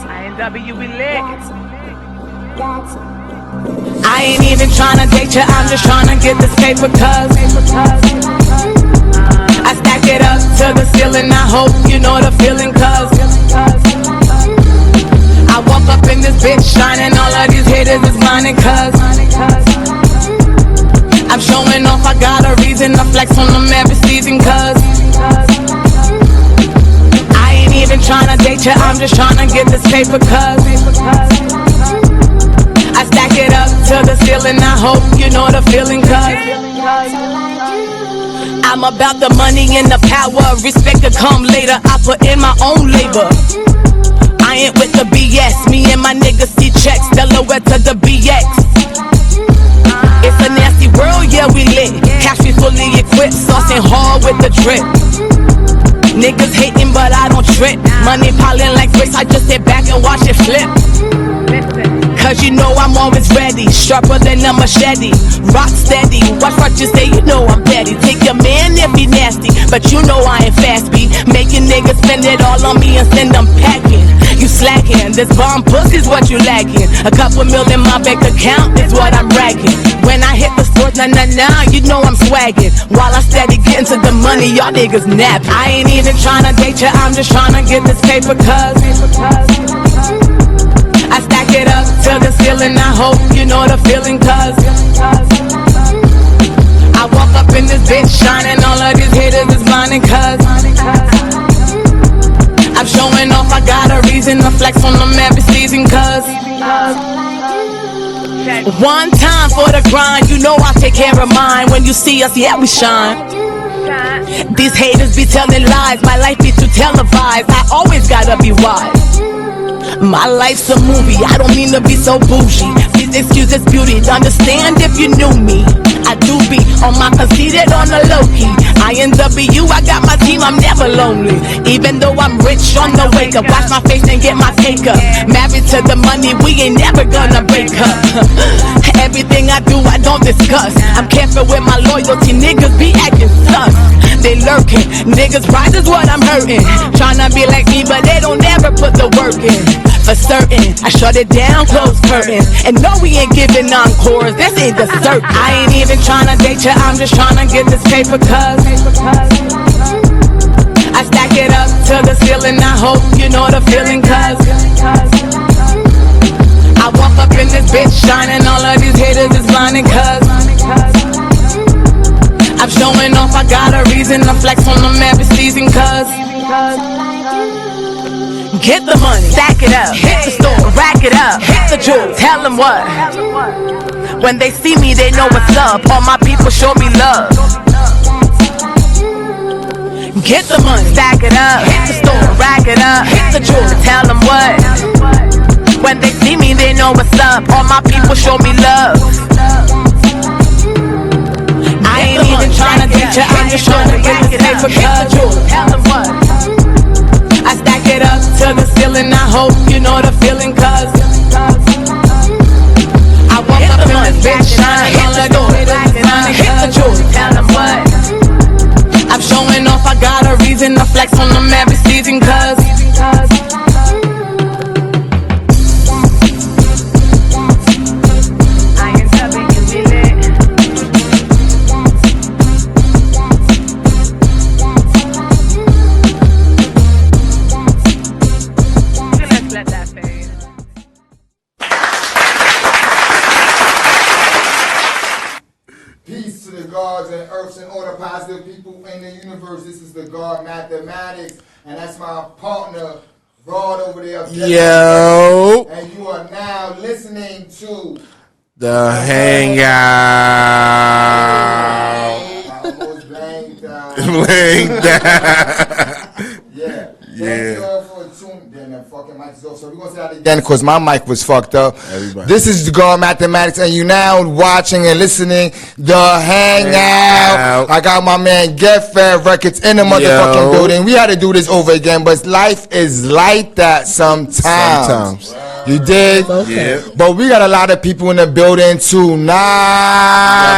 INW, we lit. I ain't even tryna date you, I'm just tryna get this paper cause I stack it up to the ceiling, I hope you know the feeling cause I walk up in this bitch shining, all of these haters is blinding cause I'm showing off, I got a reason to flex on them every season cause I ain't even tryna date you, I'm just tryna get this paper cause I stack it up to the ceiling, I hope you know the feeling cause I'm about the money and the power, respect to come later, I put in my own labor I ain't with the BS, me and my niggas see checks, Delaware to the BX It's a nasty world, yeah we lit, cash we fully equipped, saucing hard with the drip Niggas hating but I don't trip, money piling like bricks, I just sit back and watch it flip Cause you know I'm always ready, sharper than a machete, rock steady, watch what you say, you know I'm petty. Take your man if he nasty, but you know I ain't fast beat, making niggas spend it all on me and send them packing. You slacking, this bomb pussy's what you lacking, a couple mil in my bank account is what I'm racking. When I hit the stores, nah, you know I'm swagging, while I steady getting to the money, y'all niggas nap. I ain't even tryna date you, I'm just tryna get this paper cause I stack it up to the ceiling, I hope you know the feeling cause I walk up in this bitch shining, all of these haters is blinding cause I'm showing off, I got a reason to flex on them every season cause one time for the grind, you know I take care of mine. When you see us, yeah we shine. These haters be telling lies, my life be too televised, I always gotta be wise. My life's a movie, I don't mean to be so bougie. Please excuse this beauty, understand if you knew me. I do be on my conceited on the low-key. INW, I got my team, I'm never lonely. Even though I'm rich on the wake up, wash my face and get my cake up. Married to the money, we ain't never gonna break up. Everything I do, I don't discuss. I'm careful with my loyalty, niggas be acting sus. They lurking, niggas pride is what I'm hurting. Tryna be like me, but they don't ever put the work in. For certain, I shut it down, close curtains. And no, we ain't giving encores, this ain't the circuit. I ain't even tryna date you, I'm just tryna get this paper cause I stack it up to the ceiling, I hope you know the feeling cause I walk up in this bitch shining, all of these haters is blinding cause I'm showing off, I got a reason to flex on them every season cause get the money, stack it up, hit the store, rack it up, hit the jewels, tell them what. When they see me, they know what's up, all my people show me love. Get the money, stack it up, hit the store, rack it up, hit the jewels, tell them what. When they see me, they know what's up, all my people show me love. I ain't even tryna date you, I'm just tryna get this paper cause tell them what. I stack it up to the ceiling, I hope you know the feeling cause I walk up in this bitch shining, all of the haters is blinding, hit the jewels, tell them what. I'm showing off, I got a reason to flex on them every season cause this is the God Mathematics, and that's my partner, Rod over there. Yo. And you are now listening to the Hangout. I almost blanked out. Blanked out. Yeah. Thank you all for tuning. Then the fucking mic is off. So we're going to say that again because my mic was fucked up. Everybody. This is the God Mathematics, and you now watching and listening the Hangout. I got my man Get Fed Records in the motherfucking building. We had to do this over again, but life is like that sometimes. You did? Okay. Yeah. But we got a lot of people in the building tonight.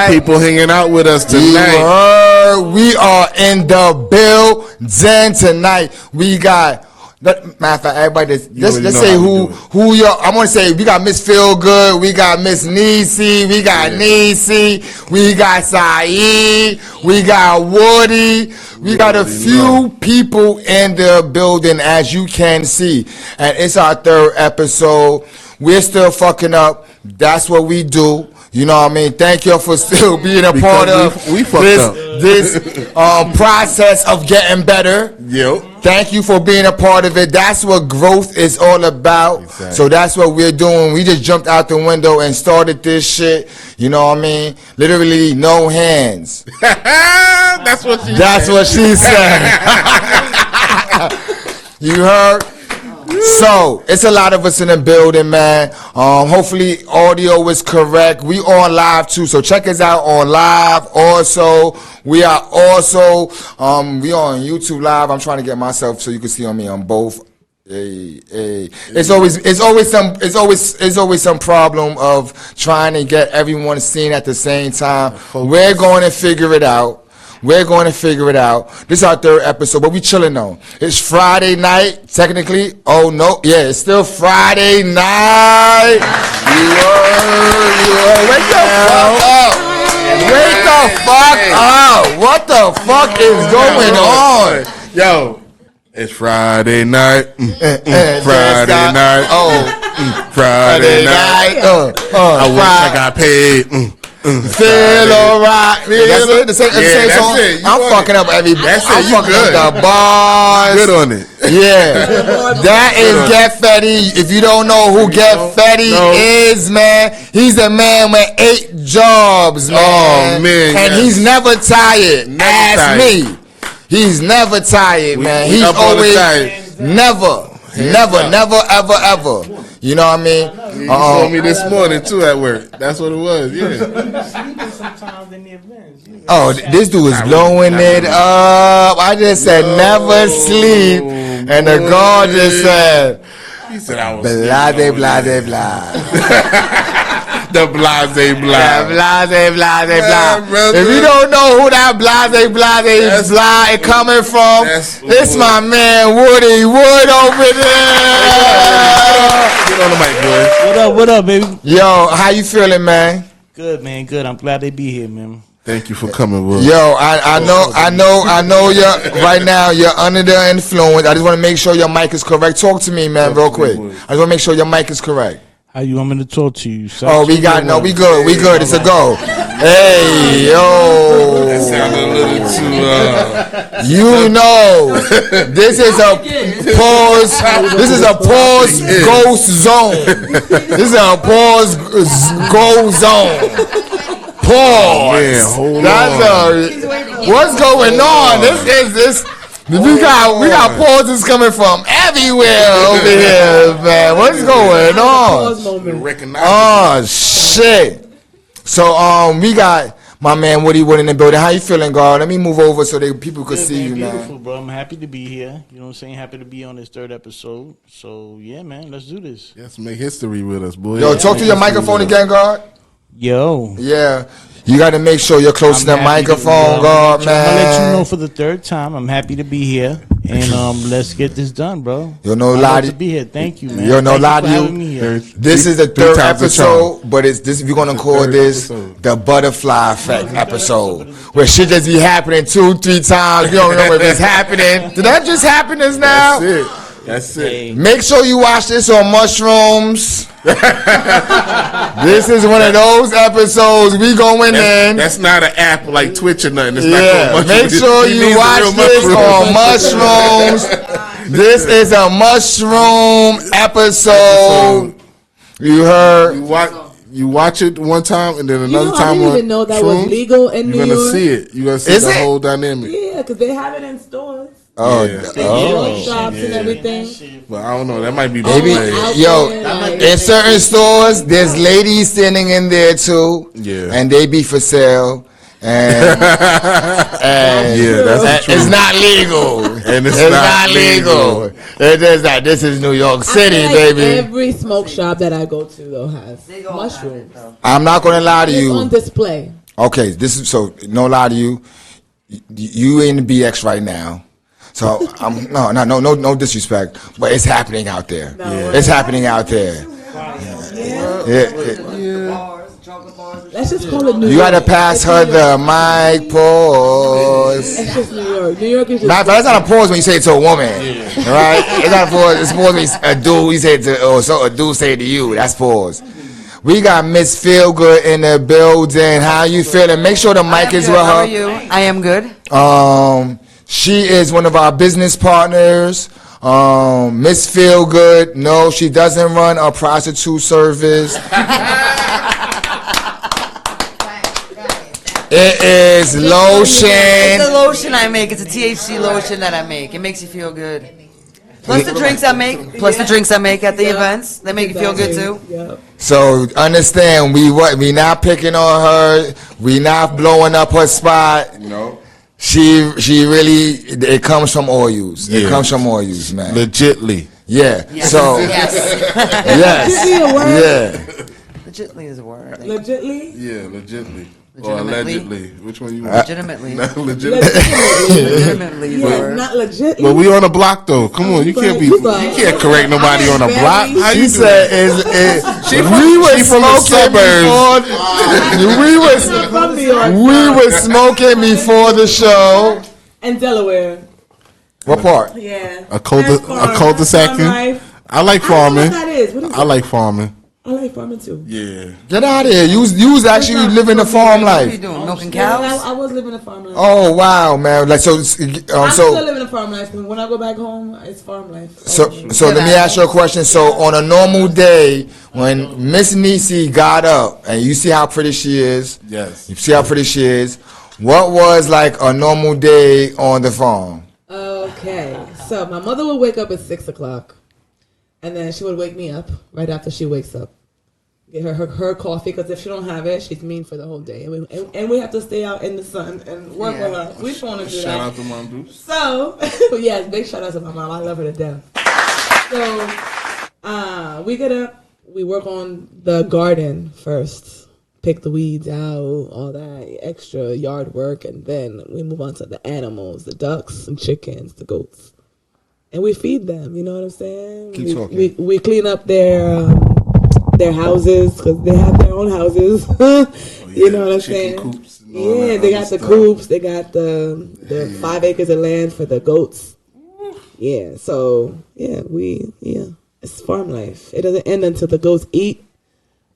Got people hanging out with us You tonight. heard? We are in the building tonight. We got. Matter of fact, everybody, let's already know say how we who y'all. I'm gonna say we got Miss Feelgood, we got Miss Nisi, we got Nisi, we got Saeed, we got Woody, we got a few people in the building, as you can see, and it's our 3rd episode. We're still fucking up. That's what we do. You know what I mean? Thank you for still being a part of we fucked up. this process of getting better. Yep. Thank you for being a part of it. That's what growth is all about. Exactly. So that's what we're doing. We just jumped out the window and started this shit. You know what I mean? Literally no hands. That's what she That's said. what she said. You heard? So it's a lot of us in the building, man. Hopefully audio is correct. We on live too, so check us out on live. Also, we are also we on YouTube live. I'm trying to get myself so you can see on me on both. Hey. It's always some problem of trying to get everyone seen at the same time. We're going to figure it out. We're going to figure it out. This is our 3rd episode, but we chilling though. It's Friday night, technically. Oh no, yeah, it's still Friday night. You heard. Wake the fuck up. Wake the fuck up. What the fuck is going on? Yo, it's Friday night. Friday night. Oh, Friday night. I wish I got paid. Feel alright. That's it. The same song. it. I'm fucking up every. That's it. I'm You fucking good. up the bars. Good on it. Yeah, that is Get Fetty. If you don't know who Get Fetty is, man, he's a man with 8 jobs, man. Oh, man, and yes. he's never tired. Never Ask tired. me. He's never tired, man. we He's up all the always time. never, ever. You know what I mean? You told me this morning too at work. That's what it was. Yeah. Oh, this dude is blowing it up. I just said never sleep, and the guard just said He said I was blah blah blah blah. the blase Yeah, blah. blase, blase, blah. brother. If you don't know who that blase, blase, blah is coming from, that's- it's my man Woody Wood over there. Get on the mic, boy. What up, baby? Yo, how you feeling, man? Good, man. Good. I'm glad they be here, man. Thank you for coming, Wood. Yo, I know you're right now. You're under the influence. I just want to make sure your mic is correct. Talk to me, man, real quick. I just want to make sure your mic is correct. How you want me to talk to you? Oh, we got no. We good. We good. It's a go. Hey, yo. That sounded a little too. You know, this is a pause. This is a pause ghost zone. This is a pause go zone. Pause. Man, hold That's what's going on? This. We got pauses coming from everywhere over here, man. What's going on? Oh shit. So we got my man Woody Wood in the building. How you feeling, God? Let me move over so that people could see you, beautiful, man. bro. I'm happy to be here. You know what I'm saying? Happy to be on this 3rd episode. So yeah, man, let's do this. Let's make history with us, boy. Yo, talk to your microphone again, God. Yo. Yeah. You got to make sure you're close to the microphone, God, man. I'll let you know for the 3rd time. I'm happy to be here, and let's get this done, bro. Yo, no I'd lie love to to be here. Thank you, man. Yo, no Thank lie for to having me you. here. This is the Three 3rd times the episode, but it's this. We're gonna call this the butterfly effect episode, where shit just be happening 2-3 times. You don't know if it's happening. Did that just happen just now? That's it. That's it. Make sure you watch this on mushrooms. This is one of those episodes we going in. That's not an app like Twitch or nothing. It's not Yeah, called make mushrooms. sure He you needs a watch real this mushroom. on mushrooms. This is a mushroom episode. You heard? You watch it one time and then another I time didn't on even know that shrooms, was legal in New You're gonna York. see it. You're gonna see Is the it? whole dynamic. Yeah, because they have it in stores, Oh, shops, and everything. But I don't know. That might be Maybe, bootleg. Out yo, there, like- in certain stores, there's ladies standing in there too. Yeah. And they be for sale. and it's not legal. And it's not legal. It is not. This is New York City, baby. Every smoke shop that I go to though has mushrooms. I'm not gonna lie to you. It's on display. Okay, this is so. No lie to you. You in the BX right now. So no disrespect, but it's happening out there. It's happening out there. Let's just call it New York. You gotta pass her the mic. Pause. It's just New York. New York is just. That's not a pause when you say it to a woman, right? It's not a pause. It's a pause when a dude you say it to, or so a dude say it to you. That's pause. We got Miss Feelgood in the building. How you feeling? Make sure the mic is with her. How are you? I am good. She is one of our business partners. Miss Feelgood. No, she doesn't run a prostitute service. It is lotion. It's a lotion I make. It's a THC lotion that I make. It makes you feel good. Plus the drinks I make. At the events. They make you feel good too. Yep. So understand, we not picking on her. We not blowing up her spot. No. She really. It comes from oils. It comes from oils, man. Legitly. Yeah. Yes. So. Yes. Yeah. Legitly is a word. Legitly? Yeah, legitly. Or allegedly. Which one you want? Legitimately. Not legitimately. Legitimately is a Yeah, word. not legit. But we on a block though. Come on, you can't correct nobody on a block. How you She do said, that? we were from the smoking before. We were smoking before the show. And Delaware. What part? Yeah. A cul-de-sac. I like farming. What is that? I like farming. I like farming too. Yeah. Get out of here. You was actually living the farm What are you life. doing? Milking Yeah, cows? I was living a farm life. Oh wow, man! Like so. I'm still living a farm life because when I go back home, it's farm life. So let me ask you a question. So on a normal day, when Miss Niecy got up, and you see how pretty she is. Yes. You see how pretty she is. What was like a normal day on the farm? Okay, so my mother would wake up at 6 o'clock, and then she would wake me up right after she wakes up. Get her coffee, because if she don't have it, she's mean for the whole day. And we have to stay out in the sun and work with her. We just want to do that. Shout out to Mom Deuce. So, yes, big shout out to my mom. I love her to death. So, we get up, we work on the garden first. Pick the weeds out, all that extra yard work, and then we move on to the animals, the ducks and chickens, the goats. And we feed them, you know what I'm saying? Keep talking. We clean up their houses, because they have their own houses. You know what I'm saying? Coops and all Yeah, that they other got the stuff. coops, they got the 5 acres of land for the goats. Yeah, so it's farm life. It doesn't end until the goats eat,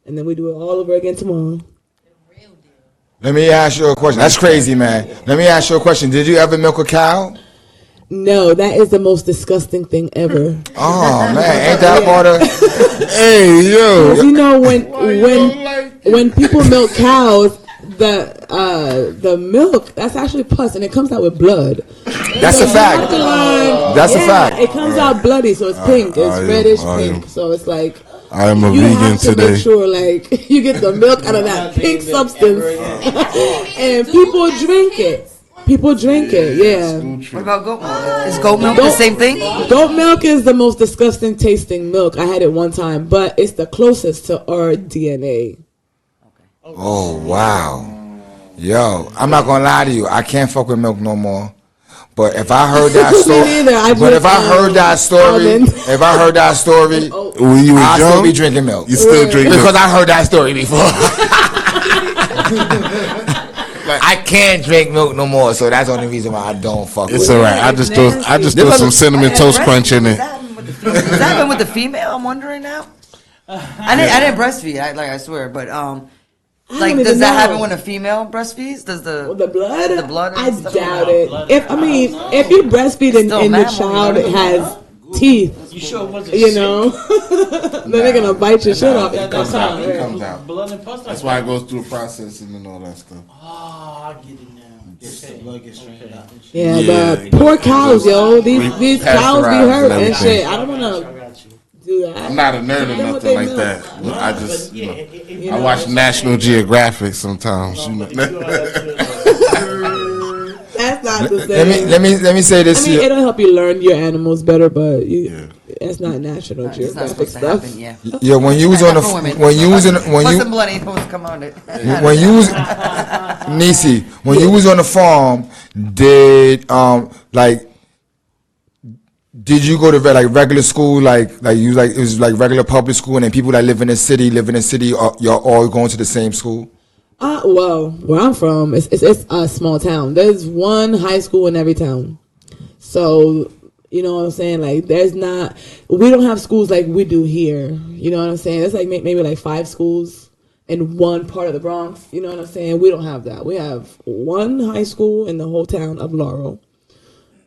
and then we do it all over again tomorrow. Let me ask you a question. That's crazy, man. Let me ask you a question. Did you ever milk a cow? No, that is the most disgusting thing ever. Oh man, ain't that part of? Hey, yo. You know when people milk cows, the milk, that's actually pus, and it comes out with blood. That's a fact. That's a fact. It comes out bloody, so it's pink. It's reddish pink. So it's like I am a you vegan have to today. make sure like you get the milk out of that pink substance, and people drink it. People drink it, yeah. What about goat milk? Is goat milk the same thing? Goat milk is the most disgusting tasting milk. I had it one time, but it's the closest to our DNA. Oh wow, yo, I'm not gonna lie to you. I can't fuck with milk no more. But if I heard that story, if I heard that story, When you were I'll still young, be drinking milk. you still drink Because milk. I heard that story before. I can't drink milk no more, so that's the only reason why I don't fuck with It's it. alright. I just throw some cinnamon toast crunch in it. Does that happen with the female? I'm wondering now. I didn't breastfeed. I swear, but like, does that happen when a female breastfeeds? Does the blood? The blood. I And stuff? doubt it. If you breastfeed and the mammal, child you know? has teeth, You sure it wasn't you know, then they're gonna bite your shit off. It comes out. It comes out. blood and pus? That's why it goes through processing and all that stuff. Oh, I get it now. Okay. Blood gets strained out. Yeah, Yeah. the poor cows, yo. These cows be hurt Pasteurized and and shit. everything. I don't I wanna got you. do that. I'm not a nerd or nothing like that. I just, I watch National Geographic sometimes. That's not the same. Let me say this. I mean, it'll help you learn your animals better, but it's not National Geographic stuff. Yeah, when you was on the when you was Nisi, when you was on the farm, did you go to regular school, like it was like regular public school, and then people that live in the city, you're all going to the same school? Well, where I'm from, it's a small town. There's one high school in every town. So, you know what I'm saying? Like, we don't have schools like we do here. You know what I'm saying? It's like maybe like 5 schools in one part of the Bronx. You know what I'm saying? We don't have that. We have one high school in the whole town of Laurel.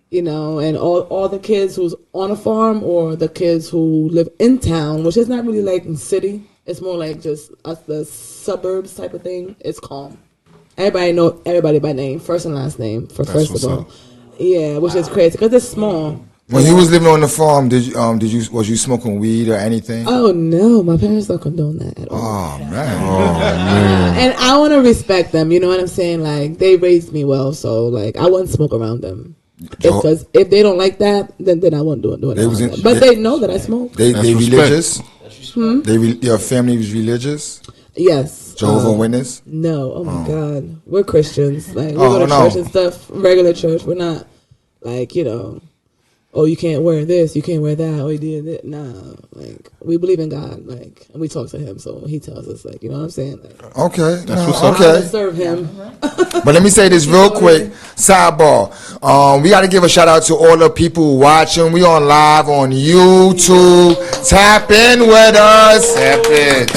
You know, and all the kids who's on a farm or the kids who live in town, which is not really like in city. It's more like just the suburbs type of thing. It's calm. Everybody know everybody by name, first and last name, first of all. Yeah, which is crazy because it's small. When you was living on the farm, was you smoking weed or anything? Oh no, my parents don't condone that at all. Oh man. And I want to respect them. You know what I'm saying? Like, they raised me well, so like I wouldn't smoke around them. Because if they don't like that, then I won't do it. But they know that I smoke. They religious? Your family was religious? Yes. Jehovah's Witness? No. Oh my God. We're Christians. Like, we go to church and stuff. Regular church. We're not like, you know, oh, you can't wear this, you can't wear that, oh, you did that. Nah, like, we believe in God, like, and we talk to Him, so He tells us, like, you know what I'm saying? Like, okay, okay. Serve Him. But let me say this real quick, sidebar. We got to give a shout out to all the people watching. We on live on YouTube. Tap in with us. Tap in.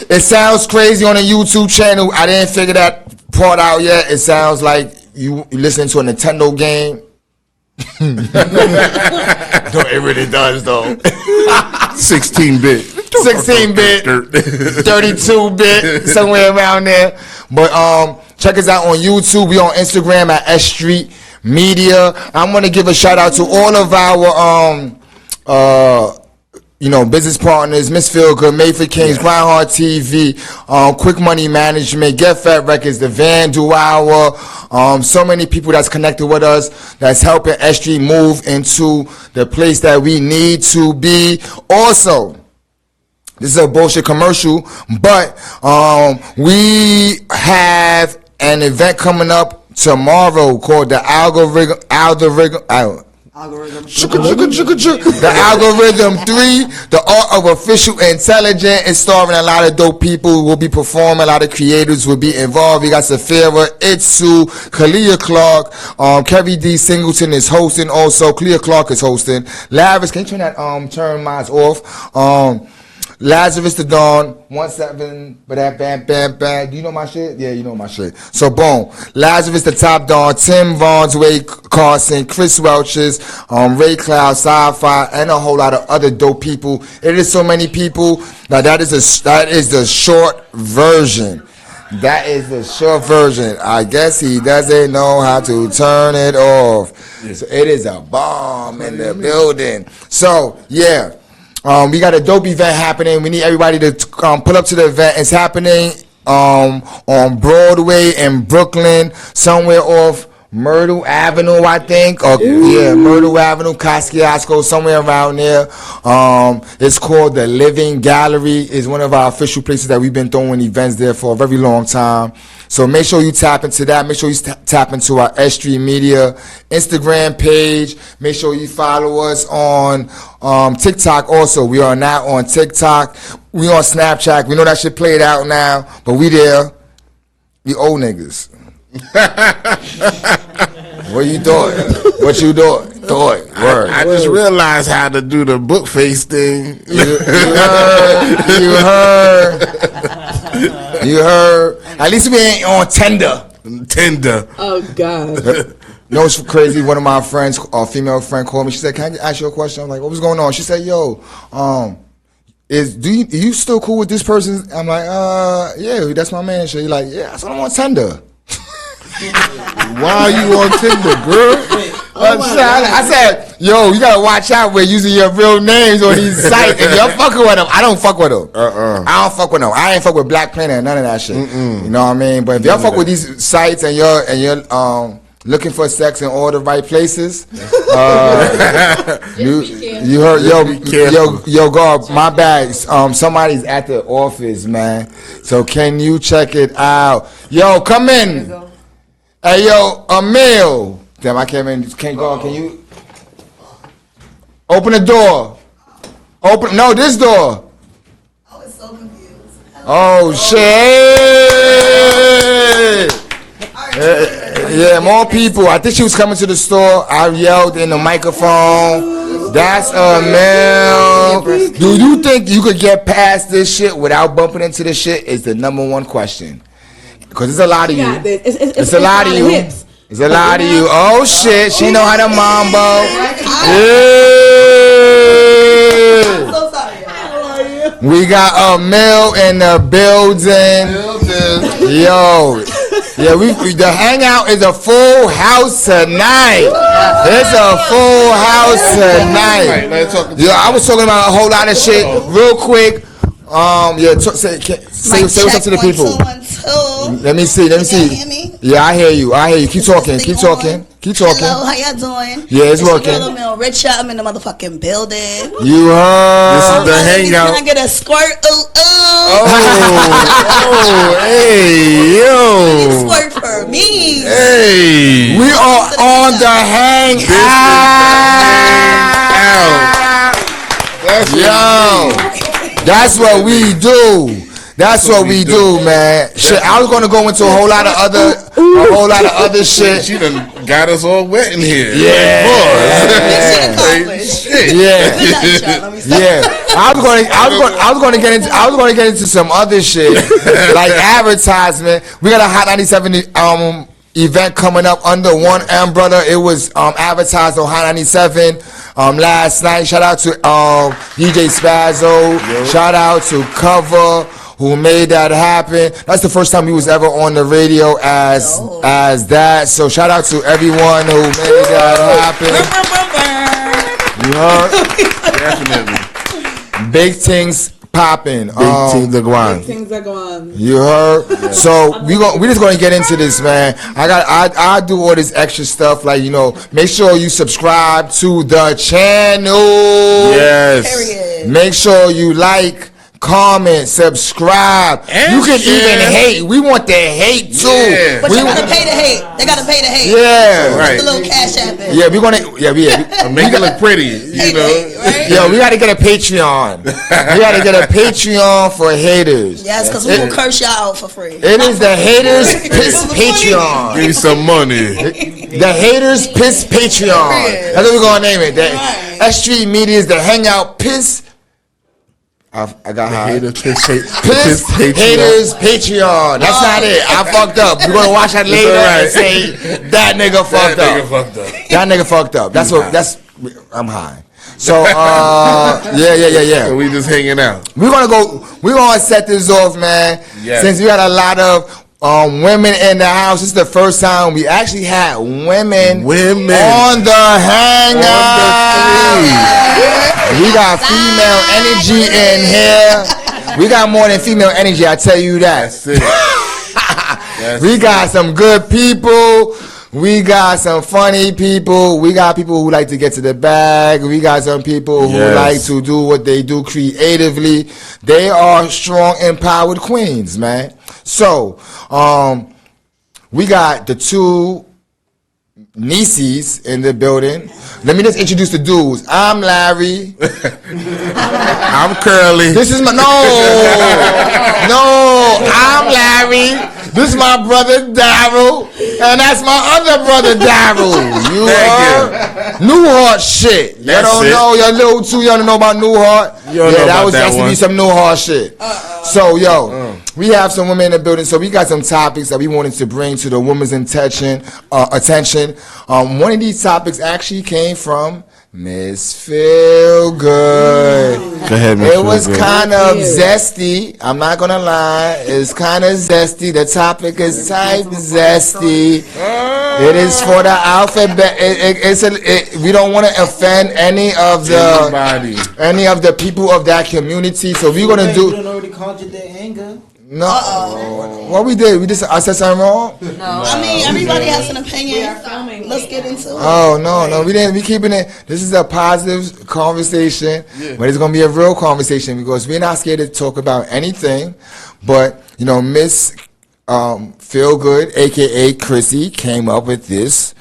It sounds crazy on the YouTube channel. I didn't figure that part out yet. It sounds like you listening to a Nintendo game. No, it really does though. 16-bit, 32-bit, somewhere around there. But check us out on YouTube. We on Instagram at S.STREET Media. I'm gonna give a shout out to all of our business partners, Miss Feel Good, Made for Kings, Grindhard TV, Quick Money Management, Get Fat Records, The Van Do Hour, so many people that's connected with us, that's helping S.STREET move into the place that we need to be. Also, this is a bullshit commercial, but we have an event coming up tomorrow called the Algorithm. The Algorithm 3, the Art of Official Intelligence, is starring a lot of dope people. Will be performing, a lot of creators will be involved. We got Safira, Itsu, Kalia Clark, Kerry D. Singleton is hosting. Also, Kalia Clark is hosting. Lavis, can you turn that turn mics off? Lazarus the Dawn, 17, but that bam. Do you know my shit? Yeah, you know my shit. So boom, Lazarus the Top Dawn, Tim Vaughns, Wade Carson, Chris Welch's, Ray Cloud, Sci-Fi, and a whole lot of other dope people. It is so many people. Now that is the short version. That is the short version. I guess he doesn't know how to turn it off. So it is a bomb in the building. So yeah. We got a dope event happening. We need everybody to pull up to the event. It's happening on Broadway in Brooklyn, somewhere off Myrtle Avenue, I think. Myrtle Avenue, Kosciuszko, somewhere around there. It's called the Living Gallery. It's one of our official places that we've been throwing events there for a very long time. So make sure you tap into that. Make sure you tap into our S.STREET Media Instagram page. Make sure you follow us on TikTok also. We are now on TikTok. We on Snapchat. We know that shit played out now, but we there. We old niggas. What you doing? What you doing? I just realized how to do the book face thing. You heard. At least we ain't on Tinder. Oh God. You know what's crazy? One of my friends, a female friend, called me. She said, "Can I ask you a question?" I'm like, "What was going on?" She said, "Yo, do you still cool with this person?" I'm like, yeah, that's my man." She's like, "Yeah, that's what I'm on Tinder." Why are you on Tinder, girl? I said, yo, you gotta watch out. We're using your real names on these sites. If you're fucking with them, I don't fuck with them. I don't fuck with them. I ain't fuck with Black Planet and none of that shit. You know what I mean? But if y'all fuck with these sites and you're looking for sex in all the right places, you heard, yo, God, my bad. Somebody's at the office, man. So can you check it out? Yo, come in. Hey, yo, Emil. Damn, I can't go. Can you open the door? This door. I was so confused. Oh, shit. Yeah, more people. I think she was coming to the store. I yelled in the microphone. That's Emil. Do you think you could get past this shit without bumping into this shit? Is the #1 question. Because it's a lot of you. It's a lot of you. It's a lot of you. Oh shit, she know how to mambo. I'm so sorry. We got Emil in the building. Yo. Yeah, the Hangout is a full house tonight. It's a full house tonight. Yeah, I was talking about a whole lot of shit real quick. Say what's up to the people. 1, 2, 1, 2. Let me see. Can you hear me? Yeah, I hear you. Keep talking. Hello, how y'all doing? Yeah, it's working. Richard, I'm in the motherfucking building. You heard. This is the Hangout. Can I get a squirt? Ooh, ooh. Oh, hey, yo. Squirt for me. Hey. We are on the Hangout. That's what we do. That's what we do, man. Shit, I was gonna go into a whole lot of other shit. She done got us all wet in here. Yeah. I was gonna get into some other shit like advertisement. We got a Hot 97 event coming up under one umbrella. It was advertised on Hot 97 last night. Shout out to DJ Spazzo. Shout out to Cover, who made that happen. That's the first time he was ever on the radio as that. So shout out to everyone who made that happen. You heard? Definitely. Big things popping. Big things are going. You heard? Yeah. So we just gonna get into this, man. I do all this extra stuff, like, you know, make sure you subscribe to the channel. Yes. Period. Make sure you like, comment, subscribe. And you can even hate. We want the hate too. Yeah. But you gotta pay the hate. They gotta pay the hate. Yeah, right. The little cash app. Yeah, we're gonna. Make it look pretty. You know. Right? Yo, we gotta get a Patreon. We gotta get a Patreon for haters. Yes, because we will curse y'all out for free. It is the Haters Piss Patreon. Give me some money. The Haters Piss Patreon. That's what we're gonna name it. The S.STREET Media is the Hangout Piss. I got high. Haters Patreon. That's not it. I fucked up. We're gonna watch that later and say that nigga fucked up. That nigga fucked up. That's what. I'm high. So yeah. So we just hanging out. We're gonna set this off, man. Yes. Since we got a lot of women in the house. This is the first time we actually had women on the Hangout. We got female energy in here. We got more than female energy, I tell you that. That's it. We got some good people. We got some funny people. We got people who like to get to the bag. We got some people who like to do what they do creatively. They are strong, empowered queens, man. So, we got the two nieces in the building. Let me just introduce the dudes. I'm Larry. I'm Curly. This is I'm Larry. This is my brother Daryl, and that's my other brother Daryl. You heard? Newhart shit. You don't know. You're a little too young to know about Newhart. That's to be some Newhart shit. So we have some women in the building. So we got some topics that we wanted to bring to the women's attention. One of these topics actually came from Miss Feelgood. Go ahead, Mr. It was Woodrow. kind of zesty. I'm not gonna lie. It's kind of zesty. The topic is type zesty. It is for the alphabet. We don't want to offend any of the people of that community. So we're gonna You do. done already conjured their anger. No. What we did? I said something wrong. No. I mean, everybody has an opinion. Let's get into it. Oh no, we didn't. We keeping it. This is a positive conversation, but it's gonna be a real conversation because we're not scared to talk about anything. But Miss Feel Good, aka Chrissy, came up with this.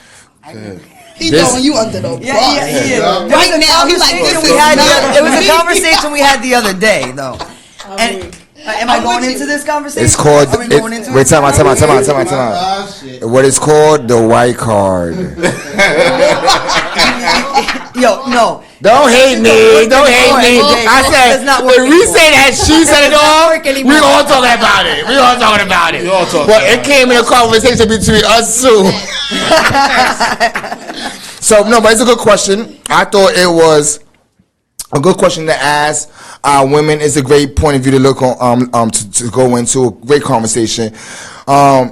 He's throwing you under the bus. Yeah. Right now, he's like, It was a conversation we had the other day, though. And am I going into this conversation? It's called. Are we going into Wait, it? time out. What is called the white card. Yo, no. Don't hate me. Don't hate me. I said, when we say that she said it all, we all talking about it. But it came in a conversation between us two. So, no, but it's a good question. I thought it was a good question to ask women. It's a great point of view to look on, to go into a great conversation.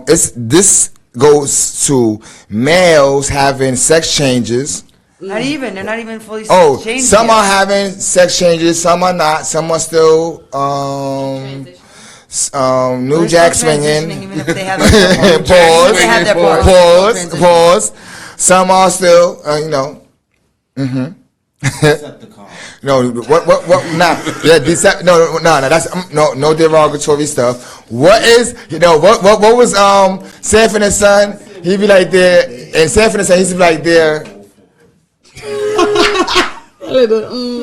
This goes to males having sex changes. Not even. They're not even fully Oh, changed some yet. are having sex changes, some are not. Some are still new jack swinging. Even if they have Pause. Some are still, No, what? Nah, yeah, that's no derogatory stuff. What is, what was Sanford and Son? He'd be like there, and Sanford and Son, he'd be like there.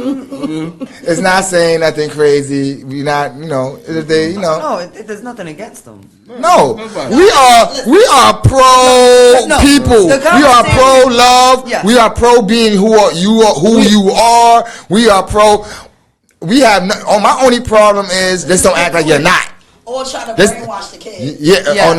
It's not saying nothing crazy. We not, No, there's nothing against them. No, we are pro people. We are pro love. Yeah. We are pro being who you are. We are pro. We have. My only problem is just don't act like you're not. Or try to brainwash the kids. Yeah. Yes.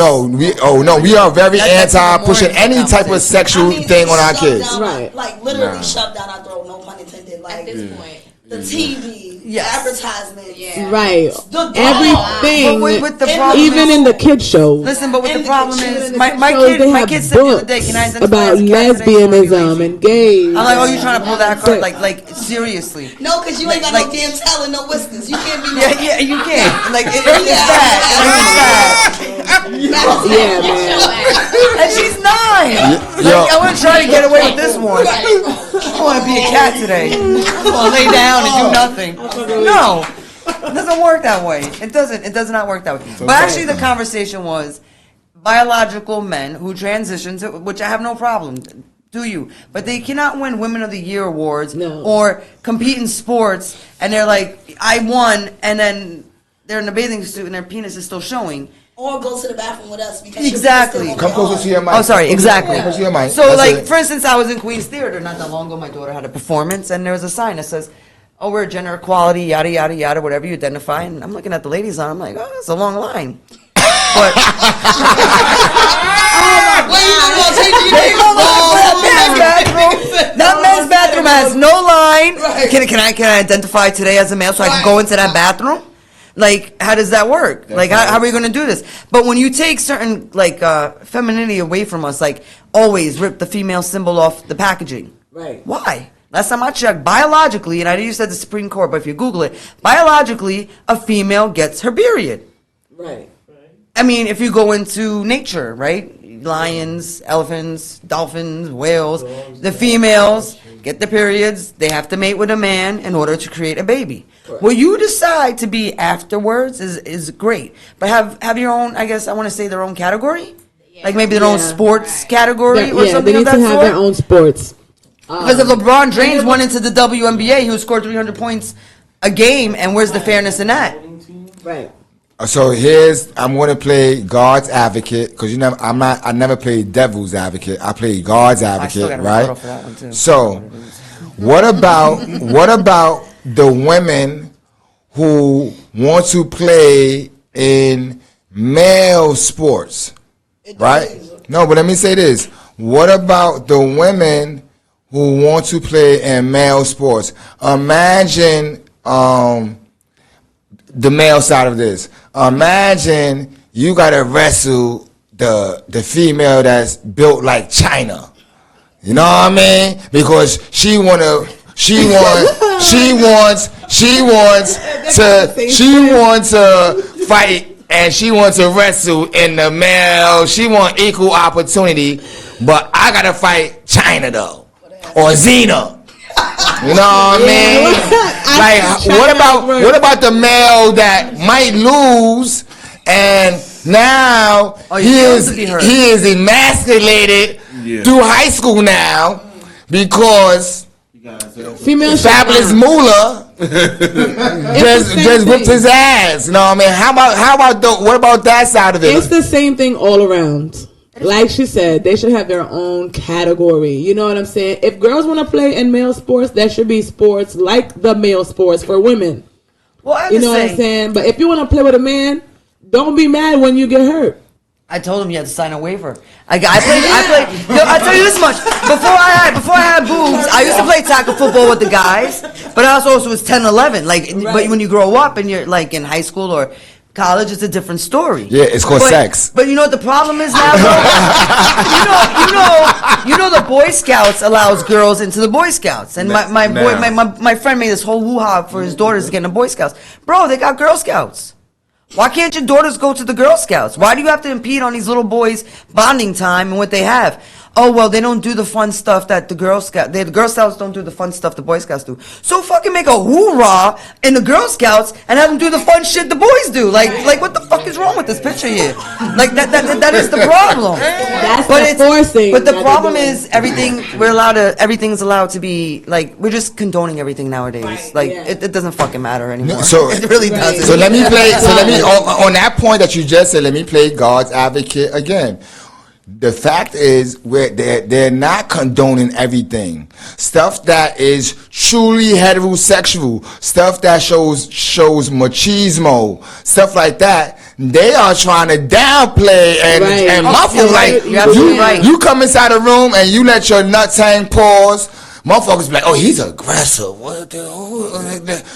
We are very That's anti more pushing into any the type of conversation. sexual thing on our kids. Right. Like literally shoved down our throat. No pun intended. Like At this point. the TV, advertisements, Right. Everything. But with the problem even in the kid shows. Listen, but what the And problem the is, kids- my kid said the other day, can I identify about as a cat today? lesbianism and gays. I'm like, oh, you trying to pull that card? Like seriously? No, because you ain't got no damn tail and no whiskers. You can't be. Yeah, you can't. Like it's bad. Yeah, man. And she's 9. I want to try to get away with this one. I want to be a cat today. I want to lay down and do nothing. No, it doesn't work that way. It doesn't. It does not work that way. But actually, the conversation was biological men who transition to, which I have no problem. Do you? But they cannot win Women of the Year awards or compete in sports, and they're like, I won, and then they're in a bathing suit and their penis is still showing. Or go to the bathroom with us because Exactly. Come closer to your mic. Oh, sorry, exactly. Come closer to your mic. So, That's like, it. for instance, I was in Queens Theater not that long ago. My daughter had a performance, and there was a sign that says, oh, we're gender equality, yada, yada, yada, whatever you identify. And I'm looking at the ladies on, I'm like, oh, it's a long line. But that men's bathroom has no line. Can I identify today as a male so I can go into that bathroom? Like, how does that work? Like, how are we going to do this? But when you take certain, like, femininity away from us, like, always rip the female symbol off the packaging. Right. Why? Last time I checked, biologically, and I know you said the Supreme Court, but if you Google it, biologically, a female gets her period. Right. I mean, if you go into nature, right? Lions, elephants, dolphins, whales, the females get the periods. They have to mate with a man in order to create a baby. What you decide to be afterwards is great. But have your own, I guess I want to say their own category? Like maybe their own sports category or something they of need that to have sort? their own sports. Because if LeBron James went into the WNBA, he would score 300 points a game, and where's the fairness in that? Right. So I'm going to play God's advocate because I never played devil's advocate. I played God's advocate, right? For that one too. So, what about the women who want to play in male sports, right? No, but let me say this. What about the women who want to play in male sports? Imagine the male side of this. Imagine you gotta wrestle the female that's built like China. You know what I mean? Because she wants to fight and she wants to wrestle in the male. She want equal opportunity, but I gotta fight China though, or Xena. You know what I mean? Like, what about the male that might lose and now he is emasculated through high school now because female Fabulous Moolah just whipped his ass. You know what I mean? What about that side of it? It's the same thing all around. Like she said, they should have their own category. You know what I'm saying? If girls want to play in male sports, there should be sports like the male sports for women. Well, you know what I'm saying? But if you want to play with a man, don't be mad when you get hurt. I told him you had to sign a waiver. I played. No, I tell you this much. Before I had boobs, I used to play tackle football with the guys. But I also was 10, 11. But when you grow up and you're like in high school or college, it's a different story. Yeah, it's called sex. But you know what the problem is now, though? you know the Boy Scouts allows girls into the Boy Scouts. And my friend made this whole woo-ha for his daughters getting the Boy Scouts. Bro, they got Girl Scouts. Why can't your daughters go to the Girl Scouts? Why do you have to impede on these little boys' bonding time and what they have? Oh, well, they don't do the fun stuff that the Girl Scouts don't do the fun stuff the Boy Scouts do. So fucking make a hoorah in the Girl Scouts and have them do the fun shit the boys do. Like what the fuck is wrong with this picture here? Like that is the problem. That's the forcing. But the problem is everything's allowed to be, like, we're just condoning everything nowadays. Like, it doesn't fucking matter anymore. So it really doesn't. So let me on that point that you just said, let me play God's advocate again. The fact is, they're not condoning everything. Stuff that is truly heterosexual, stuff that shows machismo, stuff like that. They are trying to downplay and muffle. You come inside a room and you let your nuts hang, pause. Motherfuckers be like, oh, he's aggressive. What the?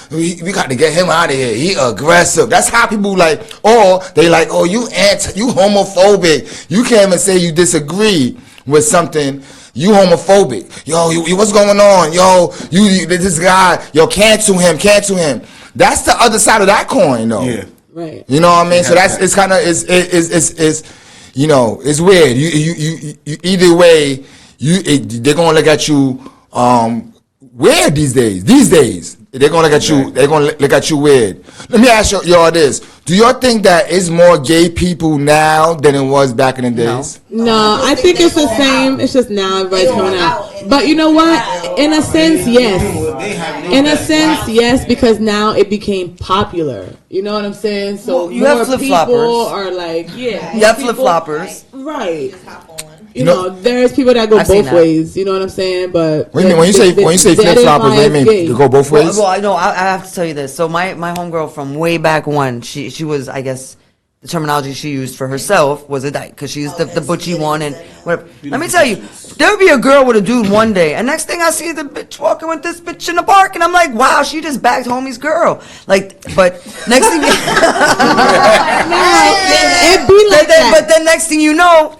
We got to get him out of here. He aggressive. That's how people they like, oh, you homophobic. You can't even say you disagree with something. You homophobic. Yo, what's going on? Yo, this guy. Yo, cancel him. That's the other side of that coin, though. Yeah. Right. You know what I mean? So it's kind of it's weird. You either way, they're gonna look at you. Weird these days. They're gonna look at you. They're gonna look at you weird. Let me ask y'all this: do y'all think that it's more gay people now than it was back in the days? No, I think it's the same. It's just now everybody's coming out. But you know what? In a sense, yes. Because now it became popular. You know what I'm saying? So you have flip-floppers. People are like, you have flip-floppers, right? You know, there's people that go both ways. You know what I'm saying? But when you say flip floppers, what do you mean? You go both ways? Well, I know. I have to tell you this. So my homegirl from way back when, she was, I guess, the terminology she used for herself was a dyke, because she's the butchy one and whatever. Let me tell you, there would be a girl with a dude one day, and next thing I see the bitch walking with this bitch in the park, and I'm like, wow, she just bagged homie's girl. Like, but next thing, it be like that. But then next thing you know,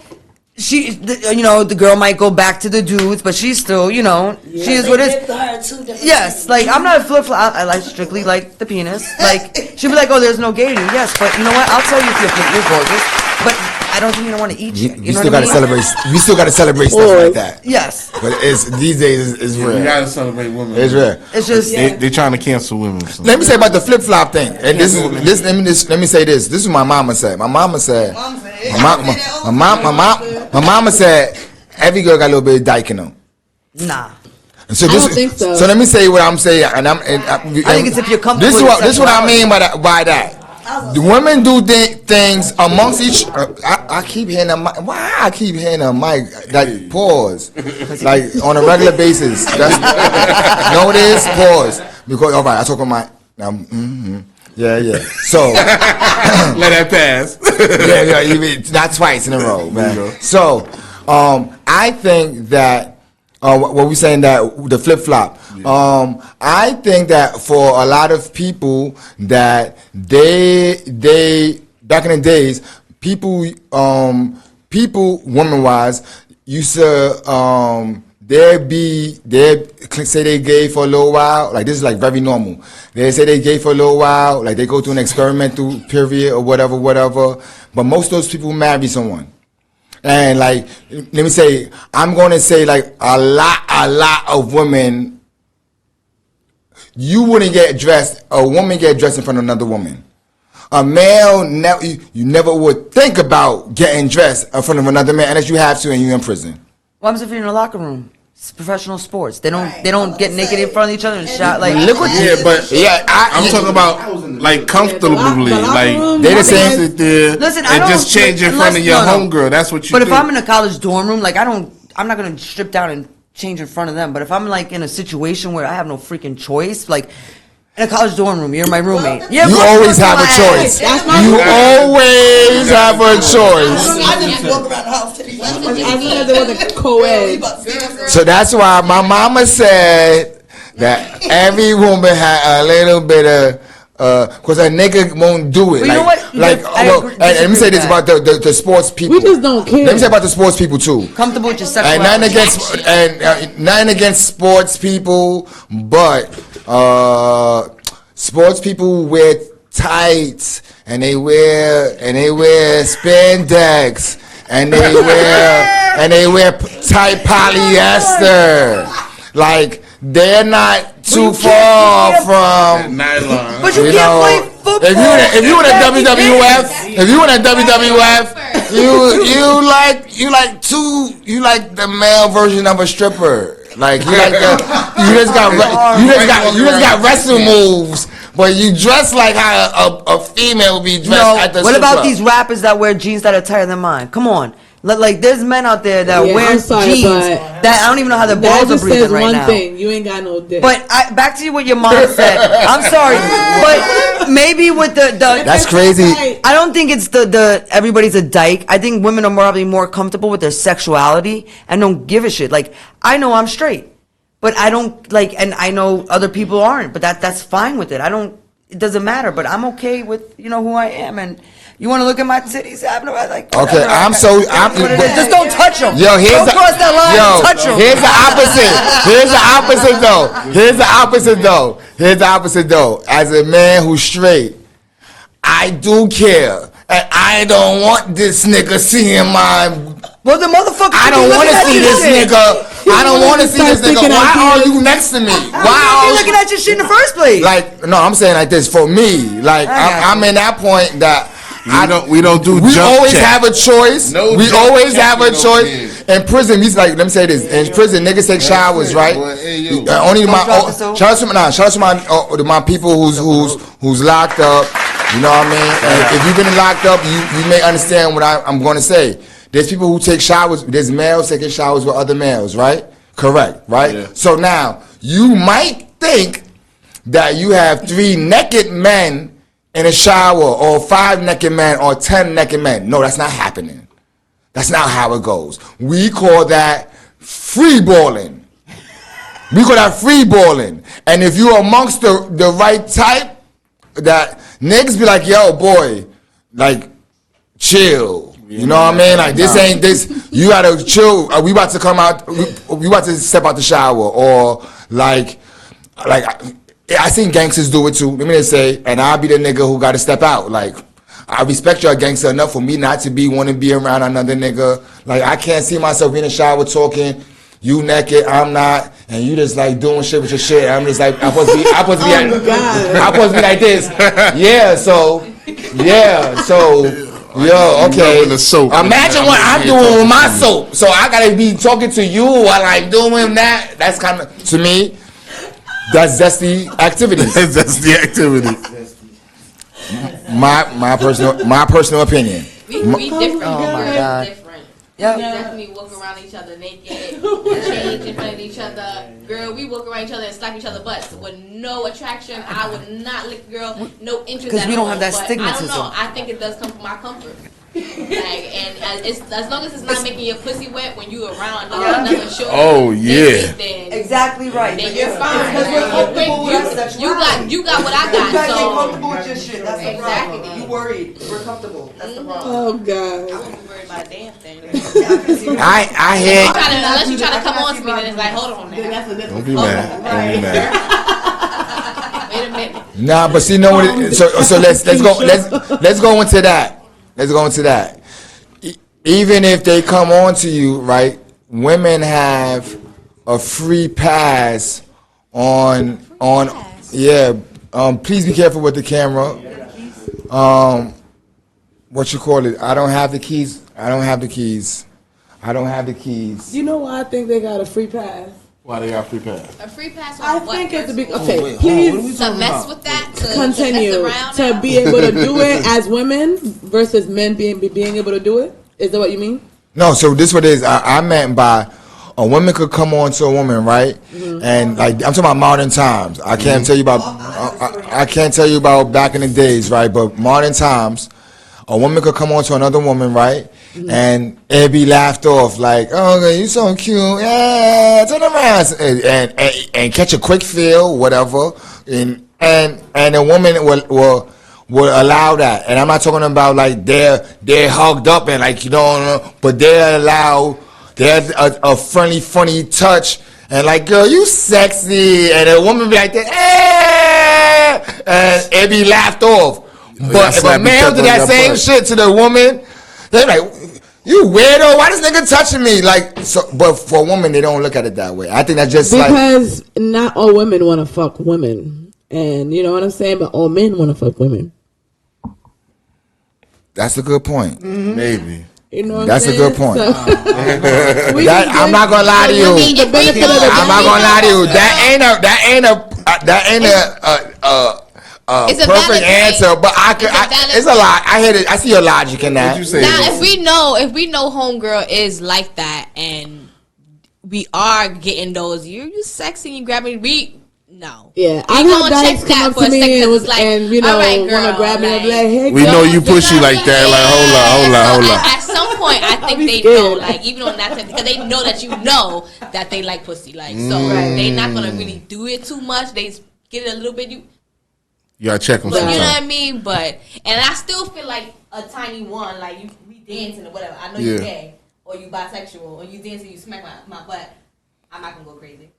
the girl might go back to the dudes, but she's still, she is what it is. Yes, like, I'm not a flip-flop. I strictly like the penis. Like, she'll be like, oh, there's no gay. Yes, but you know what? I'll tell you if you're gorgeous, but I don't think you don't want to eat you. You still got to celebrate. We still got to celebrate stuff like that. Yes, but these days it's rare. You got to celebrate women. It's rare. It's just they're trying to cancel women. So. Let me say about the flip flop thing. And let me say this. This is what my mama said. My mama said. My mama said every girl got a little bit of dyke in them. Nah. So I don't think so. So let me say what I'm saying, I think it's if you're comfortable. This is what I mean by that. The women do things amongst each. I keep hearing the mic. Why I keep hearing the mic? Like pause, like on a regular basis. That's no, it is pause because all right. I talk on my. Yeah. So let that pass. Even not twice in a row, man. So I think that what we saying that the flip flop. Yeah. I think that for a lot of people that they back in the days, people woman wise used to they say they gay for a little while. Like this is like very normal. They say they gay for a little while. Like they go through an experimental period or whatever. But most of those people marry someone. And like, let me say, I'm going to say like a lot of women, you wouldn't get dressed, a woman get dressed in front of another woman. A male, you never would think about getting dressed in front of another man unless you have to and you're in prison. What happens if you're in a locker room? It's professional sports. They don't get naked in front of each other and shot like. Look what I'm talking about like comfortably, like they the same. Listen, and just change in front of your homegirl. That's what you. But if I'm in a college dorm room, like I'm not gonna strip down and change in front of them. But if I'm like in a situation where I have no freaking choice, like. In a college dorm room, you're my roommate. Yeah, you always have a choice. You always have a choice. I just walk around the house till So that's why my mama said that every woman had a little bit of, because a nigga won't do it. Well, you know what? And let me say this about the sports people. We just don't care. Let me say about the sports people too. Comfortable with your sexuality. And nothing against sports people, but sports people wear tights and they wear spandex and they wear tight polyester. Like they're not too far from nylon. But you can't play football. If you in a WWF, you like the male version of a stripper. Like you just got wrestling moves, but you dress like how a female would be dressed at the what strip about club. these rappers that wear jeans that are tighter than mine? Come on. Like there's men out there that wear jeans that I don't even know how their balls are breathing right now. Thing. You ain't got no dick. But back to what your mom said. I'm sorry, but maybe with the that's crazy. I don't think it's the everybody's a dyke. I think women are probably more comfortable with their sexuality and don't give a shit. Like I know I'm straight, but I don't like, and I know other people aren't. But that's fine with it. It doesn't matter. But I'm okay with who I am and. You want to look at my titties? Okay, just don't touch them. Yo, don't cross that line. Touch them. Here's the opposite though. As a man who's straight, I do care, and I don't want this nigga seeing my. Well, the motherfucker. I don't want to see this nigga. I don't want to see this nigga. Why are you next to me? Why are you looking at your shit in the first place? Like, no, I'm saying like this for me. Like, I'm in that point that. We don't do. We always have a choice. We always have a choice. In prison, he's like, let me say this. In prison, niggas take showers, right? Only shout out to my people who's locked up. You know what I mean? And if you've been locked up, you may understand what I'm going to say. There's people who take showers. There's males taking showers with other males, right? Correct, right? Yeah. So now you might think that you have 3 naked men in a shower, or 5 naked men, or 10 naked men. No, that's not happening. That's not how it goes. We call that free balling. And if you're amongst the right type, that niggas be like, yo, boy, like, chill. You know what I mean? Like, this ain't this. You gotta chill. We about to come out. We about to step out the shower, or like. I seen gangsters do it too. Let me just say, and I'll be the nigga who got to step out. Like, I respect your gangster enough for me not to want to be around another nigga. Like, I can't see myself in the shower talking. You naked, I'm not, and you just like doing shit with your shit. I'm just like, I'm supposed to be like this. Yo, okay. Imagine what I'm doing with my soap. So I gotta be talking to you while I'm doing that. That's kind of, to me. That's zesty activity. My personal opinion. We different. Oh my God. Different. Yep. We definitely walk around each other naked, change in front of each other. Girl, we walk around each other and slap each other butts with no attraction. I would not lick a girl, no interest. Because we don't have that stigmatism. I don't know. I think it does come from my comfort. And it's as long as it's not making your pussy wet when you around another shorty. Oh yeah. Then Exactly right. Then you're fine. Because we're comfortable with us. That's right. You got what I got. You gotta So get comfortable with your shit. That's the problem. Exactly. You worried. We're comfortable. That's the problem. Oh God. I wouldn't be worried about a damn thing. I hear. Unless you try to come on to me, then it's like, hold on now. Don't be mad. Don't be mad. Wait a minute. Nah, but see, know what? So let's go into that. Let's go into that. Even if they come on to you, right? Women have a free pass on. Yeah. Please be careful with the camera. What you call it? I don't have the keys. You know why I think they got a free pass? Why they got free pass? A free pass I on what? think it's a big. first? Okay, please To mess with that? To continue mess around to now? be able to do it as women versus men being able to do it. Is that what you mean? No, so this what it is. I meant by a woman could come on to a woman, right? And like I'm talking about modern times. I can't tell you about. I can't tell you about back in the days, right? But modern times, a woman could come on to another woman, right? And it'd be laughed off like, "Oh, you so cute, yeah, turn around," and catch a quick feel, whatever, and a woman will allow that. And I'm not talking about like they're hugged up and like you don't, but they're a friendly, funny touch and like, girl, you sexy, and a woman be like that, and it be laughed off. But if a man do that same shit to the woman, they're like, you weirdo, why this nigga touching me? Like, so, but for a woman, they don't look at it that way. I think that's just because not all women want to fuck women, and you know what I'm saying. But all men want to fuck women. That's a good point. Maybe. You know what That's I'm a saying? good point. So, I'm not gonna lie to you. I'm not gonna lie to you. That ain't a It's a perfect valid answer, thing. but it's a lot. I hear it. I see your logic in that. What'd you say? Now, if we know homegirl is like that, and we are getting those, you sexy, you grabbing me. No. Yeah, We I gonna had check guys that come up for a to me second, and 'cause was it's like, and you know all right, want to girl, grab me and be like, like, hey, We girl, know you pushy like that. Like, hold on. At some point, I think be they scared. know, like, even on that time, because they know that you know that they like pussy, like, so they not gonna really do it too much. They get it a little bit. You gotta check them But you know sometimes. what I mean? But and I still feel like a tiny one, like we dancing or whatever. I know you gay or you bisexual or you dancing, you smack my butt. I'm not gonna go crazy.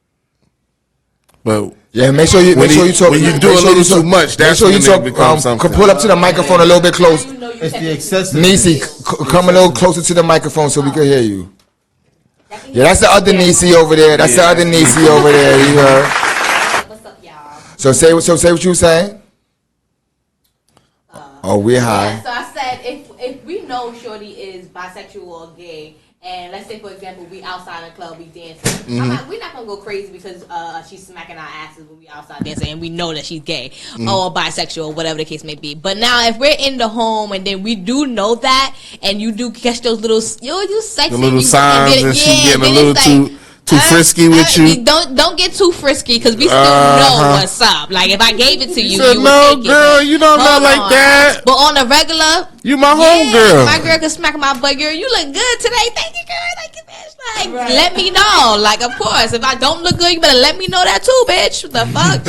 But yeah, make sure you talk. When you do a little too much, that's when it becomes something. Pull up to the microphone a little bit close. It's the excessive. Nisi, come a little closer to the microphone so we can hear you. Yeah, that's the other Nisi over there. That's the other Nisi over there. You heard? What's up, y'all? So say what you were saying. Oh, we're high. Yeah, so I said if we know shorty is bisexual or gay, and let's say for example we outside the club, we dancing. We're not gonna go crazy because she's smacking our asses when we outside dancing, and we know that she's gay or bisexual, or whatever the case may be. But now if we're in the home and then we do know that, and you do catch those little you sexy, The little you signs, and she getting a then little it's too frisky with you. Don't get too frisky because we still know what's up. Like if I gave it to you, said, you no, would take girl, it. you don't know Hold like on. that. But on a regular, You my homegirl. my girl can smack my butt. Girl, you look good today. Thank you, girl. Thank you, bitch. Like, let me know. Like, of course, if I don't look good, you better let me know that too, bitch. What the fuck?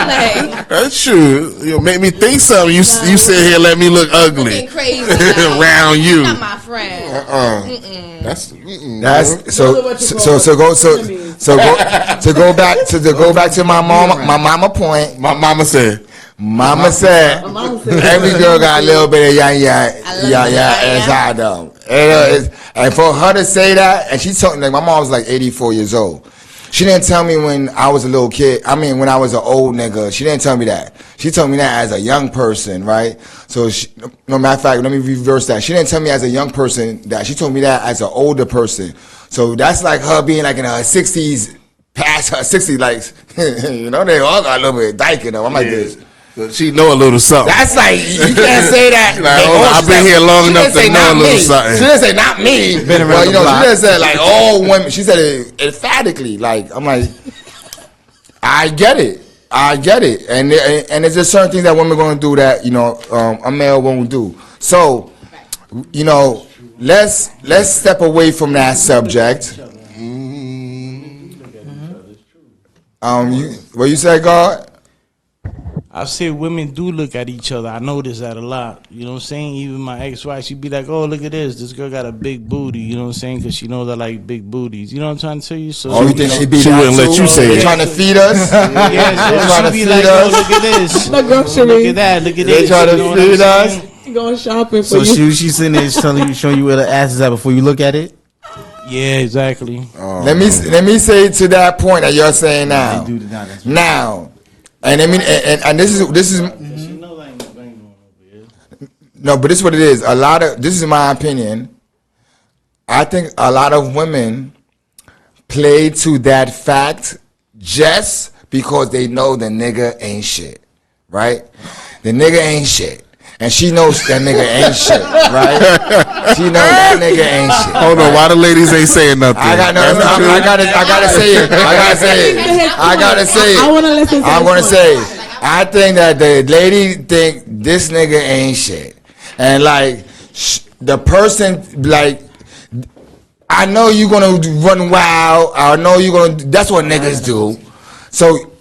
Like, That's true. You make me think something. You sit here, let me look ugly looking crazy like, around you. not my friend. That's go back to my mama point. My mama said. Mama said every girl got a little bit of inside them. And for her to say that, and she told me, like, my mom was like 84 years old. She didn't tell me when I was a little kid. I mean, when I was an old nigga. She didn't tell me that. She told me that as a young person, right? So, no matter of fact, let me reverse that. She didn't tell me as a young person that. She told me that as an older person. So that's like her being like in her 60s, past her 60s, like, you know, they all got a little bit of dyke in them. I'm like this. She know a little something. That's like, you can't say that. Like, I've been here long enough to know a little something. She didn't say not me. Been around Well, the block. she didn't say like all women. She said it emphatically. Like, I'm like, I get it. And there's just certain things that women are going to do that, you know, a male won't do. So you know, let's step away from that subject. What you say, God? I say women do look at each other. I notice that a lot. You know what I'm saying? Even my ex-wife, she'd be like, oh, look at this. This girl got a big booty. You know what I'm saying? Because she knows I like big booties. You know what I'm trying to tell you? So, You think she'd be She wouldn't let you say it. Trying to feed us? Yeah, trying to she'd be feed like, us? oh, look at this. The grocery. Look at that. Look at They this. trying to You know what feed I'm us? saying? Going shopping for So you. she's sitting there showing you where the ass is at before you look at it. Yeah, exactly. Let me say to that point that you're saying now. They do that, that's right. Now, and I mean, and this is no, but this is what it is. This is my opinion. I think a lot of women play to that fact just because they know the nigga ain't shit, right? The nigga ain't shit. And she knows that nigga ain't shit, right? She knows that nigga ain't shit. Hold on, why the ladies ain't saying nothing? I gotta say it. I want to listen to I'm this gonna one. say it. I think that the lady think this nigga ain't shit. And like, the person, like, I know you gonna run wild. I know you gonna, that's what niggas do. So,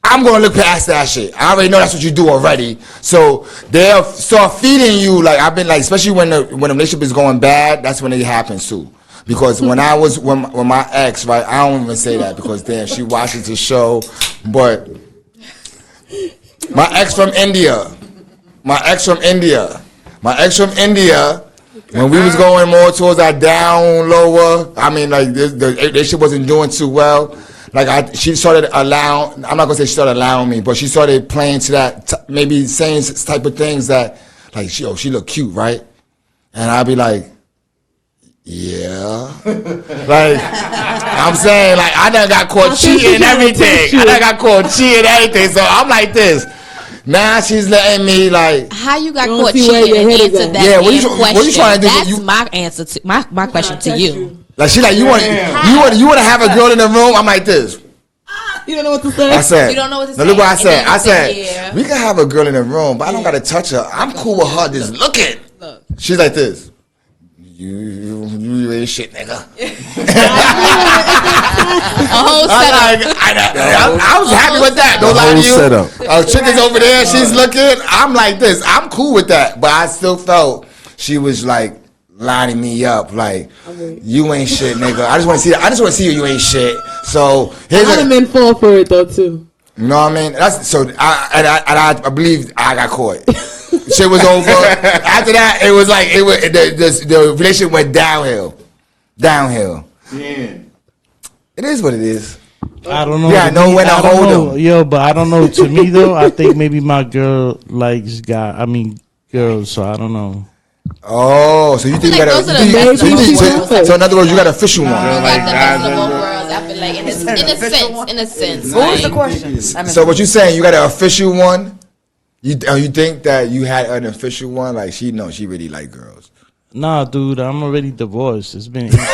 I'm gonna look past that shit. I already know that's what you do already. So they'll start feeding you. Like I've been like, especially when the relationship is going bad, that's when it happens too. Because when my ex, right, I don't even say that because damn, she watches the show. But my ex from India, when we was going more towards that down lower, I mean like the shit wasn't doing too well. Like she started allowing. I'm not gonna say she started allowing me, but she started playing to that, maybe saying type of things that, like, she look cute, right? And I'd be like, yeah, like I'm saying, like I done got caught cheating and everything. So I'm like this. Now she's letting me like. How you got You don't caught see where cheating your and head is answer at. that Yeah, damn what you trying to do? That's my answer to my question to you. Like she like you want to have a girl in the room. I'm like this. You don't know what to say? I said. You don't know what to now say. look what I And said. then you I say, said yeah. we can have a girl in the room, but I don't gotta touch her. I'm cool with her just looking. She's like this. You ain't shit, nigga. A whole setup. I was happy with that. Don't lie to you. Setup. Chick is over there. She's looking. I'm like this. I'm cool with that, but I still felt she was like lining me up. Like you ain't shit, nigga. I just want to see you ain't shit. So here's A lot of men fall for it though too. you know what I mean? That's so. I believe I got caught. Shit was over. After that, it was like the relationship went downhill. Yeah. It is what it is. I don't know. Yeah, I know when to hold know. them. Yo, but I don't know. To me though, I think maybe my girl likes girls. So I don't know. Oh, so you think you like got those are the best of both worlds. so in other words, you got an official one. You got the best of both worlds. I feel like in a sense. What was the like, question? So what you saying? You got an official one? You think that you had an official one? Like she really like girls. Nah, dude, I'm already divorced. It's been 18 years.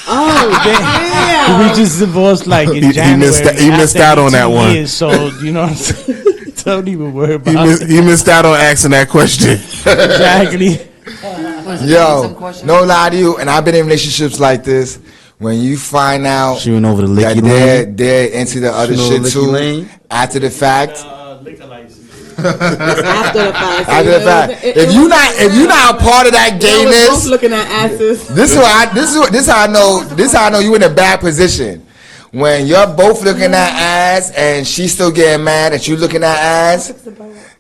Oh, We just divorced like in January. He missed out on that one. Years, so you know what I'm saying? Don't even worry about it. He missed out on asking that question. Exactly. Yo, no lie to you, and I've been in relationships like this. When you find out She went over the that licky lane. they're into the other She shit went too, over licky lane. after the fact. after the fact. After the fact, if you're not a part of that Both gayness, looking at asses. this is how I know you in a bad position. When you're both looking at ass and she's still getting mad that you looking at ass,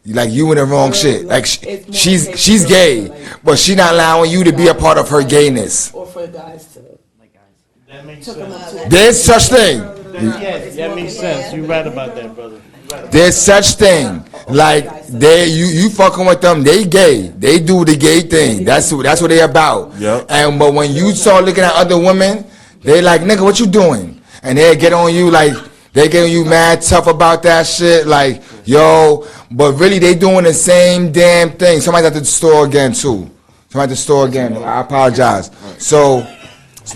like you in the wrong shit. Like she's gay, but she not allowing you to be a part of her gayness. Or for guys to. That makes sense. There's such thing. Yes, that makes sense. You're right about that, brother. There's such thing. Like you fucking with them, they gay. They do the gay thing. That's what they about. Yep. But when you start looking at other women, they like, nigga, what you doing? And they get on you like they getting you mad tough about that shit. Like, yo, but really they doing the same damn thing. Somebody's at the store again too. Somebody at the store again. I apologize. So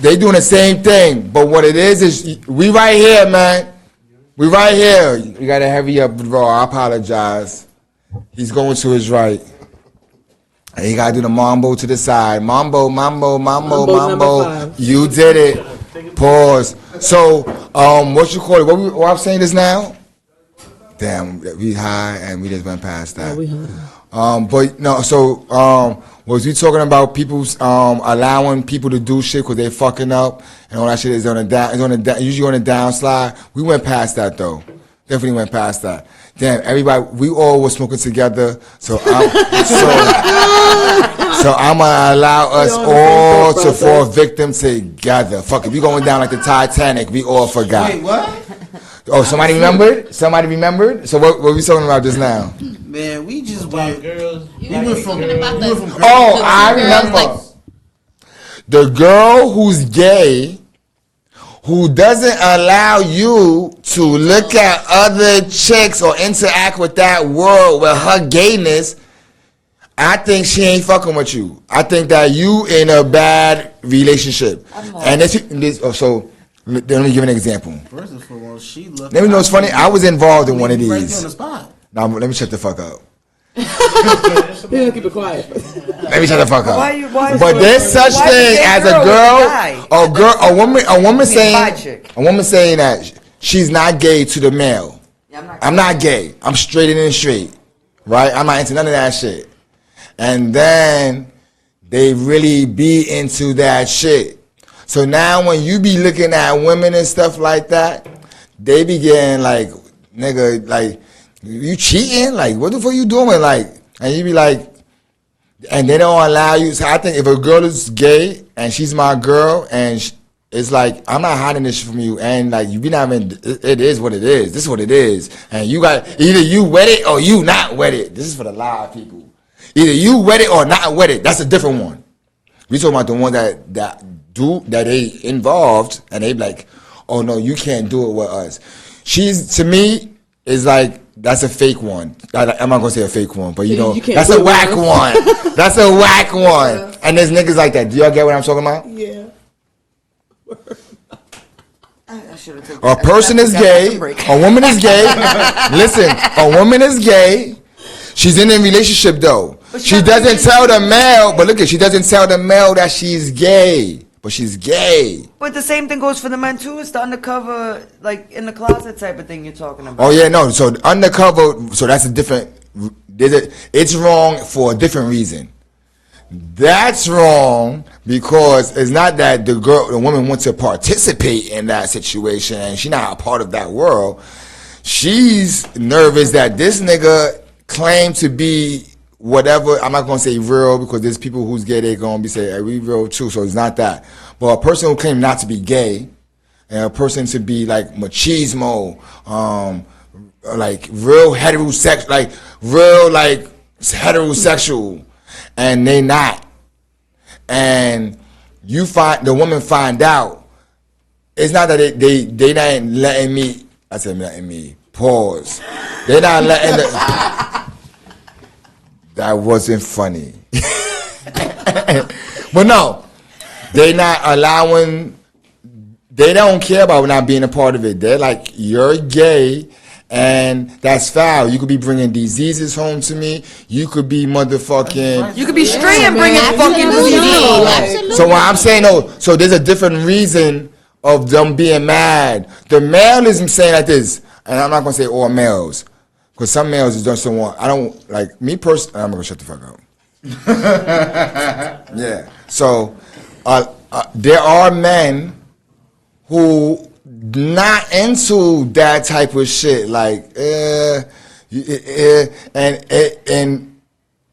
they doing the same thing. But what it is we right here, man. We right here. You gotta hurry up, bro. I apologize. He's going to his right. And you gotta do the mambo to the side. Mambo. Mambo number 5. You did it. Pause. So, what you call it? What I'm saying is now? Damn, we high and we just went past that. Oh, we high. But no, so was we talking about people's allowing people to do shit because they fucking up and all that shit is on a down, usually on a downslide. We went past that though. Definitely went past that. Damn, everybody, we all were smoking together. So I'm gonna allow us all to fall victim together. Fuck it, we going down like the Titanic. We all forgot. Wait, what? Oh, somebody remembered? Somebody remembered? So what were we talking about just now? Man, we just went. Girls. Oh, I remember. The girl who's gay, who doesn't allow you to look at other chicks or interact with that world with her gayness, I think she ain't fucking with you. I think that you in a bad relationship. And so let me give an example. First of all, she looked. Let me know what's funny. I was involved in one of Right there on these. the spot. Now let me shut the fuck up. We're gonna keep it quiet. Let me shut the fuck up. Why But there's such thing as a woman saying that she's not gay to the male. I'm not gay. I'm straight and straight, right? I'm not into none of that shit. And then they really be into that shit. So now when you be looking at women and stuff like that, they be getting like, nigga, like, you cheating? Like, what the fuck you doing? Like, and you be like, and they don't allow you. So I think if a girl is gay and she's my girl and it's like, I'm not hiding this shit from you. And like, you be not even, it is what it is. This is what it is. And you got, either you wet it or you not wet it. This is for the live people. Either you wet it or not wet it. That's a different one. We talking about the one that they involved and they be like, oh no, you can't do it with us. She's, to me, is like, that's a fake one. I'm not gonna say a fake one, but you know, that's a whack one. That's a whack one. And there's niggas like that. Do y'all get what I'm talking about? Yeah. A person is gay. A woman is gay. Listen, a woman is gay. She's in a relationship though. She doesn't tell the male, but look at, she doesn't tell the male that she's gay. But she's gay. But the same thing goes for the men too. It's the undercover, like in the closet type of thing you're talking about. Oh yeah, no. So undercover. So that's a different. It's wrong for a different reason. That's wrong because it's not that the woman wants to participate in that situation and she's not a part of that world. She's nervous that this nigga claimed to be whatever. I'm not gonna say real because there's people who's gay. They're gonna be saying, "Hey, we real too." So it's not that. But a person who claims not to be gay, and a person to be like machismo, like real heterosexual, and they not, and you find the woman find out. It's not that they not letting me. I said letting me pause. They not letting the. That wasn't funny. But no, they not allowing, they don't care about not being a part of it. They're like, you're gay and that's foul. You could be bringing diseases home to me. You could be motherfucking. You could be straight and bringing fucking disease. So what I'm saying, so there's a different reason of them being mad. The male is saying like this, and I'm not going to say all males. Because some males just don't want, I don't, like, me personally, I'm going to shut the fuck up. Yeah. So, there are men who not into that type of shit. Like,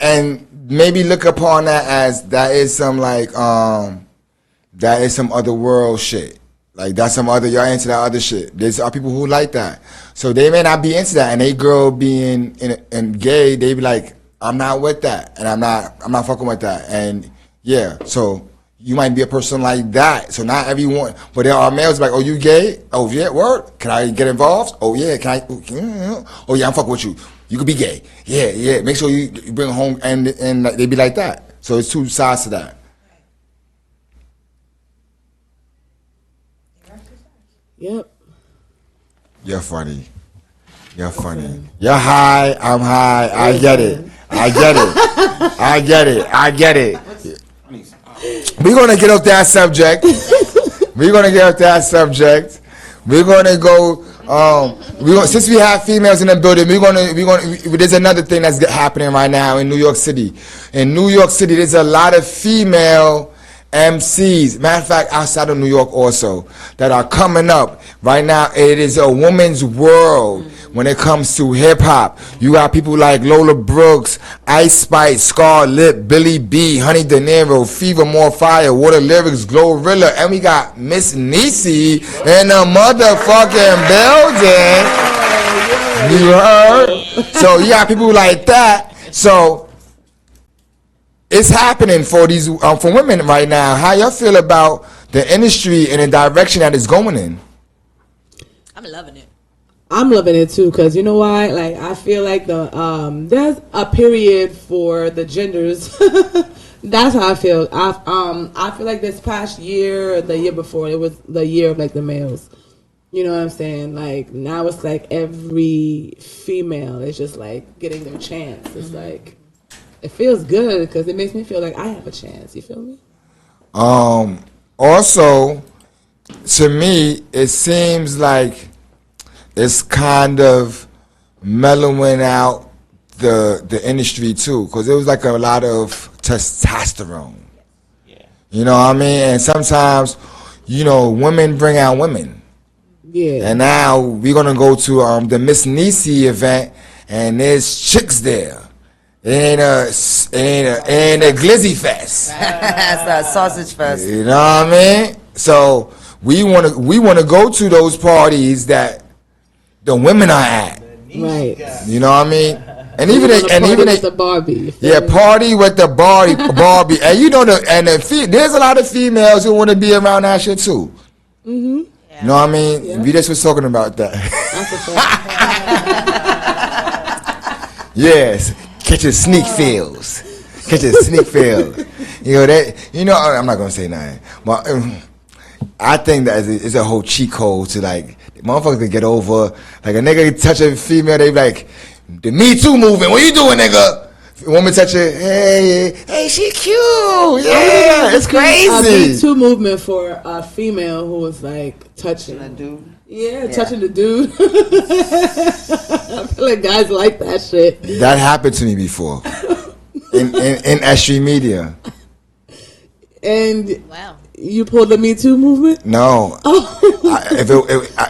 and maybe look upon that as that is some, like, that is some other world shit. Like, that's some other, y'all into that other shit. There's people who like that. So they may not be into that. And they girl being and gay, they be like, I'm not with that. And I'm not fucking with that. And yeah, so you might be a person like that. So not everyone, but there are males like, oh, you gay? Oh, yeah, word? Can I get involved? Oh, yeah, can I? Oh, yeah, I'm fucking with you. You could be gay. Yeah, yeah. Make sure you bring home, and they be like that. So it's two sides to that. Yep. You're funny. You're funny. You're high. I'm high. I get it. I get it. We're gonna get off that subject. We're gonna go. Since we have females in the building, there's another thing that's happening right now in New York City. In New York City, there's a lot of female MCs, matter of fact, outside of New York also, that are coming up. Right now, it is a woman's world when it comes to hip-hop. You got people like Lola Brooks, Ice Spice, Scarlett, Billy B, Honey De Niro, Fever More Fire, Water Lyrics, Glorilla, and we got Miss Niecy in the motherfucking building. You heard? So you got people like that. So it's happening for these for women right now. How y'all feel about the industry and the direction that it's going in? I'm loving it. I'm loving it too, cause you know why? Like I feel like there's a period for the genders. That's how I feel. I feel like this past year, or the year before, it was the year of like the males. You know what I'm saying? Like now it's like every female is just like getting their chance. It's like. It feels good because it makes me feel like I have a chance. You feel me? Also, to me, it seems like it's kind of mellowing out the industry too, because it was like a lot of testosterone. Yeah. You know what I mean? And sometimes, women bring out women. Yeah. And now we're gonna go to the Miss Niecy event, and there's chicks there. And a glizzy fest. That's that sausage fest. You know what I mean? So we wanna go to those parties that the women are at. Right. You know what I mean? And even the Barbie. Yeah, party with the Barbie. Barbie. There's a lot of females who want to be around that shit too. Mm-hmm. Yeah. You know what I mean? Yeah. We just was talking about that. That's a fact. Yes. Catch your sneak feels. You know that. I'm not gonna say nothing. But I think that it's a whole cheat code to like motherfuckers can get over. Like a nigga touch a female, they be like, the Me Too movement. What you doing, nigga? Woman touch her, hey, she cute. Yeah, it's crazy. A Me Too movement for a female who was like touching a dude. Yeah, touching the dude. I feel like guys like that shit. That happened to me before in S.STREET media. And wow, you pulled the Me Too movement? No. Oh.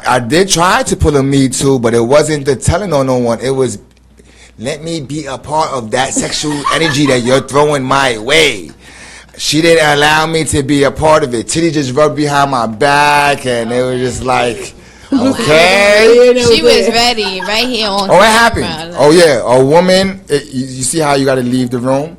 I did try to pull a Me Too, but it wasn't the telling on no one. It was, let me be a part of that sexual energy that you're throwing my way. She didn't allow me to be a part of it. Titty just rubbed behind my back, and it was just like, okay. She was ready right here on. Oh, it happened. Oh yeah, a woman. You see how you got to leave the room.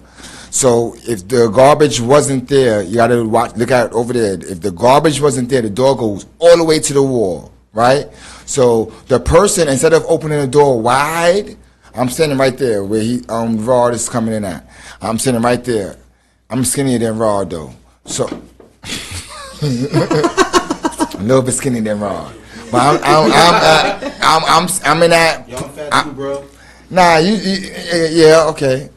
So if the garbage wasn't there, you got to look out over there. If the garbage wasn't there, the door goes all the way to the wall, right? So the person, instead of opening the door wide, I'm standing right there where Rod is coming in at. I'm standing right there. I'm skinnier than Rod though, so a little bit skinnier than Rod. But I'm in that. Y'all fat too, bro. Nah, yeah, okay.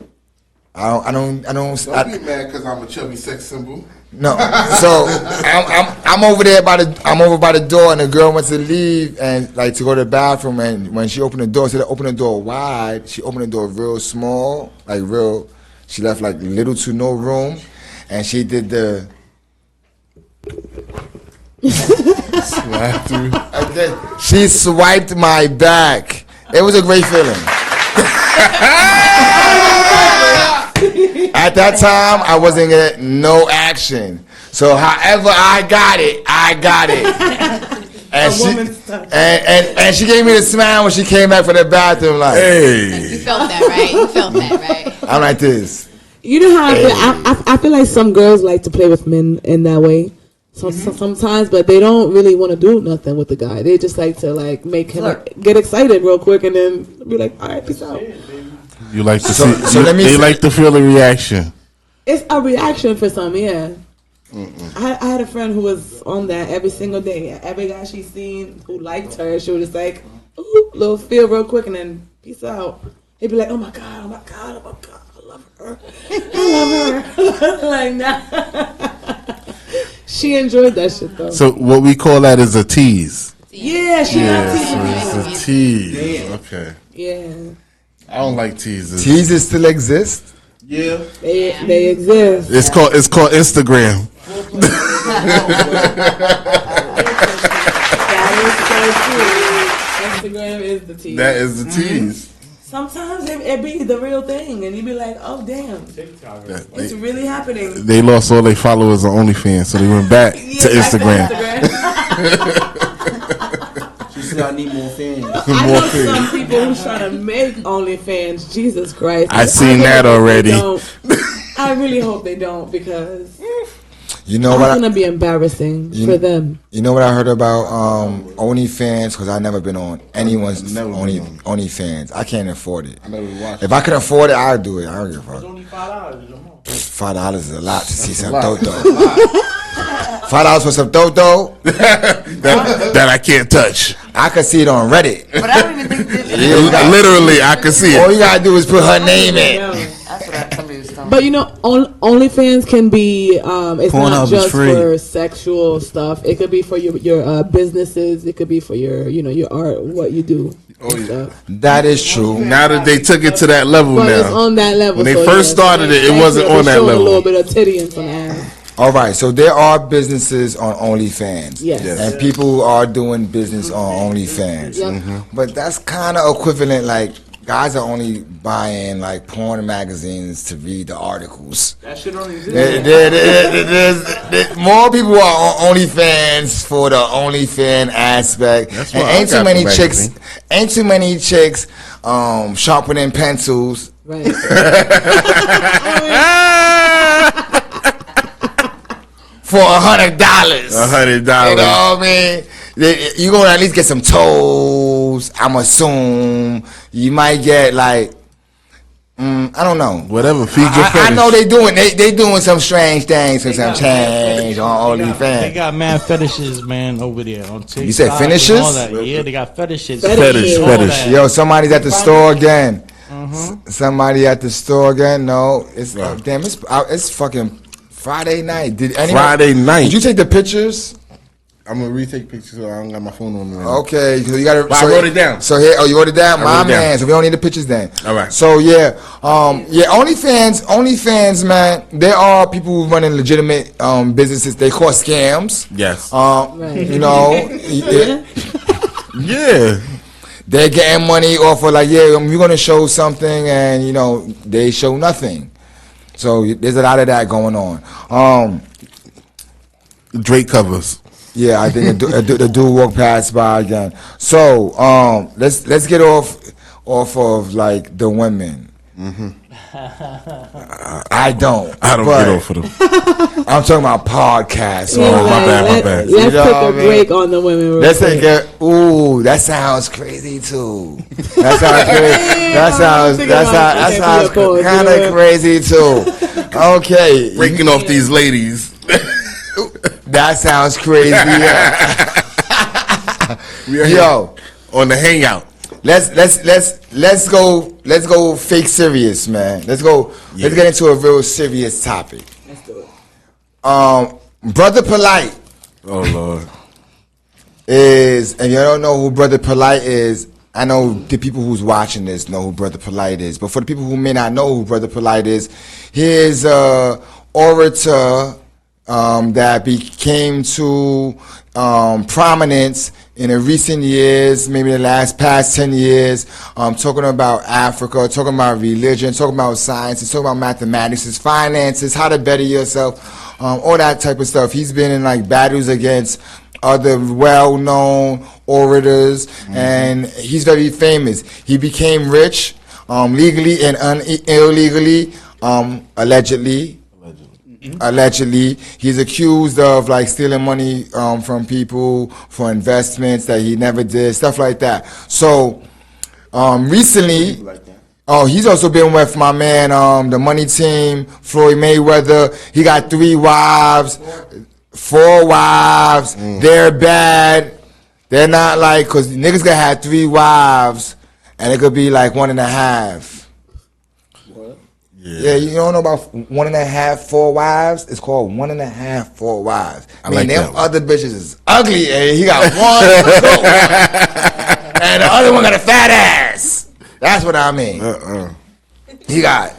I don't. Don't be mad because I'm a chubby sex symbol. No, so I'm over there by the door, and the girl wants to leave and like to go to the bathroom, and when she opened the door, instead of opening the door wide, she opened the door real small, like real. She left like little to no room, and she did the. She swiped my back. It was a great feeling. At that time, I wasn't getting no action. So, however I got it. And she gave me the smile when she came back from the bathroom, like, hey. You felt that, right? I'm like this. You know how I feel like some girls like to play with men in that way. Sometimes, but they don't really want to do nothing with the guy. They just like to like make him get excited real quick and then be like, all right, peace out. You like to they like to feel the reaction. It's a reaction for some, yeah. I had a friend who was on that every single day. Every guy she seen who liked her, she was just like, ooh, little feel real quick and then peace out. He'd be like, oh my God, oh my God, oh my God, I love her. I love her. Like, nah. She enjoyed that shit, though. So what we call that is a tease. Yeah, she got So it's a tease. Okay. Yeah. I don't like teases. Teases still exist? Yeah. They exist. It's called Instagram. Instagram is the tease. That is the tease. Sometimes it be the real thing, and you be like, "Oh damn, it's really happening." They lost all their followers on OnlyFans, so they went back to Instagram. She said, "I need more fans." I know some people who's trying to make OnlyFans. Jesus Christ! I seen that already. I really hope they don't, because you know it's what? Gonna be embarrassing for them. You know what I heard about OnlyFans? Because I've never been on anyone's OnlyFans. I can't afford it. I never watched. If I could afford it, I'd do it. I don't give a fuck. It's only $5 a month. $5 is a lot to see some toto. $5 for some toto that I can't touch. I could see it on Reddit. But I don't even think this. Literally, I could see it. All you gotta do is put her name in. That's what somebody was telling me. But you know, OnlyFans can be it's Pornhub not is just free. for sexual stuff. It could be for your businesses. It could be for your your art, what you do. Oh, yeah. That is true. Now that they took it to that level But it's now. on that level. When they so first started it, it wasn't on that showing level. A little bit of titty and some ass. All right, so there are businesses on OnlyFans. Yes. And people are doing business on OnlyFans. Yep. But that's kind of equivalent, like, guys are only buying, like, porn magazines to read the articles. That shit don't exist. More people are on OnlyFans for the OnlyFans aspect. That's And why I ain't too got many the chicks, magazine. ain't too many chicks sharpening pencils. Right. For $100. $100. You know what I mean? You're going to at least get some toes, I'm assume. You might get, like, I don't know. Whatever, feed your fetish. I know they doing some strange things and some change on They OnlyFans. got mad fetishes, man, over there on TikTok. You said finishes? and all that. Yeah, they got fetishes. Fetish. All Fetish. that. Yo, somebody's at the store again. Somebody at the store again. No, it's damn. It's fucking Friday night. Friday night. Did you take the pictures? I'm gonna retake pictures, so I don't got my phone on me. Right Okay, so you gotta. Well, I wrote it down. So here, you wrote it down, I my wrote it down. man. So we don't need the pictures then. All right. So yeah, OnlyFans, man. There are people who running legitimate businesses. They call scams. Yes. You know, Yeah. they're getting money off of, like, yeah, we're gonna show something, and you know they show nothing. So there's a lot of that going on. Drake covers. Yeah, I think the dude walked past by again. So let's get off of, like, the women. I don't get off of them. I'm talking about podcasts. Yeah, my like, bad. Let's You know take what I a mean? break on the women. real Let's quick. take it. Ooh, that sounds crazy too. That sounds crazy. That sounds kind of crazy too. Okay, Breaking off these ladies. that sounds crazy. We are Yo, on the Hangout. let's go fake serious, man. Let's get into a real serious topic. Let's do it. Brother Polite Oh Lord. is, and you don't know who Brother Polite is, I know the people who's watching this know who Brother Polite is, but for the people who may not know who Brother Polite is, he is a orator that became to prominence in the recent years, maybe the past 10 years, talking about Africa, talking about religion, talking about science, talking about mathematics, finances, how to better yourself, all that type of stuff. He's been in, like, battles against other well-known orators, and he's very famous. He became rich legally and illegally, allegedly. Allegedly, he's accused of, like, stealing money from people for investments that he never did, stuff like that. So recently, he's also been with my man, the money team, Floyd Mayweather. He got 3 wives, 4 wives. They're bad. They're not, like, because niggas gonna have 3 wives and it could be like 1.5. What? Yeah, you don't know about 1.5, 4 wives? It's called 1.5, 4 wives. I mean, like them that other bitches is ugly, and he got one good one, and the other one got a fat ass. That's what I mean. He got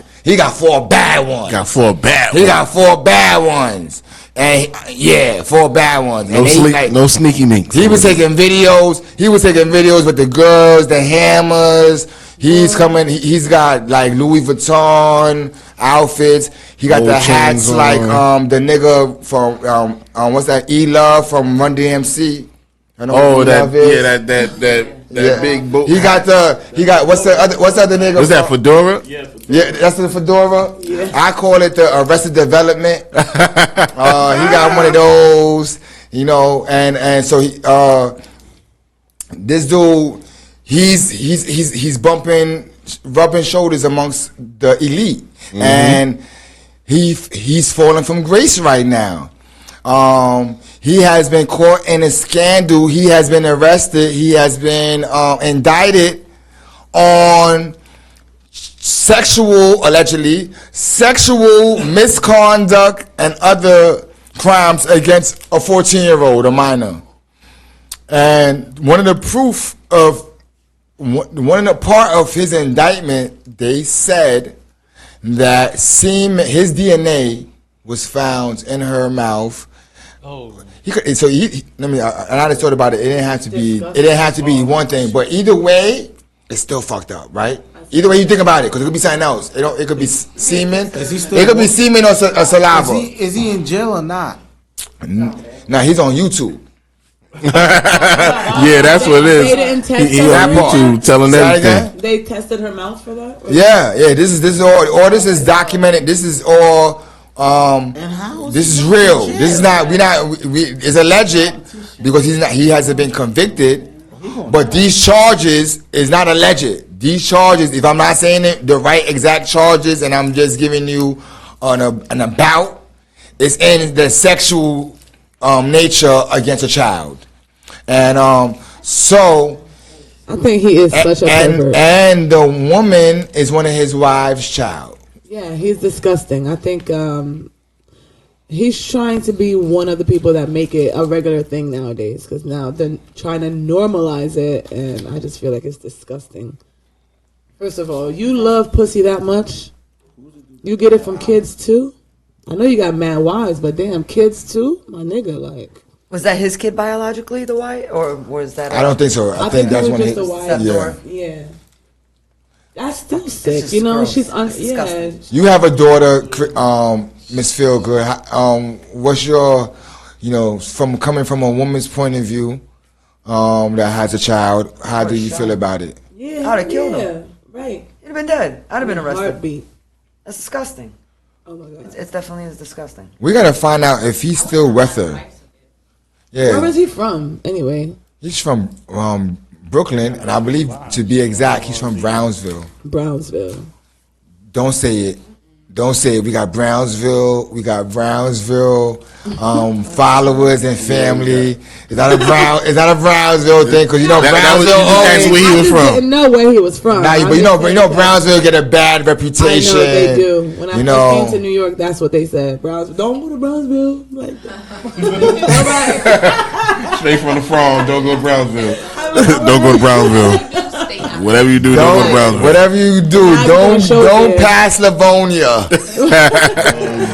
4 bad ones. Got 4 bad ones. He got 4 bad ones. And 4 bad ones. No, and no sneaky minks. He was taking videos. He was taking videos with the girls, the hammers. He's coming. He's got like Louis Vuitton outfits. He got Gold the hats chains like on. the nigga from what's that? E-Love from Run DMC. I know Oh, who that E-Love is. that big boat. He got what's the other nigga? Was that Fedora? Yeah, that's the fedora. Yeah. I call it the Arrested Development. He got one of those, you know, and so he, this dude, he's rubbing shoulders amongst the elite, and he's falling from grace right now. He has been caught in a scandal. He has been arrested. He has been indicted on allegedly sexual misconduct and other crimes against a 14-year-old, a minor. And one of the part of his indictment, they said that his DNA was found in her mouth. Oh. Let me. I just thought about it. It didn't have to be. It didn't have to be one thing, but either way, it's still fucked up, right? Either way you think about it, because it could be something else. It could be semen. It could be semen or saliva. Is he in jail or not? Nah, he's on YouTube. Yeah, that's what it is. They didn't test He her on YouTube telling everything. They tested her mouth for that? Yeah. This is all this is documented. This is all this is real. This is not it's alleged because he hasn't been convicted. But these charges is not alleged. These charges, if I'm not saying it, the right exact charges, and I'm just giving you an about, it's in the sexual nature against a child. And so I think he is such a pervert. And the woman is one of his wife's child. Yeah, he's disgusting. I think he's trying to be one of the people that make it a regular thing nowadays, because now they're trying to normalize it, and I just feel like it's disgusting. First of all, you love pussy that much? You get it from kids too? I know you got mad wives, but damn, kids too? My nigga, like. Was that his kid biologically, the wife? Or was that... I don't think so. I think that's when just the wife. Yeah. That's still sick. You know, gross. She's... yeah. You have a daughter, Miss Feelgood. What's your... You know, coming from a woman's point of view that has a child, how do you feel about it? Yeah. I would have killed him. Right. He'd have been dead. I'd have been arrested. Heartbeat. That's disgusting. Oh my God. It definitely is disgusting. We gotta find out if he's still with her. Yeah. Where is he from, anyway? He's from Brooklyn, and I believe, to be exact, he's from Brownsville. Brownsville. Don't say it. Don't say it. We got Brownsville. Followers and family. Is that a Brownsville thing? Because you know Brownsville. That's where he was from. I didn't know where he was from. Nah, but you know Brownsville get a bad reputation. I know they do. When I first came to New York, that's what they said. Brownsville, don't go to Brownsville. Like Straight from the farm. Don't go to Brownsville. Don't go to Brownsville. Whatever you do, don't go to Brownsville. Whatever you do, don't pass Livonia.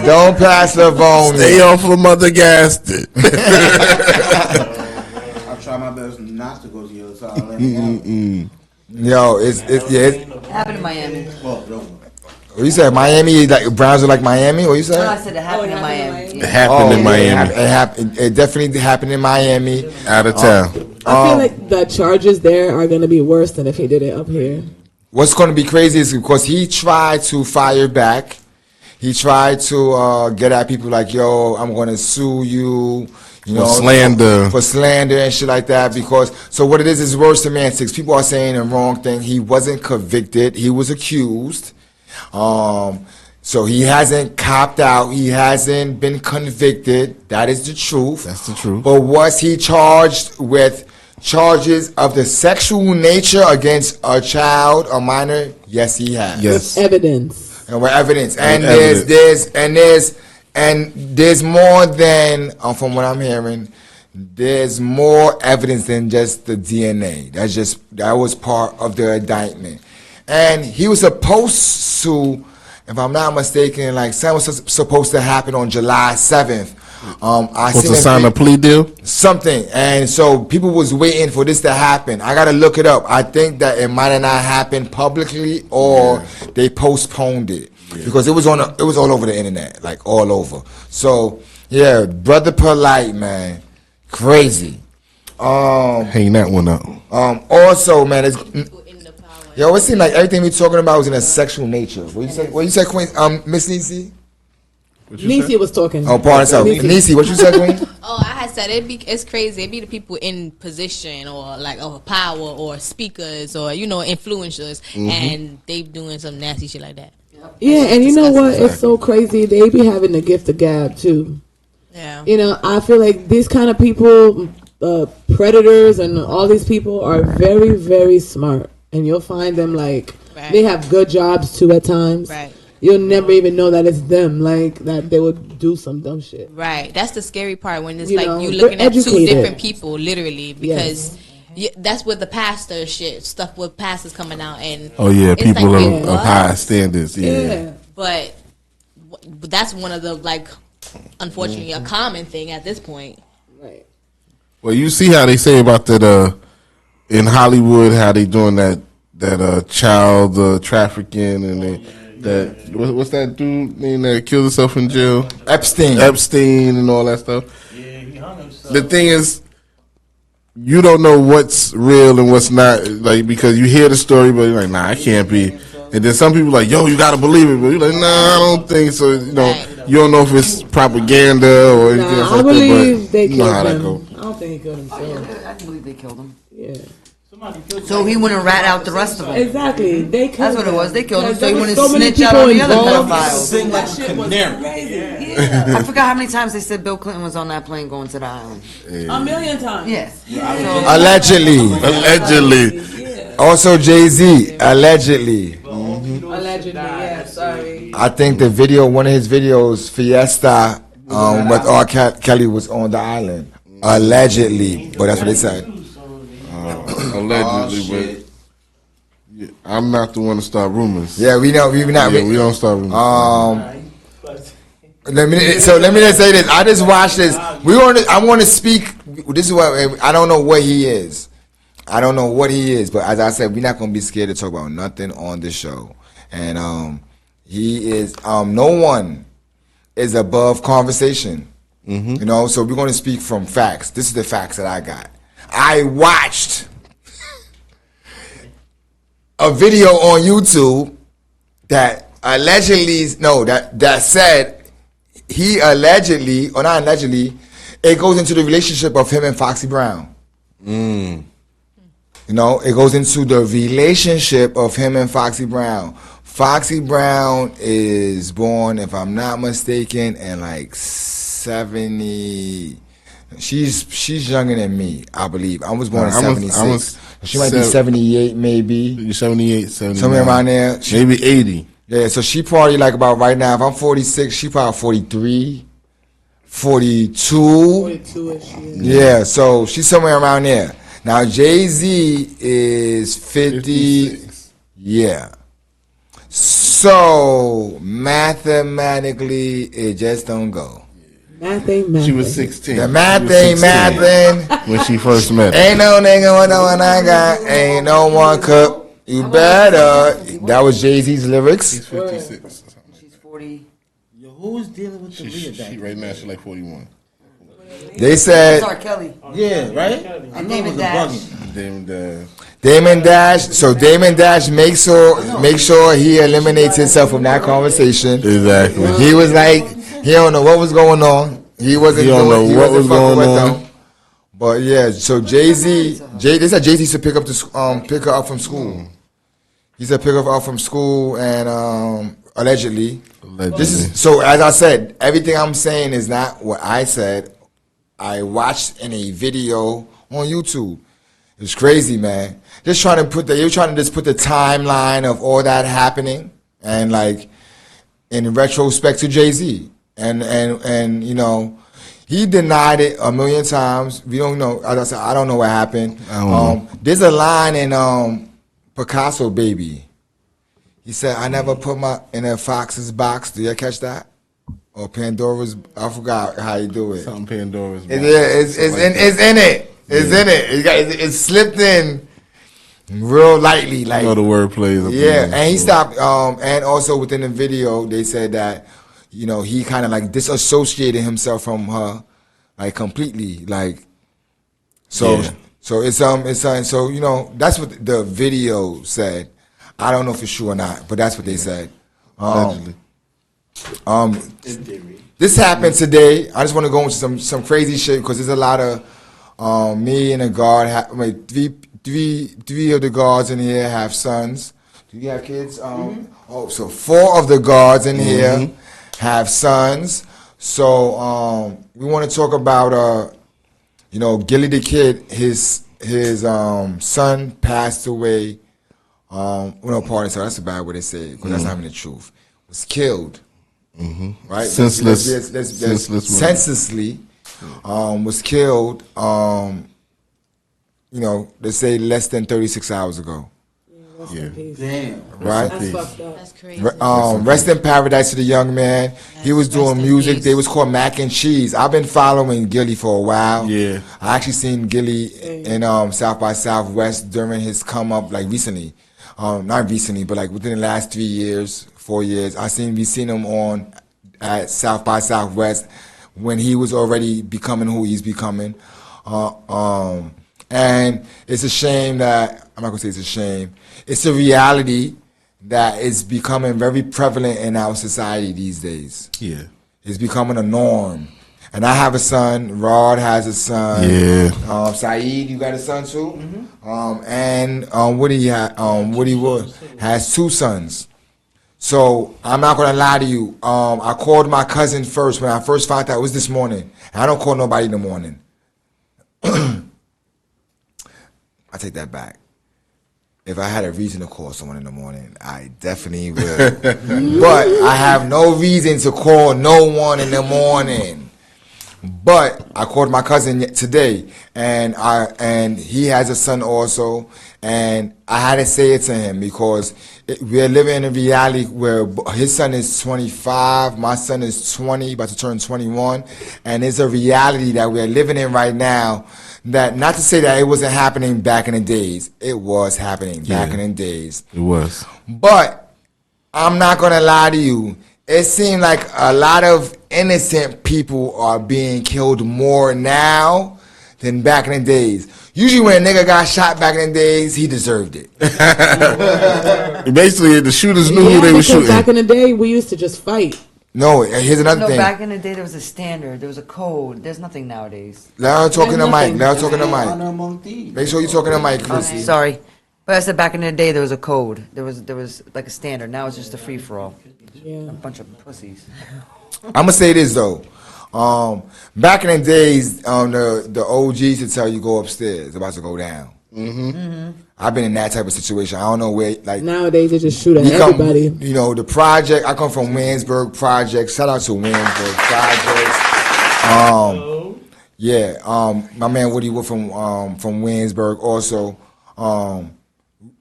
Don't pass Livonia. Stay off of Mother Gaston. I try my best not to go to your side. Yo, it's Happened in Miami. What you said? Miami, like Brownsville, like Miami? What you said? No, I said it happened in Miami. It happened in Miami. It definitely happened in Miami. Out of town. I feel like the charges there are going to be worse than if he did it up here. What's going to be crazy is because he tried to fire back. He tried to get at people like, yo, I'm going to sue you. You know, for slander and shit like that. Because so what it is worse semantics. People are saying the wrong thing. He wasn't convicted. He was accused. So he hasn't copped out. He hasn't been convicted. That is the truth. That's the truth. But was he charged with charges of the sexual nature against a child, a minor? Yes, he has. Yes. Evidence. And with evidence. And evidence. there's more than, from what I'm hearing, there's more evidence than just the DNA. That was part of the indictment. And he was supposed to, if I'm not mistaken, like something was supposed to happen on July 7th. Supposed to sign a plea deal? Something. And so people was waiting for this to happen. I got to look it up. I think that it might have not happened publicly or they postponed it. Yeah. Because it was all over the internet, like all over. So, yeah, Brother Polite, man. Crazy. Hang that one up. Also, man, it seems like everything we talking about was in a sexual nature. What you say, Queen? Miss Niecy? Niecy was talking. Oh, pardon. So, Niecy, what you said, Queen? Oh, I had said it's crazy. It be the people in position or like power or speakers or influencers, and they doing some nasty shit like that. Yeah, and you know what? It's so crazy. They be having the gift of gab too. Yeah. I feel like these kind of people, predators and all these people are very, very smart. And you'll find them they have good jobs too at times. Right. You'll never even know that it's them, that they would do some dumb shit. Right. That's the scary part when it's you looking at two different people, literally, because that's what the pastor stuff with pastors coming out and people of high standards. Yeah. But that's one of the unfortunately a common thing at this point. Right. Well, you see how they say about that in Hollywood, how they doing that child trafficking and what's that dude name that killed himself in jail? Epstein and all that stuff. Yeah, he hung himself. The thing is, you don't know what's real and what's not, because you hear the story, but you're like, nah, it can't be. And then some people like, yo, you gotta believe it, but you're like, nah, I don't think so. You don't know if it's propaganda or anything else I believe they you know killed how him. that go. I don't think he killed himself. I believe they killed him. Yeah. So he wouldn't rat out the rest of them. Exactly. They killed That's what it was. They killed him so he there wouldn't was so many snitch out people on the other involved. pedophiles. Sing like That a shit was canary. crazy. Yeah. I forgot how many times they said Bill Clinton was on that plane going to the island. A million times. Yes. Allegedly. Yeah. Also, Jay-Z, allegedly. Allegedly, yeah. Sorry. I think one of his videos, Fiesta, with R. Kelly was on the island. Allegedly. But that's what they said. Allegedly, but I'm not the one to start rumors. Yeah, we know. We don't start rumors. Let me just say this. I just watched this. I want to speak. This is what I don't know what he is. I don't know what he is, but as I said, we're not gonna be scared to talk about nothing on this show. And he is. No one is above conversation. Mm-hmm. So we're gonna speak from facts. This is the facts that I got. I watched a video on YouTube that that said he allegedly, or not allegedly, it goes into the relationship of him and Foxy Brown. It goes into the relationship of him and Foxy Brown. Foxy Brown is born, if I'm not mistaken, in 70. She's younger than me, I believe. I was born in 76. She might be 78, maybe. You're 78, 79. Somewhere around there. Maybe 80. Yeah, so she probably about right now. If I'm 46, she probably 43, 42. 42-ish, yeah, so she's somewhere around there. Now, Jay-Z is 50. 56. Yeah. So, mathematically, it just don't go. Math ain't math. She was 16. The math ain't mathing. When she first met her. Ain't no nigga with no one I got. Ain't no one cook. You better. That was Jay-Z's lyrics. She's 56. She's 40. Yo, who's dealing with the lead? Right now, she's 41. They said. That's R. Kelly. Yeah, right? And Damon Dash. Damon Dash. So Damon Dash make sure he eliminates himself from that conversation. Exactly. He was he don't know what was going on. He wasn't doing what was going on. But yeah, so they said Jay-Z used to pick her up from school. He said pick her up from school and allegedly. This is so as I said, everything I'm saying is not what I said. I watched in a video on YouTube. It's crazy, man. Just trying to you're trying to just put the timeline of all that happening, and like in retrospect to Jay-Z, and you know, he denied it a million times. We don't know. As I said, I don't know what happened. There's a line in Picasso Baby. He said, "I never put my in a fox's box." Did you catch that? Or Pandora's? I forgot how you do it. Something Pandora's box. It's in it. It's in it. It's slipped in real lightly. Like, you know the word plays. Yeah, and he stopped. And also within the video, they said that, you know, he kind of like disassociated himself from her, like completely. Like, so it's so you know, that's what the video said. I don't know for sure or not, but that's what they said. This happened today. I just want to go into some crazy shit because there's a lot of me and a guard. Three of the guards in here have sons. Do you have kids? Oh, so 4 of the guards in here have sons. So we want to talk about you know, Gilly the Kid. His son passed away. No, pardon, so that's a bad way to say it because that's not even the truth. Was killed. Right? Senselessly. Was killed, you know, they say less than 36 hours ago. Yeah. Damn. Right? That's fucked up. That's crazy. Rest in paradise to the young man. He was doing music. They was called Mac and Cheese. I've been following Gilly for a while. Yeah. I actually seen Gilly in South by Southwest during his come up, like recently. Not recently, but like within the last 3 years, 4 years. We seen him on at South by Southwest when he was already becoming who he's becoming. And it's a shame that, I'm not gonna say it's a shame, it's a reality that is becoming very prevalent in our society these days. Yeah. It's becoming a norm. And I have a son, Rod has a son. Yeah. Saeed, you got a son too? And Woody has 2 sons. So I'm not gonna lie to you. I called my cousin first when I first found out. It was this morning. I don't call nobody in the morning. I take that back. If I had a reason to call someone in the morning, I definitely would. But I have no reason to call no one in the morning. But I called my cousin today, and he has a son also, and I had to say it to him because we're living in a reality where his son is 25, my son is 20, about to turn 21, and it's a reality that we're living in right now. That, not to say that it wasn't happening back in the days, it was happening back in the days. It was. But I'm not gonna lie to you. It seemed like a lot of innocent people are being killed more now than back in the days. Usually when a nigga got shot back in the days, he deserved it. Basically, the shooters knew who they were shooting. Back in the day, we used to just fight. No, here's another thing. Back in the day, there was a standard. There was a code. There's nothing nowadays. Let her talking to Mike. Let her talking to Mike. Make sure you're talking to Mike, Chrissy. Sorry. But I said back in the day, there was a code. There was like a standard. Now it's just a free-for-all. Yeah. A bunch of pussies. I'm gonna say this though. Back in the days, the OGs to tell you go upstairs, it's about to go down. I've been in that type of situation. I don't know where, like nowadays they just shoot at everybody. You know, the project. I come from Williamsburg Project. Shout out to Williamsburg Projects. My man Woody Wood from Williamsburg also.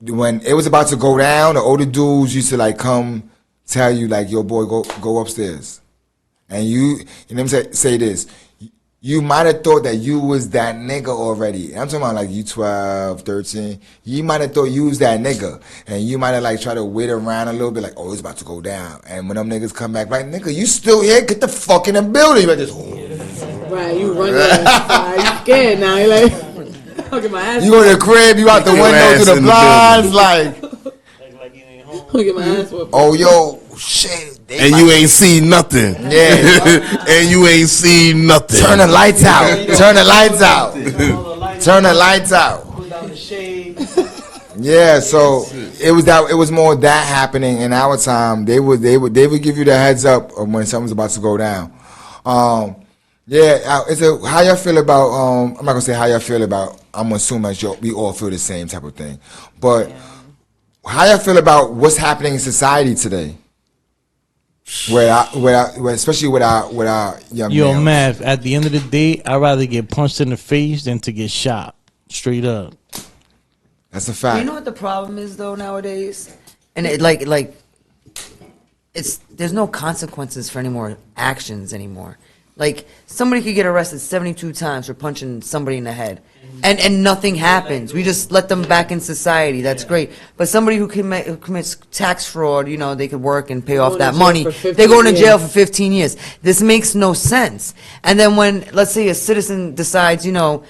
When it was about to go down, the older dudes used to like come tell you like, "Yo, boy, go upstairs," and you know what I'm say this. You might have thought that you was that nigga already. I'm talking about like you 12, 13. You might have thought you was that nigga. And you might have like tried to wait around a little bit like, oh, it's about to go down. And when them niggas come back, like, nigga, you still here? Get the fuck in the building. Like this. Right, you run you scared now. You're like, I'll get my ass. You go to the crib, you out the window to the blinds, like. I'll get my ass whooped. Oh, yo, shit. And you ain't seen nothing. Yeah. And you ain't seen nothing. Turn the lights out. Turn the lights out. Turn the lights out. Yeah, so it was more that happening in our time. They would give you the heads up when something's about to go down. How y'all feel about I'm not gonna say how y'all feel about I'm assuming that we all feel the same type of thing. But how y'all feel about what's happening in society today? Especially with our young males. Math. At the end of the day, I'd rather get punched in the face than to get shot. Straight up. That's a fact. You know what the problem is though nowadays, and it it's there's no consequences for any more actions anymore. Like somebody could get arrested 72 times for punching somebody in the head, and nothing happens. We just let them back in society. That's great. But somebody who commits tax fraud, you know, they could work and pay off that money. They go to jail for 15 years. This makes no sense. And then when, let's say, a citizen decides, you know,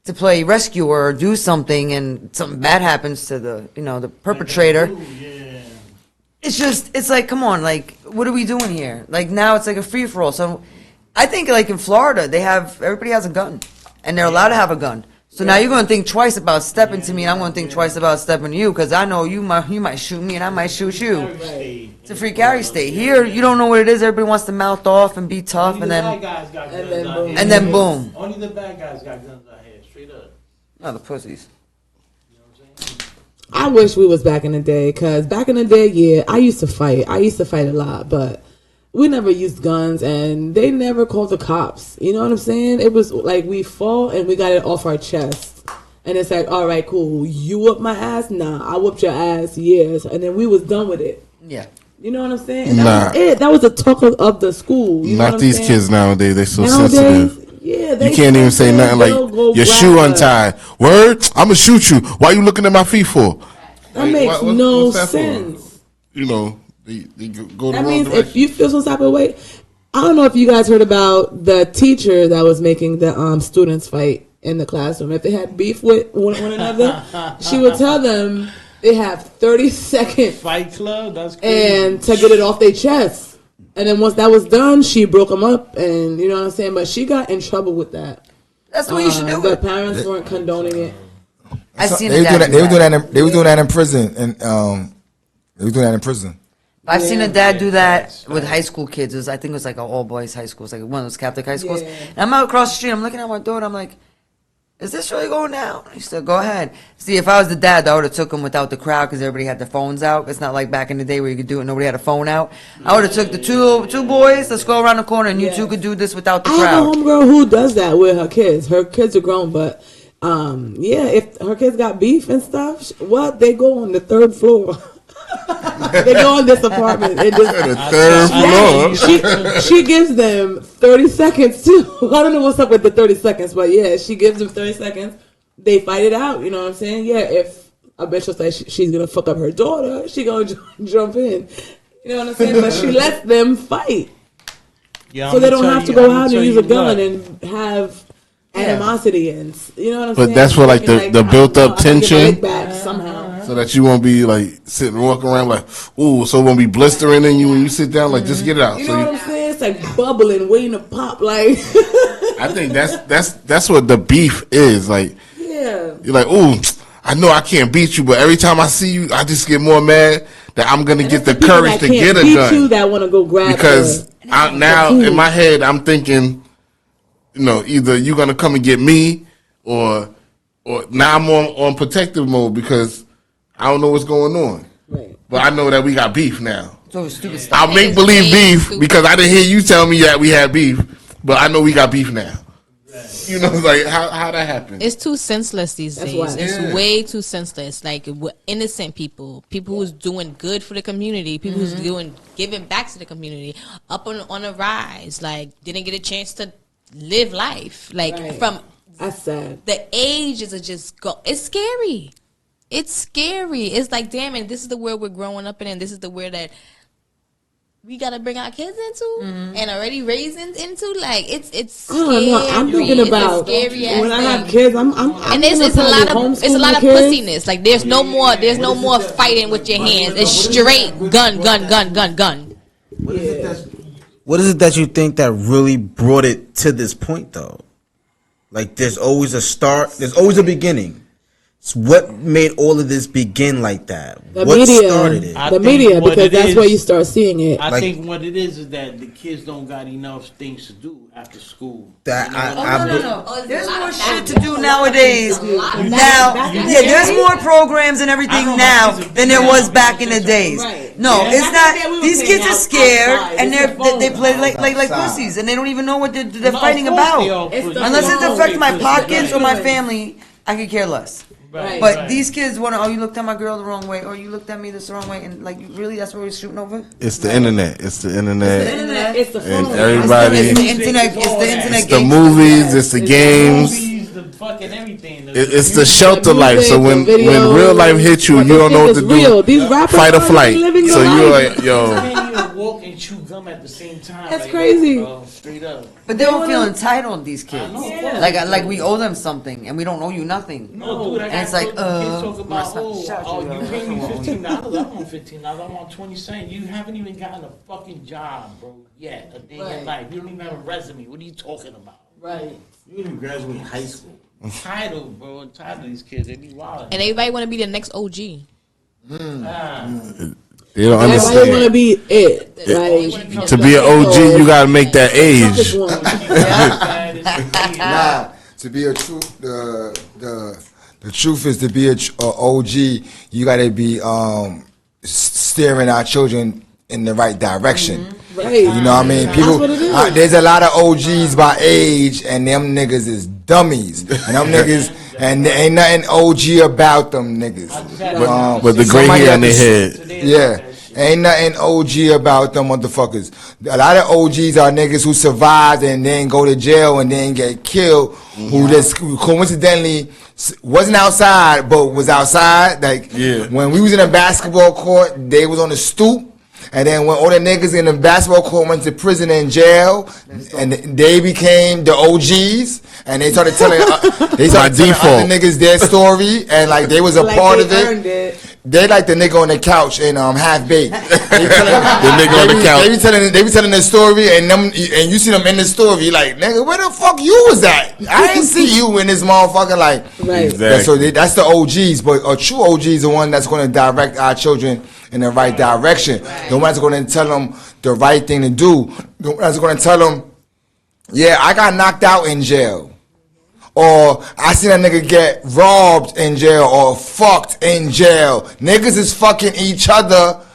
to play rescuer or do something, and something bad happens to the perpetrator. It's like, come on, like, what are we doing here? Like, now it's like a free for all. So I think, like, in Florida, everybody has a gun, and they're allowed to have a gun. So now you're going to think twice about stepping to me, and I'm going to think twice about stepping to you, because I know you might shoot me, and I might shoot you. It's a free carry state. Here, you don't know what it is. Everybody wants to mouth off and be tough, and then boom. Only the bad guys got guns out here, straight up. No, the pussies. I wish we was back in the day, because back in the day, yeah, I used to fight. I used to fight a lot, but we never used guns, and they never called the cops. You know what I'm saying? It was like we fought, and we got it off our chest. And it's like, all right, cool. You whooped my ass? Nah, I whooped your ass, yes. And then we was done with it. Yeah. You know what I'm saying? And that was it. That was the talk of the school. You know Not what these I'm kids nowadays. They're so sensitive. Yeah, you can't even say nothing like your shoe untied. Word, I'm gonna shoot you. Why you looking at my feet for? That makes no sense. You know, they go the that wrong means direction. if you feel some type of way, I don't know if you guys heard about the teacher that was making the students fight in the classroom. If they had beef with one another, she would tell them they have 30 seconds fight club. That's crazy. And to get it off their chest. And then once that was done, she broke them up, and you know what I'm saying. But she got in trouble with that. That's the way you should do the it. The parents weren't condoning it. I've seen they were doing that in prison, and they were doing that in prison. I've seen a dad do that with high school kids. I think it was like an all boys high school. It's like one of those Catholic high schools. And I'm out across the street. I'm looking at my daughter. I'm like, is this really going down? He said, go ahead. See, if I was the dad, I would have took him without the crowd because everybody had their phones out. It's not like back in the day where you could do it and nobody had a phone out. I would have took the two boys, let's go around the corner, and you two could do this without the crowd. I have a homegirl who does that with her kids. Her kids are grown, but if her kids got beef and stuff, they go on the third floor. They go in this apartment. The third floor. She gives them 30 seconds too. I don't know what's up with the 30 seconds, but yeah, she gives them 30 seconds. They fight it out. You know what I'm saying? Yeah, if a bitch will say she's gonna fuck up her daughter, she gonna jump in. You know what I'm saying? But she lets them fight, so they don't have to go out and use a gun and have animosity and you know what I'm saying? But that's for like the built up tension. Somehow. So that you won't be like sitting walking around like, ooh, so it won't be blistering in you when you sit down. Like, just get it out. You know what I'm saying? It's like bubbling, waiting to pop. Like, I think that's what the beef is. Like, yeah, you're like, ooh, I know I can't beat you, but every time I see you, I just get more mad that I'm gonna get the courage to get a gun. You that want to go grab because now in my head I'm thinking, you know, either you're gonna come and get me, or now I'm on protective mode because I don't know what's going on. Right. But I know that we got beef now. So stupid stuff. I'll make believe beef because I didn't hear you tell me that we had beef, but I know we got beef now. Right. You know, like how that happened. It's too senseless these days. It's way too senseless. Like innocent people who's doing good for the community, people who's giving back to the community, up on a rise. Like didn't get a chance to live life. Like from that's sad. The ages are just it's scary. It's scary. It's like, damn it, this is the world we're growing up in, and this is the world that we gotta bring our kids into and already raising into. Like it's scary. I'm thinking about when I have kids. And it's a lot of pussiness. Like there's no more fighting with your hands. It's straight gun. What is it that you think that really brought it to this point though? Like there's always a start. There's always a beginning. So what made all of this begin like that? The What media, started it? the media, because that's where you start seeing it. I Like- think what it is that the kids don't got enough things to do after school. That No. Oh, There's a lot more of shit to that. do nowadays. Now, There's more programs and everything now than there was back in the days. Right. No, Yeah. it's Back not. in the day, we were These playing kids are scared outside. and It's the they phone. play like Outside. pussies and they don't even know what they're No, fighting of course they about. all It's put- the Unless it phone. affects my Right. pockets or my Right. family, I could care less. Right, But right. these kids want to, oh, you looked at my girl the wrong way, or you looked at me this wrong way, and like, really, that's what we're shooting over? It's the internet. It's the internet. It's the phone. And everybody- It's the internet. It's the internet. It's the game. movies. It's the games. Movies, the fucking everything. It's the shelter music, life. So when the videos, real life hits you, what you they don't know think what to is real. do. These rappers Fight or aren't flight. even living So your you're life. like, yo. Man, you walk and chew gum at the same time. That's like crazy. That, bro. Straight up. But they don't feel entitled, these kids. Yeah. Like we owe them something, and we don't owe you nothing. No, dude, I And got it's like, kids talk about, must not oh, shout oh, you you out. pay me $15. I want $15. I want 20 cents. You haven't even gotten a fucking job, bro, yet. A day in your Right. life. You don't even have a resume. What are you talking about? Right. You didn't even graduate high school. I'm tired of, bro. I'm tired of these kids. They be wild. And everybody want to be the next OG. They don't Everybody want to understand. be it. Like, To be an OG, you gotta make that age. Nah, to be a true the truth is to be a OG, you gotta be steering our children in the right direction. Right. You know what I mean? People, what it is. there's a lot of OGs by age, and them niggas is dummies, and them niggas, and there ain't nothing OG about them niggas. But the gray somebody hair on had their to- head. Yeah. Ain't nothing OG about them motherfuckers. A lot of OGs are niggas who survived and then go to jail and then get killed, who just coincidentally wasn't outside but was outside. Like when we was in a basketball court, they was on the stoop. And then when all the niggas in the basketball court went to prison and jail, and they became the OGs, and they started telling other niggas their story, and like they was a part of it. They like the nigga on the couch in Half Baked. They be telling the story, and you see them in the story. You like, nigga, where the fuck you was at? I didn't see you in this motherfucker. Like, Right. Exactly. so that's the OGs. But a true OG is the one that's going to direct our children in the right direction. The one that's going to tell them the right thing to do. The one that's going to tell them, yeah, I got knocked out in jail. Or I seen a nigga get robbed in jail or fucked in jail. Niggas is fucking each other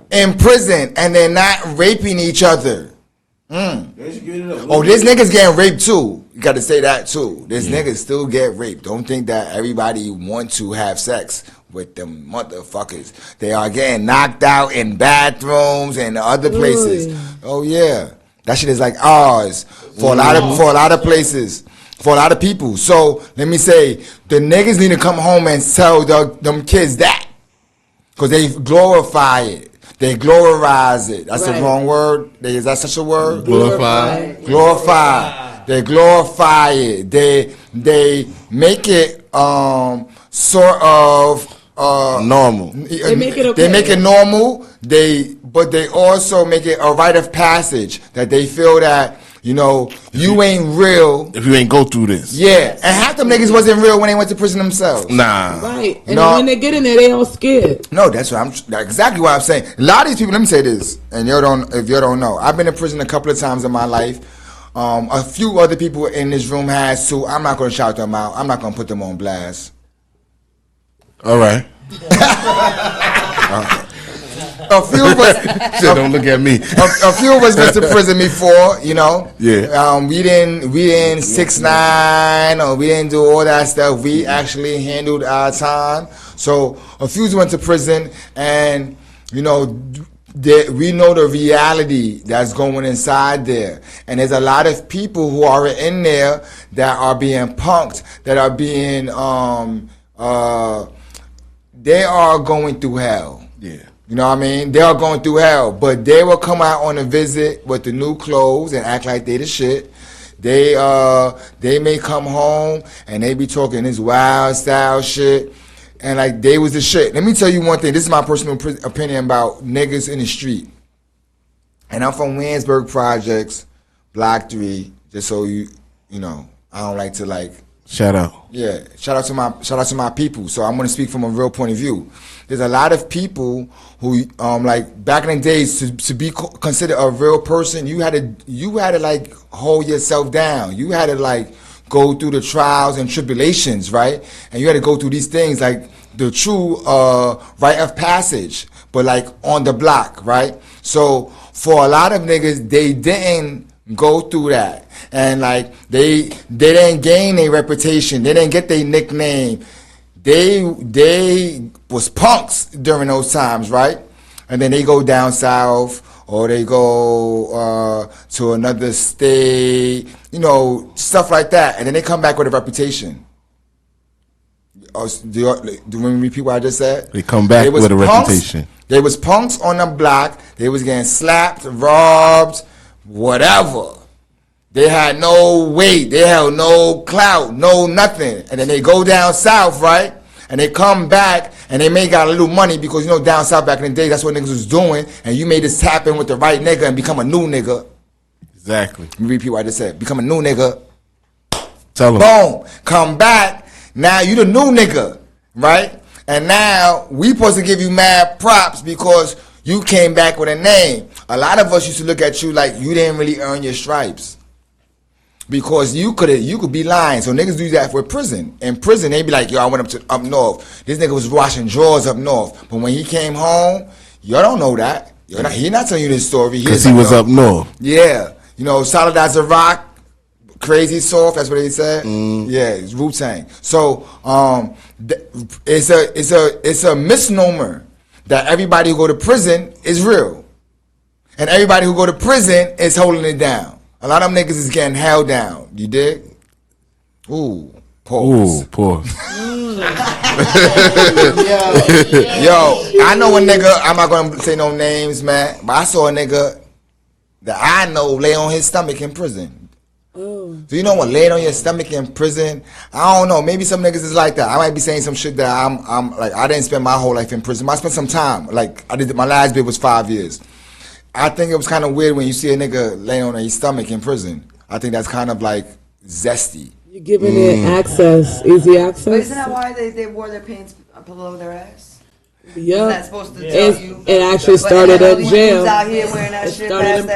in prison and they're not raping each other. Oh, this niggas getting raped too. You got to say that too. This niggas still get raped. Don't think that everybody want to have sex with them motherfuckers. They are getting knocked out in bathrooms and other places. Oh yeah, that shit is like ours for a lot of places. For a lot of people. So let me say, the niggas need to come home and tell them kids that. Because they glorify it. They glorize it. That's the wrong word. Is that such a word? Glorify. They glorify it. They make it sort of Normal. They make it okay. They make it normal. But they also make it a rite of passage that they feel that, you know, you ain't real if you ain't go through this. Yeah, and half them niggas wasn't real when they went to prison themselves. Nah. Right. And then when they get in there, they all scared. No, that's exactly what I'm saying. A lot of these people, let me say this, and if you don't know, I've been in prison a couple of times in my life. A few other people in this room has too. I'm not going to shout them out. I'm not going to put them on blast. All right. A few of us. Don't look at me. A few of us went to prison before, you know. Yeah. We didn't 6ix9ine or we didn't do all that stuff. We actually handled our time. So a few went to prison, and you know, we know the reality that's going inside there. And there's a lot of people who are in there that are being punked, that are being they are going through hell. Yeah. You know what I mean? They are going through hell, but they will come out on a visit with the new clothes and act like they the shit. They may come home and they be talking this wild style shit, and like they was the shit. Let me tell you one thing. This is my personal opinion about niggas in the street. And I'm from Williamsburg Projects, Block 3. Just so you know, I don't like to like Shout out. Yeah, shout out to my people. So I'm gonna speak from a real point of view. There's a lot of people who, like back in the days, to be considered a real person, you had to like hold yourself down. You had to like go through the trials and tribulations, right? And you had to go through these things like the true rite of passage, but like on the block, right? So for a lot of niggas, they didn't go through that, and like they didn't gain a reputation. They didn't get their nickname. They was punks during those times, right? And then they go down south, or they go to another state, stuff like that, and then they come back with a reputation. Do you repeat what I just said? They come back with a reputation. They was punks on the block. They was getting slapped, robbed, whatever. They had no weight. They had no clout, no nothing. And then they go down south, right? And they come back and they may got a little money because, down south back in the day, that's what niggas was doing. And you made this tap in with the right nigga and become a new nigga. Exactly. Let me repeat what I just said. Become a new nigga. Tell them. Boom. Come back. Now you the new nigga, right? And now we supposed to give you mad props because you came back with a name. A lot of us used to look at you like you didn't really earn your stripes. Because you could be lying. So niggas do that for prison. In prison, they be like, yo, I went up north. This nigga was washing drawers up north. But when he came home, y'all don't know that. He not telling you this story. Because he was up north. Yeah. Solid as a rock, crazy soft, that's what they said. Yeah, it's Wu-Tang. So it's a misnomer that everybody who go to prison is real. And everybody who go to prison is holding it down. A lot of them niggas is getting held down. You dig? Ooh, pause. Ooh, pause. Yo, I know a nigga, I'm not going to say no names, man, but I saw a nigga that I know lay on his stomach in prison. Oh. So you know what, laying on your stomach in prison, I don't know, maybe some niggas is like that. I might be saying some shit that I'm like, I didn't spend my whole life in prison. I spent some time, like my last bit was 5 years. I think it was kind of weird when you see a nigga laying on his stomach in prison. I think that's kind of like zesty. You're giving it access, easy access. But isn't that why they wore their pants below their ass? Yeah. Isn't that supposed to tell you? It actually started at jail. Out here wearing that shit past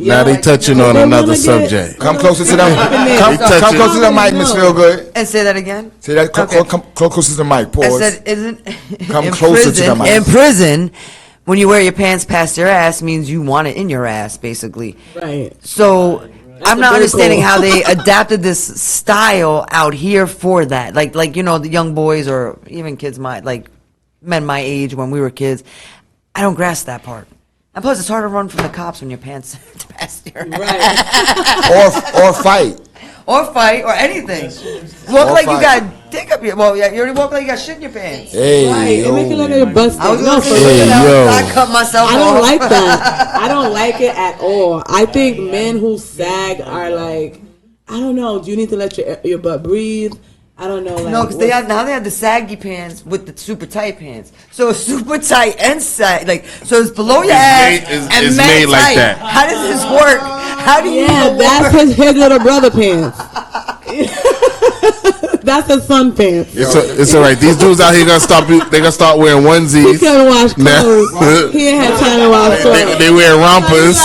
Now they touching on another subject. Come closer to them. Come closer to the mic, Miss Feelgood. And say that again. Say that. Come closer to the mic. Pause. I said, isn't come closer to the mic. In prison, when you wear your pants past your ass, means you want it in your ass, basically. Right. So I'm not understanding how they adapted this style out here for that. Like the young boys or even kids men my age when we were kids. I don't grasp that part. And plus, it's hard to run from the cops when your pants past your ass. Right. or fight. Or fight, or anything. Walk like you got dick up your... Well, yeah, you already walk like you got shit in your pants. Hey, right. It makes you look like you're busted. I was going to say, I cut myself off. I don't like that. I don't like it at all. I think men who sag are like, I don't know, do you need to let your butt breathe? I don't know. Like, no, because they have the saggy pants with the super tight pants. So it's super tight and sag, so it's below your ass and it's mad made tight. like that. How does this work? How do you? Yeah, that's his little brother pants. That's his son pants. It's all right. These dudes out here gonna start wearing onesies. He can't wash clothes. He ain't had time to wash clothes. They wear rompers.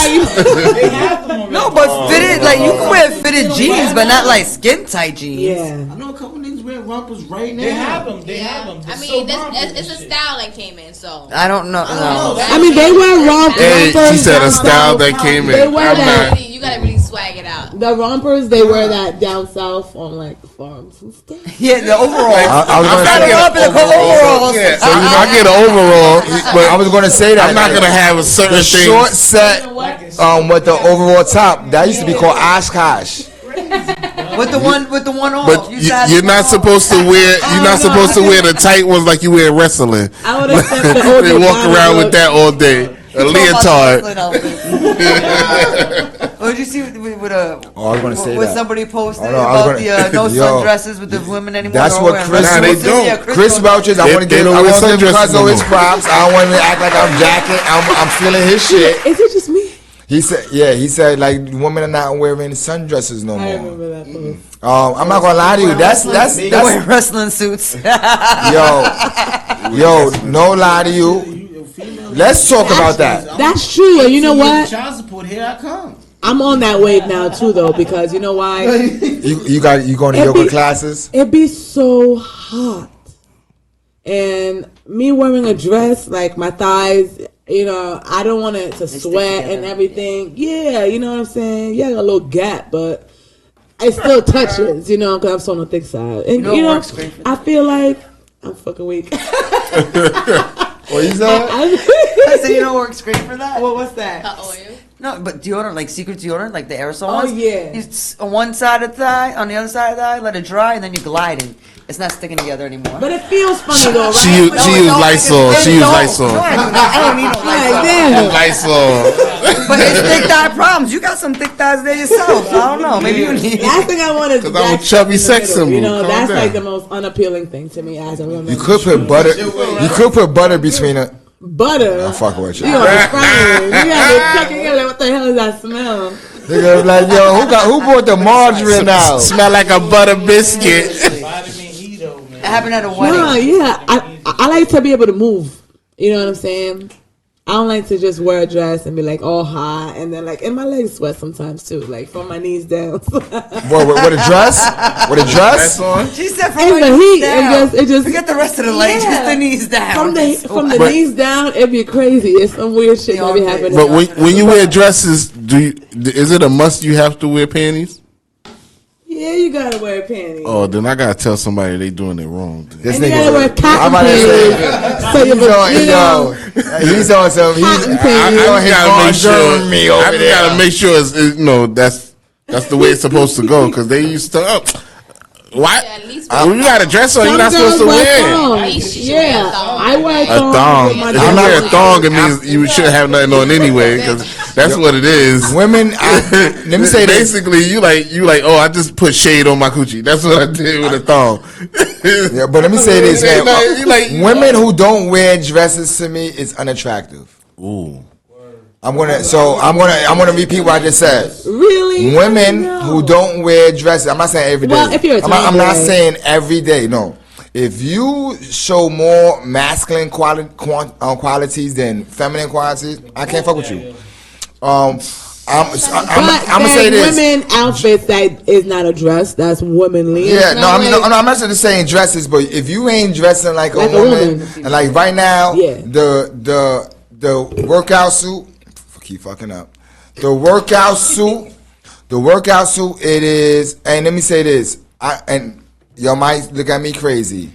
No, but fitted, you can wear fitted jeans, but not like skin tight jeans. Yeah. I know a couple niggas wearing rompers right now. They have them. I mean, it's a style that came in, so. I don't know. No. I mean, they wear rompers. Hey, she said a style that came in. They wear that. You gotta really swag it out. The rompers, they wear that down south on farms and stuff. Yeah, the overalls. I was going to say overalls. Yeah, so I get an overall, but I was going to say that I'm not gonna have a certain the thing. short set with the overall top that used to be called Oshkosh. With the one off. But you're not supposed to wear. You're not supposed to wear the tight ones like you wear wrestling. I would accept the old. They walk around with that all day. A leotard. What did you see with I was going to say that. somebody posted about the no sundresses with the women anymore? That's what Chris. They don't. Chris vouches. I want to give Cuzzo his props. I don't want to act like I'm jacking. I'm feeling his shit. Is it just me? He said like women are not wearing sundresses no more. I remember that post. I'm not gonna lie to you. That's They're wearing wrestling suits. yo, no lie to you. Let's talk about that. That's true. And you know what? Child support, here I come. I'm on that wave now too, though, because you know why? You going to yoga classes? It be so hot, and me wearing a dress, like my thighs, you know, I don't want it to sweat and everything. Yeah, you know what I'm saying? Yeah, a little gap, but it still touches, you know, because I'm so on the thick side. And you know, I feel like I'm fucking weak. What you said? I said, you know what works great for that? Well, what's that? Oil. No, but deodorant, like secret deodorant, like the aerosol Oh, ones. yeah. It's on one side of the thigh, on the other side of the thigh, let it dry, and then you glide in. It's not sticking together anymore. But it feels funny though, right? She used Lysol. She used Lysol. No, I do not. I don't need no Lysol. Damn. Lysol. But it's thick thigh problems. You got some thick thighs there yourself. I don't know. Maybe you need. Last thing I want is Because I'm a that chubby in the sex middle, symbol. You know, Calm that's down. like the most unappealing thing to me as a woman. You could put butter. You could put butter between it. Butter. I'm fucking with you. You gonna be crying. You gotta be checking in like, what the hell is that smell? They gonna be like, yo, who brought the margarine out? Smell like a butter biscuit. Vitamin E though, man. It happened at a wedding. No, yeah. I like to be able to move. You know what I'm saying? I don't like to just wear a dress and be like all hot and then like, and my legs sweat sometimes too, like from my knees down. What a dress? With a dress? She said from In my the knees heat, down. it just Forget the rest of the legs, Yeah. just the knees down. from the knees down, it'd be crazy. It's some weird shit that be happening. But when you wear dresses, is it a must you have to wear panties? Yeah, you gotta wear panties. Oh, then I gotta tell somebody they doing it wrong. This And you gotta wear cotton panties. So he's on some. I gotta make sure it's that's the way it's supposed to go because they used to. What? When you got a dress on, you're not supposed to wear. Yeah, I wear A thongs. thong. with my If you dress. wear a thong, it means you shouldn't have nothing on anyway, because that's what it is. Women, let me say this. Basically, you like, oh, I just put shade on my coochie. That's what I did with a thong. Yeah, but let me say this, man. You like- Women who don't wear dresses to me is unattractive. Ooh. I'm gonna repeat what I just said. Really? Women No. who don't wear dresses. I'm not saying every day. Well, if you're a I'm not tomboy. saying every day. No. If you show more masculine qualities than feminine qualities, I can't fuck with you. I'm gonna say this. Women outfits that is not a dress. That's womanly. Yeah, It's no, not like- I'm not just saying dresses, but if you ain't dressing like a woman, and like right now, Yeah. the workout suit, keep fucking up. The workout suit, it is, and let me say this, and y'all might look at me crazy.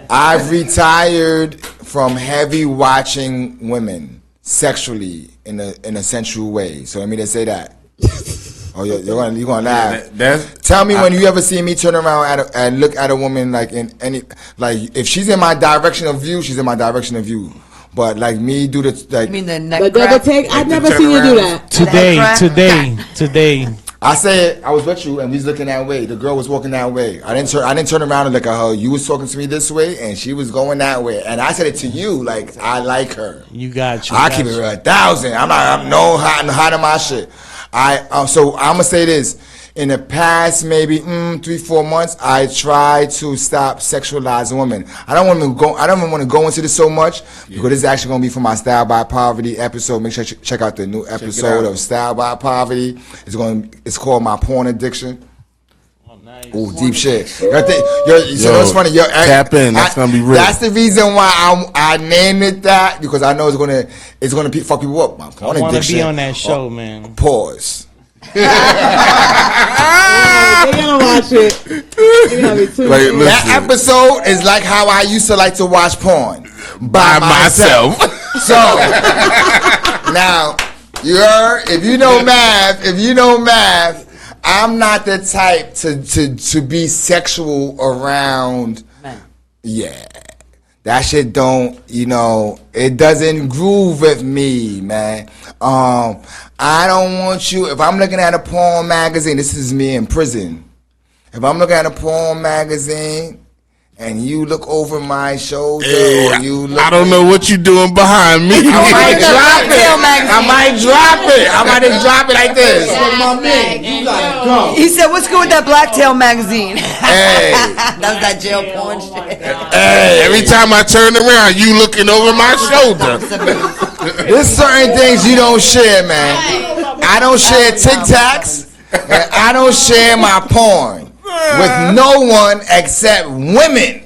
I've retired from heavy watching women sexually in a sensual way. So let me just say that. Oh, you're gonna laugh. Tell me when you ever see me turn around and look at a woman like in any, like if she's in my direction of view, she's in my direction of view. But like me do the like. You mean the neck The double crack? take. I've Like never the seen you do turnaround. that. Today. I said I was with you and we was looking that way. The girl was walking that way. I didn't turn around and look at her. You was talking to me this way and she was going that way. And I said it to you like I like her. You got you. I keep it 1,000. I'm no hot in my shit. So I'm gonna say this. In the past, maybe 3-4 months, I tried to stop sexualizing women. I don't even want to go into this so much because this is actually going to be for my Style by Poverty episode. Make sure you check out the new episode of Style by Poverty. It's called My Porn Addiction. Oh, deep shit. So it's funny. Tap in. That's gonna be real. That's the reason why I named it that, because I know it's gonna fuck people up. My porn I want to addiction. be on that show, man. Pause. They're gonna watch it. They're gonna be too. That episode is like how I used to like to watch porn by myself. So now you heard. If you know math, I'm not the type to be sexual around. Yeah. That shit don't, it doesn't groove with me, man. I don't want you, if I'm looking at a porn magazine, this is me in prison. If I'm looking at a porn magazine, and you look over my shoulder, Hey, or you look I don't know what you doing behind me. I might drop it. I might drop it like this. My man, you gotta go. He said, "What's good with that Blacktail magazine?" Hey, That was that jail porn shit. hey. Every time I turn around, you looking over my shoulder. There's certain things you don't share, man. I don't share Tic Tacs, and I don't share my porn with no one except women.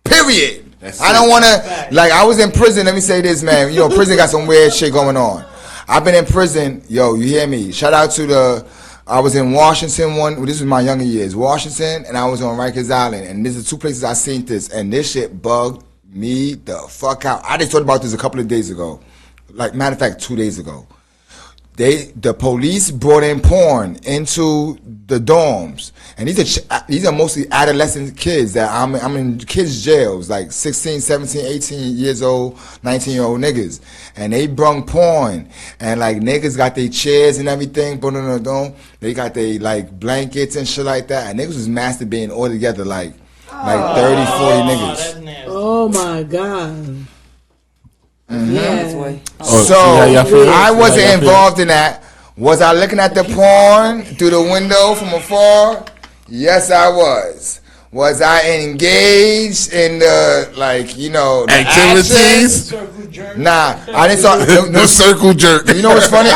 Period. I don't want to, like, I was in prison. Let me say this, man. You know, prison got some weird shit going on. I've been in prison. Yo, you hear me? Shout out to I was in Washington this was my younger years. Washington, and I was on Rikers Island. And these are two places I seen this. And this shit bugged me the fuck out. I just thought about this a couple of days ago. Like, matter of fact, 2 days ago. The police brought in porn into the dorms, and these are mostly adolescent kids that I'm in kids jails, like 16, 17, 18 years old, 19-year-old niggas, and they brung porn, and like niggas got their chairs and everything, put in the dorm. They got their like blankets and shit like that, and niggas was masturbating all together, like 30, 40 niggas. Oh my god. Mm-hmm. Yeah. So I wasn't involved in that. Was I looking at the porn through the window from afar? Yes, I was. Was I engaged in the, like, you know, the activities? Action? Nah, I didn't start. The circle jerk. You know what's funny?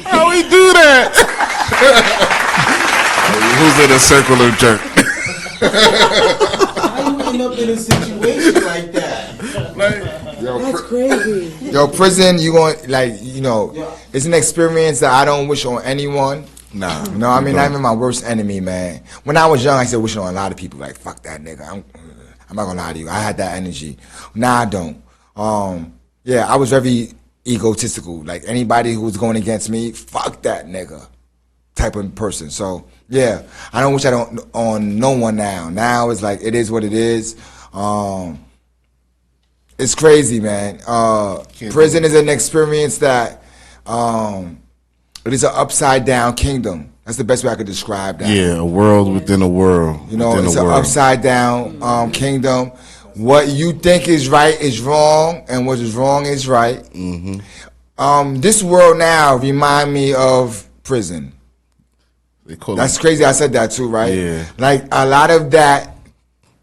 How we do that? Who's in a circular jerk? How you end up in a situation like that? That's crazy. Yo, prison, you going, like, you know, it's an experience that I don't wish on anyone. Nah. You know, I mean, not even my worst enemy, man. When I was young, I said wishing on a lot of people, like, fuck that nigga. I'm not gonna lie to you. I had that energy. Now I don't. Yeah, I was very egotistical. Like, anybody who was going against me, fuck that nigga type of person. So, yeah, I don't wish I don't on no one now. Now it's like, it is what it is. It's crazy, man. Prison is an experience that it is an upside down kingdom. That's the best way I could describe that. Yeah, a world within a world. You know, it's an upside down kingdom. What you think is right is wrong, and what is wrong is right. Mm-hmm. This world now remind me of prison. That's crazy. I said that too, right? Yeah. Like a lot of that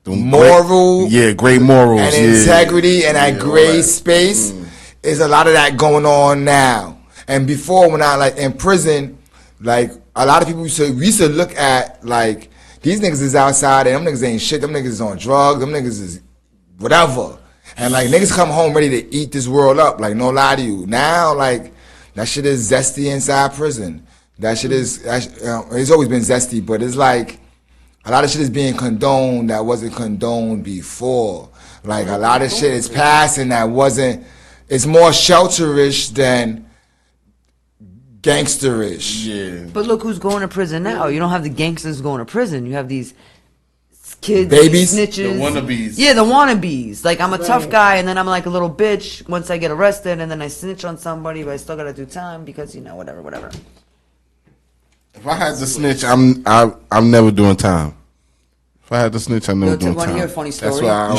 moral, great morals, and integrity, and that gray space is a lot of that going on now. And before, when I like in prison, like a lot of people we used to look at like these niggas is outside and them niggas ain't shit. Them niggas is on drugs. Them niggas is whatever. And like niggas come home ready to eat this world up. Like no lie to you. Now like that shit is zesty inside prison. That shit is it's always been zesty, but it's like a lot of shit is being condoned that wasn't condoned before. Like a lot of shit is passing that wasn't. It's more shelterish than gangsterish. Yeah. But look who's going to prison now. You don't have the gangsters going to prison. You have these kids, babies, snitches, the wannabes. Yeah, the wannabes. Like I'm a tough guy, and then I'm like a little bitch once I get arrested, and then I snitch on somebody, but I still gotta do time because you know whatever. If I had to snitch, I'm never doing time. If I had to snitch, I'm never doing time. Hear a funny story? That's why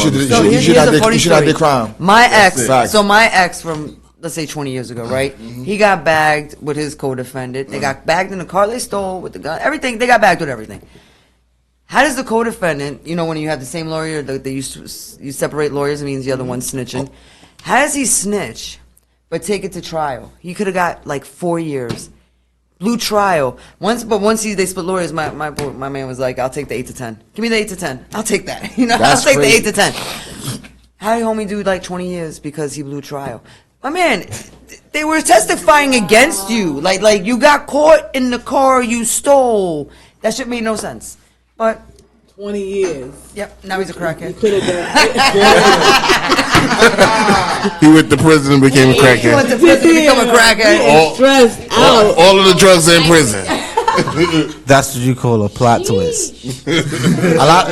you should not do crime. My ex from let's say 20 years ago, right? Mm-hmm. He got bagged with his co-defendant. They got bagged in the car they stole with the gun, everything. They got bagged with everything. How does the co-defendant, you know, when you have the same lawyer, you separate lawyers, it means the other one's snitching. How does he snitch, but take it to trial? He could have got like 4 years. Blue trial. Once they split lawyers, my man was like, I'll take the 8 to 10. Give me the 8 to 10. I'll take that. You know, I'll take the 8 to 10. How did homie do like 20 years because he blew trial? My man, they were testifying against you. Like you got caught in the car you stole. That shit made no sense. But 20 years. Yep, now he's a crackhead. He went to prison and became a crackhead. He went to prison and became a crackhead. Stressed out. All of the drugs are in prison. That's what you call a plot twist. A lot,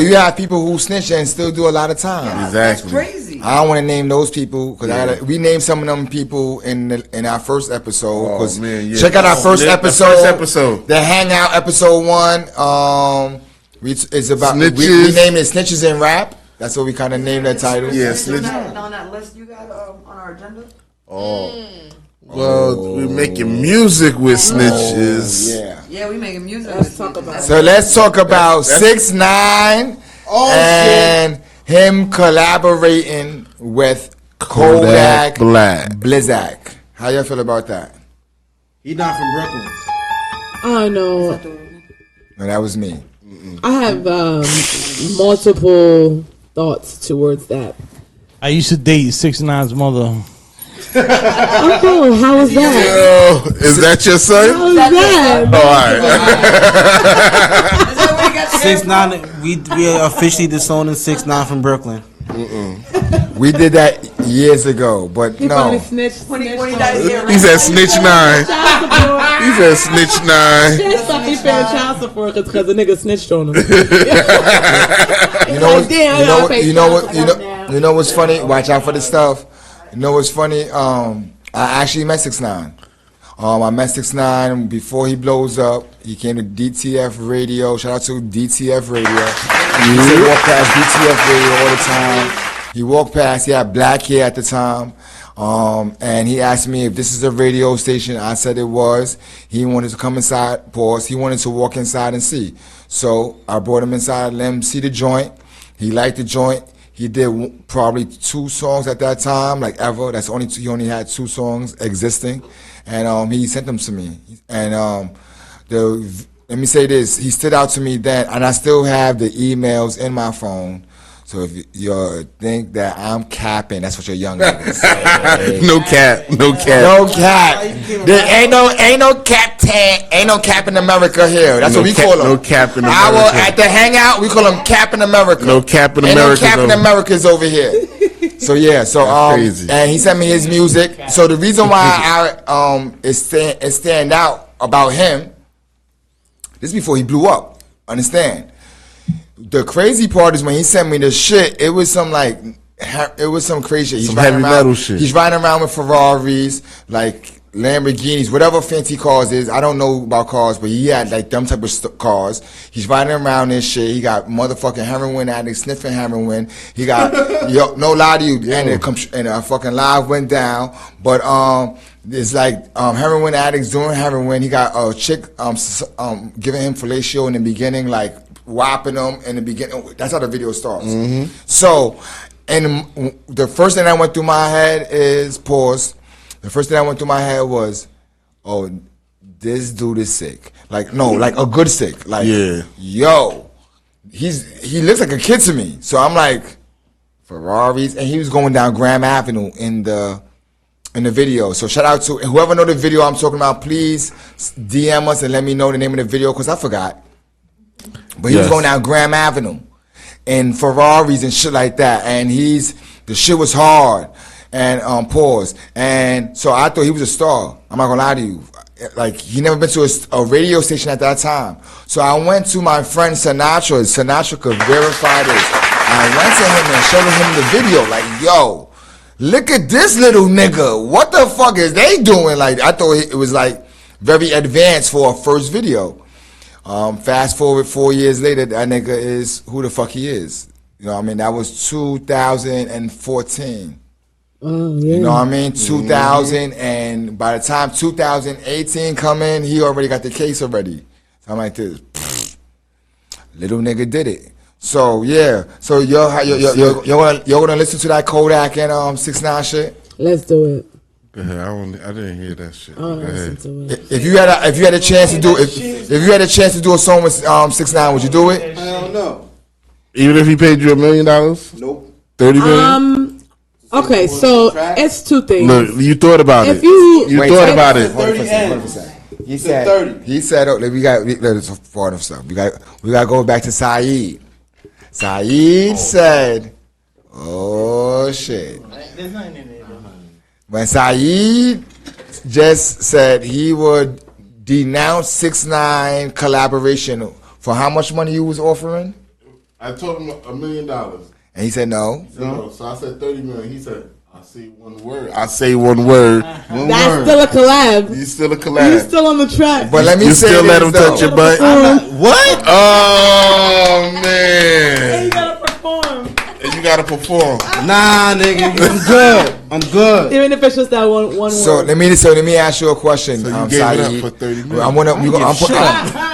you have people who snitch and still do a lot of time. Exactly. That's crazy. I don't want to name those people because we named some of them people in our first episode. Oh, man, yeah. Check out our first episode. The first episode. The Hangout episode 1. It's about we named it Snitches in Rap. That's what we kind of named that title. Yeah, Snitches. On that list you got on our agenda. Well, we're making music with Snitches. Yeah, we making music. Let's talk about. So let's talk about 6ix9ine and him collaborating with Kodak Black. Blizzak. How y'all feel about that? He not from Brooklyn. Oh no, No, that was me. I have multiple thoughts towards that. I used to date 6ix9ine's mother. Oh, how was that? Yo, is that your son? How was that? All right. 6ix9ine, we officially disowned 6ix9ine from Brooklyn. We did that years ago, but He no. probably snitched. He said Snitch 9. He said Snitch 9. He paying child support because the nigga snitched on him. You know what's funny? Watch out for this stuff. You know what's funny? I actually met 6ix9ine. I met 6ix9ine before he blows up. He came to DTF Radio. Shout out to DTF Radio. He used to walk past DTF Radio all the time. He walked past. He had black hair at the time. And he asked me if this is a radio station. I said it was. He wanted to come inside, pause. He wanted to walk inside and see. So I brought him inside, let him see the joint. He liked the joint. He did probably 2 songs at that time, like ever. That's only he only had 2 songs existing. And he sent them to me. And let me say this. He stood out to me then, and I still have the emails in my phone. So if you think that I'm capping, that's what your young niggas say. No cap. No cap. There ain't no cap ain't no cap in America here. That's what we call them. No cap in America. At the Hangout, we call them cap in America. No cap in Ain't America. no cap in America's over here. So yeah, crazy. And he sent me his music. So the reason why it stand out about him, this is before he blew up. Understand? The crazy part is when he sent me the shit, it was some crazy shit. Some heavy metal shit. He's riding around with Ferraris, like Lamborghinis, whatever fancy cars is. I don't know about cars, but he had like them type of cars. He's riding around this shit. He got motherfucking heroin addicts sniffing heroin. He got no lie to you, and a fucking live went down. But it's like heroin addicts doing heroin. He got a chick giving him fellatio in the beginning, like whopping him in the beginning. That's how the video starts. Mm-hmm. So, and the first thing that went through my head is pause. The first thing that went through my head was, oh, this dude is sick. Like, no, like a good sick. Like, yo, he looks like a kid to me. So I'm like, Ferraris, and he was going down Graham Avenue in the video. So shout out to whoever know the video I'm talking about. Please DM us and let me know the name of the video because I forgot. But he was going down Graham Avenue and Ferraris and shit like that. And the shit was hard and pause. And so I thought he was a star. I'm not gonna lie to you. Like, he never been to a radio station at that time. So I went to my friend Sinatra. Sinatra could verify this. I went to him and showed him the video. Like, yo, look at this little nigga. What the fuck is they doing? Like, I thought it was like very advanced for a first video. Fast forward 4 years later, that nigga is who the fuck he is. You know what I mean? That was 2014. Oh, yeah. You know what I mean? 2000, and by the time 2018 come in, he already got the case already. So I'm like this, little nigga did it. So yeah, so you're gonna listen to that Kodak and 6ix9ine shit? Let's do it. Go ahead. I didn't hear that shit. Oh, listen to it. If you had a chance to do if you had a chance to do a song with 6ix9ine, would you do it? I don't know. Even if he paid you $1 million? Nope. 30 million? Okay, so it's 2 things. Look, you thought about it. You thought about it. 30 He said, oh, we got part of stuff. We got to go back to Shaheed. Shaheed said, oh shit. When Shaheed just said he would denounce 6ix9ine collaboration for how much money you was offering? I told him $1 million. And he said no. No. So I said 30 million. He said, I say one word. I say one word. One That's word. still a collab. You still a collab. You still on the track. But let me You say still this, let him though. touch your butt? What? Oh, man. You gotta perform. And you got to perform. Nah, nigga. I'm good. I'm good. Even if it's just that one So word. let me ask you a question. So you gave it up Saeed. for 30 million.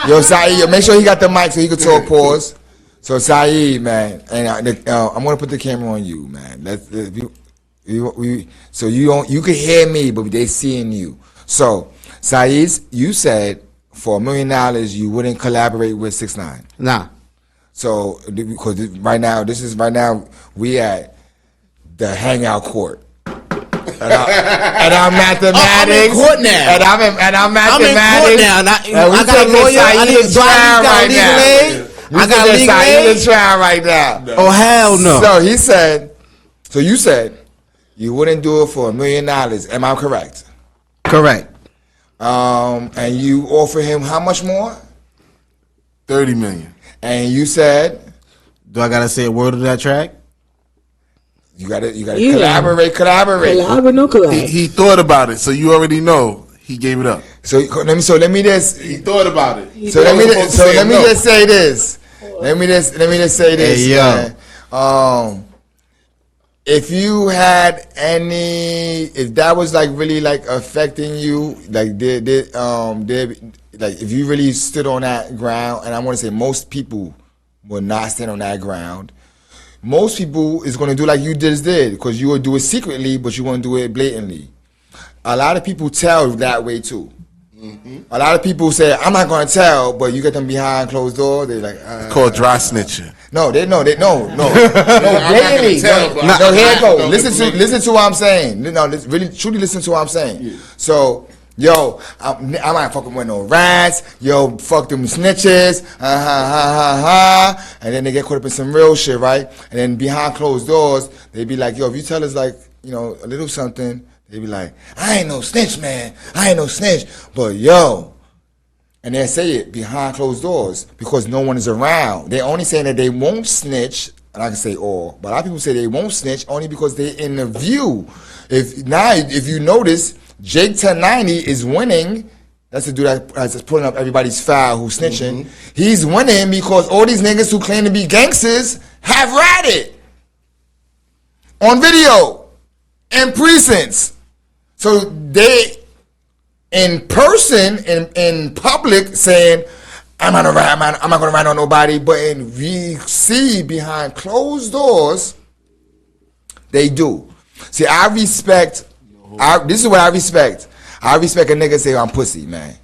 Yo, Saeed, make sure he got the mic so he can talk. Pause. So Saeed, man, and I'm gonna put the camera on you, man. So you can hear me, but they seeing you. So Saeed, you said for $1 million you wouldn't collaborate with 6ix9ine. Nah. So because right now we at the Hangout court. And I'm mathematics. I'm in court now. And I'm mathematics. I'm in court now. And we I got a taking lawyer. Saeed I need to to trial right legal now. aid. I got taking legal Saeed aid. to trial right now. Oh, hell no. So he said. So you said you wouldn't do it for $1 million. Am I correct? Correct. And you offer him how much more? 30 million. And you said. Do I gotta say a word of that track? You gotta collaborate. Collab, no collab. He thought about it, so you already know he gave it up. So let me just. He thought about it. So let me just say this. Let me just say this. Hey, yo. Man. If you had if that was like really like affecting you, like like if you really stood on that ground, and I want to say most people will not stand on that ground. Most people is going to do like you just did, because you will do it secretly, but you won't do it blatantly. A lot of people tell that way too. Mm-hmm. A lot of people say, I'm not going to tell, but you get them behind closed doors, they're like, called dry snitching. No, blatantly. No, here it goes. Listen to what I'm saying. No, really, truly listen to what I'm saying. Yeah. So, yo, I'm not fucking with no rats. Yo, fuck them snitches. And then they get caught up in some real shit, right? And then behind closed doors, they be like, yo, if you tell us like, a little something, they be like, I ain't no snitch, man. I ain't no snitch. But yo, and they say it behind closed doors because no one is around. They're only saying that they won't snitch, and I can say all, but a lot of people say they won't snitch only because they're in the view. If you notice, Jake 1090 is winning. That's the dude that's pulling up everybody's file who's snitching. Mm-hmm. He's winning because all these niggas who claim to be gangsters have ratted on video in precincts. So they, in person, in public, saying, I'm not going to rat on nobody. But we see behind closed doors, they do. See, I respect. This is what I respect. I respect a nigga say I'm pussy, man.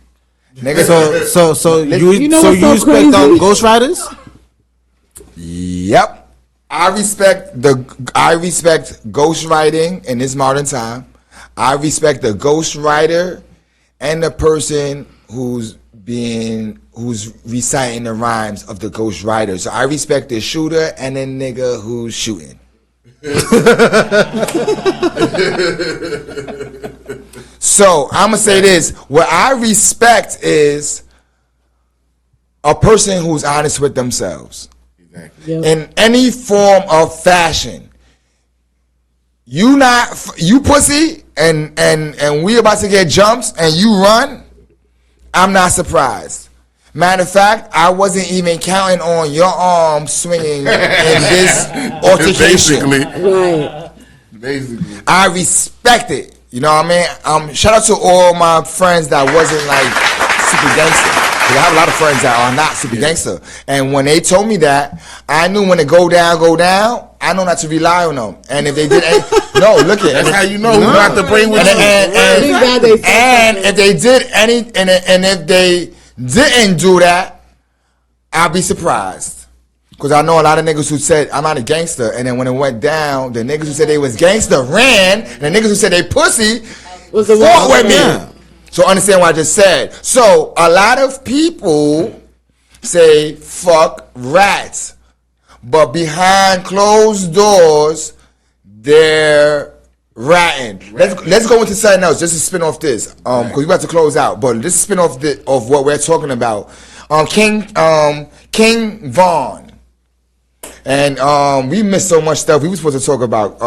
Nigga, so you respect ghostwriters? Yep. I respect ghostwriting in this modern time. I respect the ghostwriter and the person who's reciting the rhymes of the ghostwriter. So I respect the shooter and the nigga who's shooting. So I'm gonna say this: what I respect is a person who's honest with themselves. Exactly. Yep. In any form of fashion. You pussy and we about to get jumps and you run, I'm not surprised. Matter of fact, I wasn't even counting on your arm swinging in this altercation. Basically. I respect it. You know what I mean? Shout out to all my friends that wasn't like super gangster. Because I have a lot of friends that are not super gangster. And when they told me that, I knew when it go down, I know not to rely on them. And if they did look at that's how you know who not to bring with you. And if they did and if they didn't do that, I'll be surprised. Because I know a lot of niggas who said, I'm not a gangster. And then when it went down, the niggas who said they was gangster ran. And the niggas who said they pussy fought with me. So understand what I just said. So a lot of people say, fuck rats. But behind closed doors, they're ratting. Let's go into something else just to spin off this. Because we're about to close out. But let's spin off of what we're talking about. King Von. And we missed so much stuff. We were supposed to talk about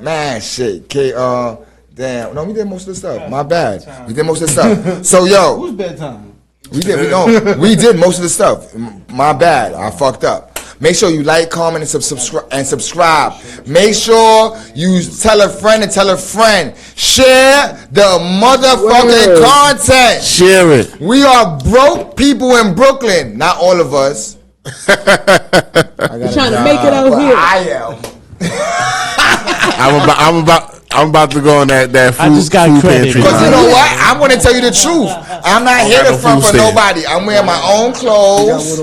man, shit. Damn. No, we did most of the stuff. My bad. We did most of the stuff. So yo, Who's bedtime? we did most of the stuff. My bad. I fucked up. Make sure you like, comment, and subscribe. Make sure you tell a friend and tell a friend. Share the motherfucking content. Share it. We are broke people in Brooklyn. Not all of us. Trying to make it out here. I am. I'm about to go on that food. I just got credit. Because you know what? I'm going to tell you the truth. I'm not here to front for nobody. I'm wearing my own clothes.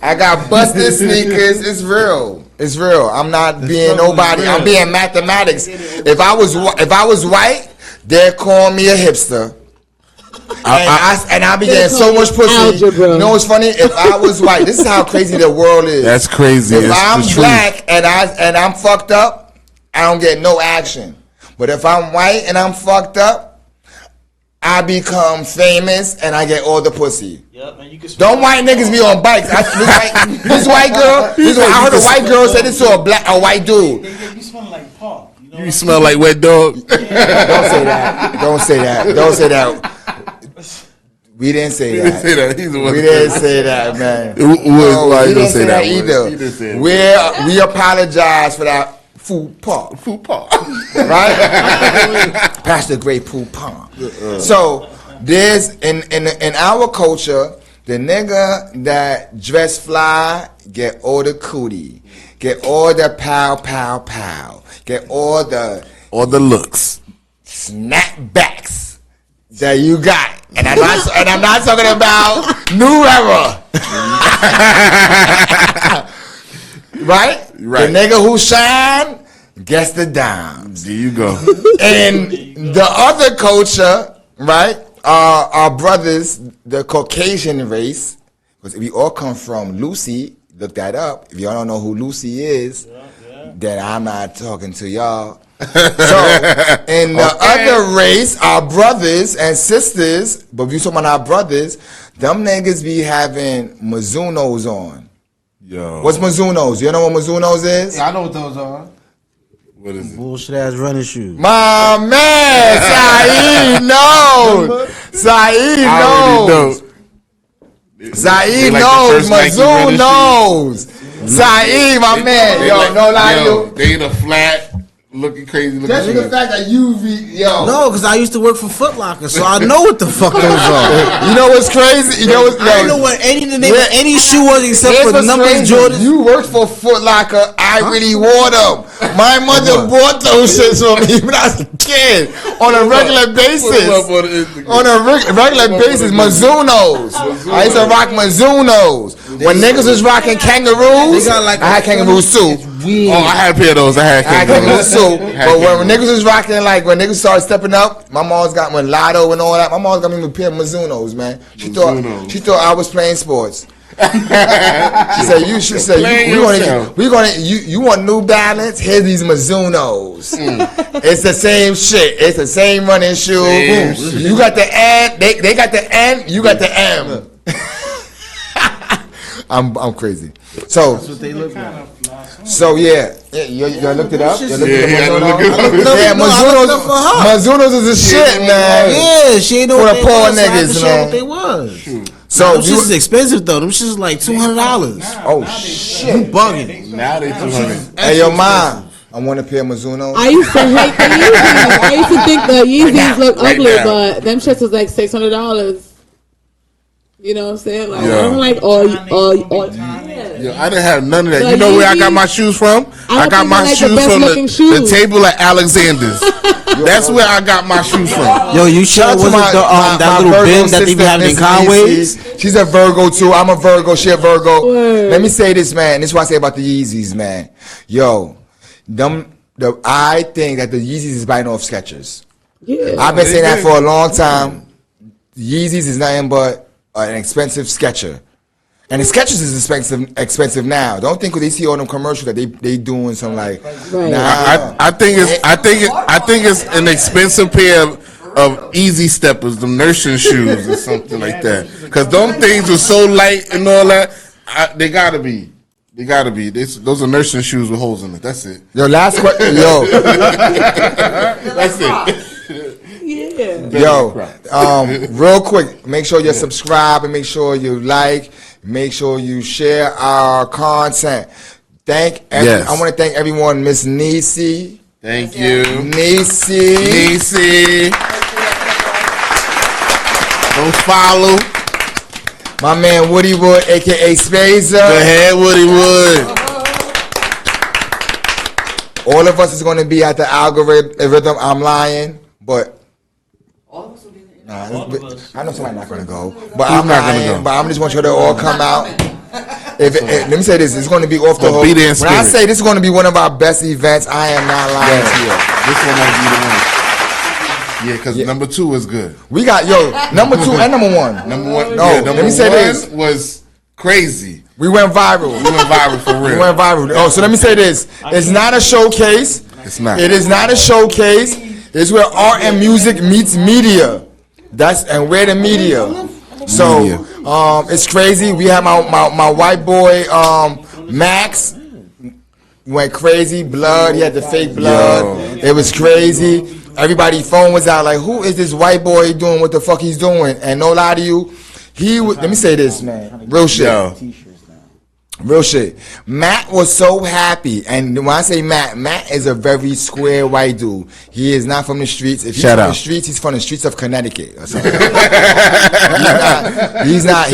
I got busted sneakers. It's real. It's real. I'm not being nobody. I'm being mathematics. If I was white, they'd call me a hipster. And I be getting so much pussy. Algebra. You know what's funny? If I was white, this is how crazy the world is. That's crazy. If I'm black and I'm fucked up, I don't get no action. But if I'm white and I'm fucked up, I become famous and I get all the pussy. Yep, and you can Don't white niggas be on bikes. This white girl, I heard a white girl say this to a white dude. You smell like Paul. You smell like wet dog. Don't say that. Don't say that. Don't say that. We didn't say that. We didn't say that, man. We didn't say that either. We apologize for that. Faux pas. Right? Pastor Great faux pas. So there's in our culture, the nigga that dress fly get all the cootie, get all the pow, get all the looks, snapbacks that you got. And I'm not talking about New Era. Right? The nigga who shine gets the dimes. There you go. And the other culture, right? Our brothers, the Caucasian race, because we all come from Lucy. Look that up. If y'all don't know who Lucy is, then I'm not talking to y'all. So, in the other race, our brothers and sisters, but if you talking about our brothers, them niggas be having Mizunos on. Yo. What's Mizunos? You know what Mizunos is? Yeah, I know what those are. What is it? Bullshit ass running shoes. My man, Shaheed knows. Shaheed knows. Shaheed knows. Mizuno knows. Shaheed, my man. Yo, no lie to you. They in a flat, looking crazy. Just the fact that you No, because I used to work for Foot Locker, so I know what the fuck those are. You know what's crazy? You know what's I don't know what any shoe was except for the numbers Jordan. You worked for Foot Locker. I really wore them. My mother bought those shits for me when I was a kid on a regular basis. On a regular basis, Mizunos. I used to rock Mizunos. When niggas was rocking kangaroos, I had kangaroos too. Oh, I had a pair of those. I had kangaroos too. But when niggas was rocking, like when niggas started stepping up, my mom's got me Lotto and all that. My mom's got me a pair of Mizunos, man. She thought I was playing sports. She said, you want New Balance? Here's these Mizunos. It's the same shit. It's the same running shoe. You got the N. They got the N. You got the M. I'm crazy. So that's what they look like. So you looked it up. Mizunos is the shit, man. Yeah, she ain't know what they poor niggas, man. What they was. So them shit is expensive though. Them shit is like $200. Oh shit! You bugging? Now they $200. Hey, yo, mom. I want a pair of Mizuno. I used to hate the Yeezys. I used to think the Yeezys look ugly, but them shits was like $600. You know what I'm saying? Like, I'm like, Yo, I didn't have none of that. You know where I got my shoes from? I got my shoes from the table at Alexander's. That's where I got my shoes from. Yo, you sure it wasn't that little bin that they be having in Conway's? She's a Virgo too. I'm a Virgo. She a Virgo. Let me say this, man. This is what I say about the Yeezys, man. Yo, I think that the Yeezys is biting off Skechers. Yeah, I've been saying that for a long time. Yeezys is nothing but an expensive Sketcher. And the Skechers is expensive now. Don't think when they see all them commercials that they doing some like. Right. Nah. I think it's an expensive pair of Easy Steppers, them nursing shoes or something like that. Because them things are so light and all that. They gotta be. They gotta be. Those are nursing shoes with holes in it. That's it. Yo, last question. Yo. That's it. Yeah. Yo, real quick, make sure you subscribe and make sure you like, make sure you share our content. I want to thank everyone, Miss Nisi. Thank you. Nisi. Go follow. My man Woody Wood, a.k.a. Spazer. Go ahead, Woody Wood. All of us is going to be at the algorithm. I'm lying, but All of us will be there. I know somebody's not going to go. But I'm not lying. Go. But I'm just want you to all come out. Let me say this. It's going to be off the hook. When I say this is going to be one of our best events, I am not lying to you. This one might be the one. Yeah, because number 2 is good. We got, number 2 and number 1. Number 1, no, let me say this. Was crazy. We went viral. For real. We went viral. Oh, so let me say this. It's not a showcase. It's not. It is not a showcase. It's where art and music meets media. And we're the media. So, it's crazy. We have my white boy, Max. Went crazy. Blood. He had the fake blood. It was crazy. Everybody's phone was out like, who is this white boy doing what the fuck he's doing? And no lie to you, let me say this, man. Real shit. Real shit. Matt was so happy. And when I say Matt is a very square white dude. He is not from the streets. If he's from the streets, he's from the streets of Connecticut. Or something. He's not.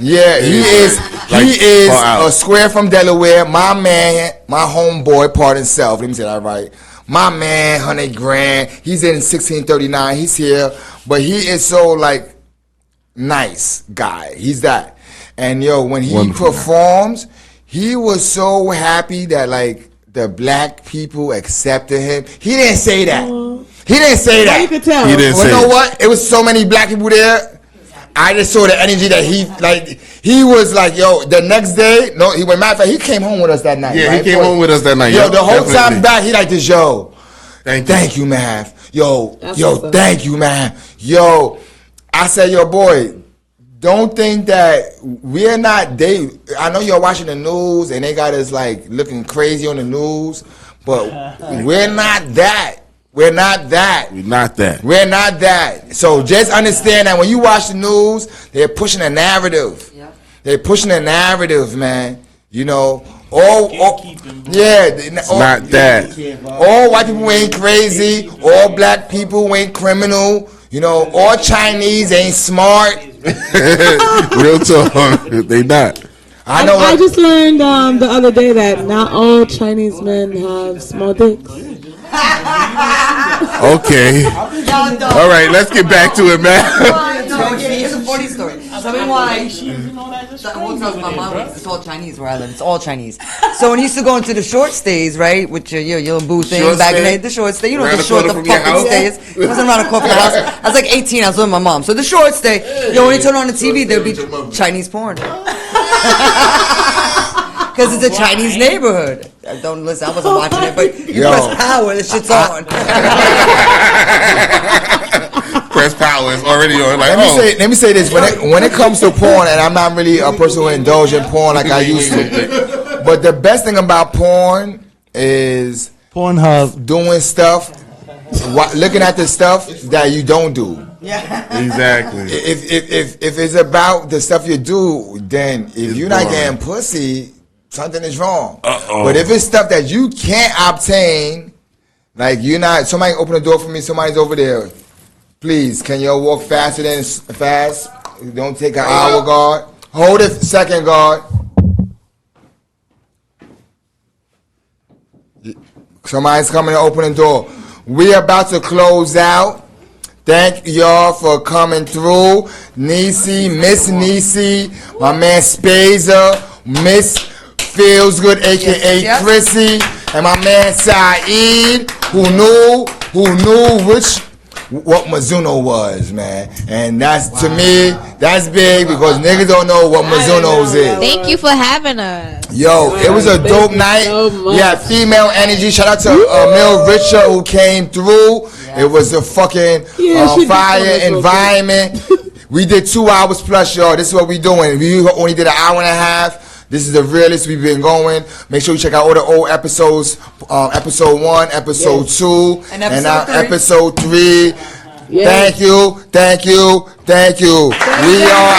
Yeah, he is a square from Delaware. My man, my homeboy, pardon self. Let me say that right. My man, 100 grand. He's in 1639. He's here. But he is so, like, nice guy. He's that. And, when he performs, he was so happy that, like, the black people accepted him. He didn't say that. He didn't say that. You could tell. He didn't say you know what? It was so many black people there. I just saw the energy that he was like, the next day, matter of fact, he came home with us that night. Yeah, right? He came home with us that night. The whole time back, he like this, thank you, man. Thank you, man. I said, boy, don't think that we're not, I know you're watching the news and they got us like looking crazy on the news, but we're not that. We're not that. So just understand that when you watch the news, they're pushing a narrative. Yeah. They're pushing a narrative, man. Not that. All white people ain't crazy. All black people ain't criminal. All Chinese ain't smart. Real talk. They not. I just learned the other day that not all Chinese men have small dicks. Okay. All right, let's get back to it, man. Here's a funny story. Tell me why. It's all Chinese where I live. It's all Chinese. So when you used to go into the short stays, right, with your little boo thing back in the day, the short stay, you know what the fucking stays. It wasn't around the corner from the house. I was like 18. I was with my mom. So the short stay, when you turn on the TV, there'd be Chinese porn. Because it's a Chinese neighborhood. Don't listen, I wasn't watching it, but you press power, this shit's on. Press power, it's already on. Like, let me say this. When it comes to porn, and I'm not really a person who indulge in porn like I used to, but the best thing about porn is Pornhub doing stuff, looking at the stuff that you don't do. Yeah, exactly. If it's about the stuff you do, then if you're not getting pussy, something is wrong. But if it's stuff that you can't obtain, like somebody open the door for me, somebody's over there. Please, can y'all walk faster than fast? Don't take an hour, guard. Hold it second, guard. Somebody's coming to open the door. We're about to close out. Thank y'all for coming through. Nisi, Miss Nisi, my man Spazer, Miss Feels Good, a.k.a. Chrissy, and my man Shaheed, who knew what Mizuno was, man. And that's, to me, that's big because niggas don't know what Mizuno's is. Thank you for having us. Yo, it was a dope night. We had female energy. Shout out to Mel Richard who came through. It was a fucking fire environment. We did 2 hours plus, y'all. This is what we doing. We only did an hour and a half. This is the realest we've been going. Make sure you check out all the old episodes. Episode 1, episode 2, And now episode 3. episode 3. Yeah. Thank you. We are.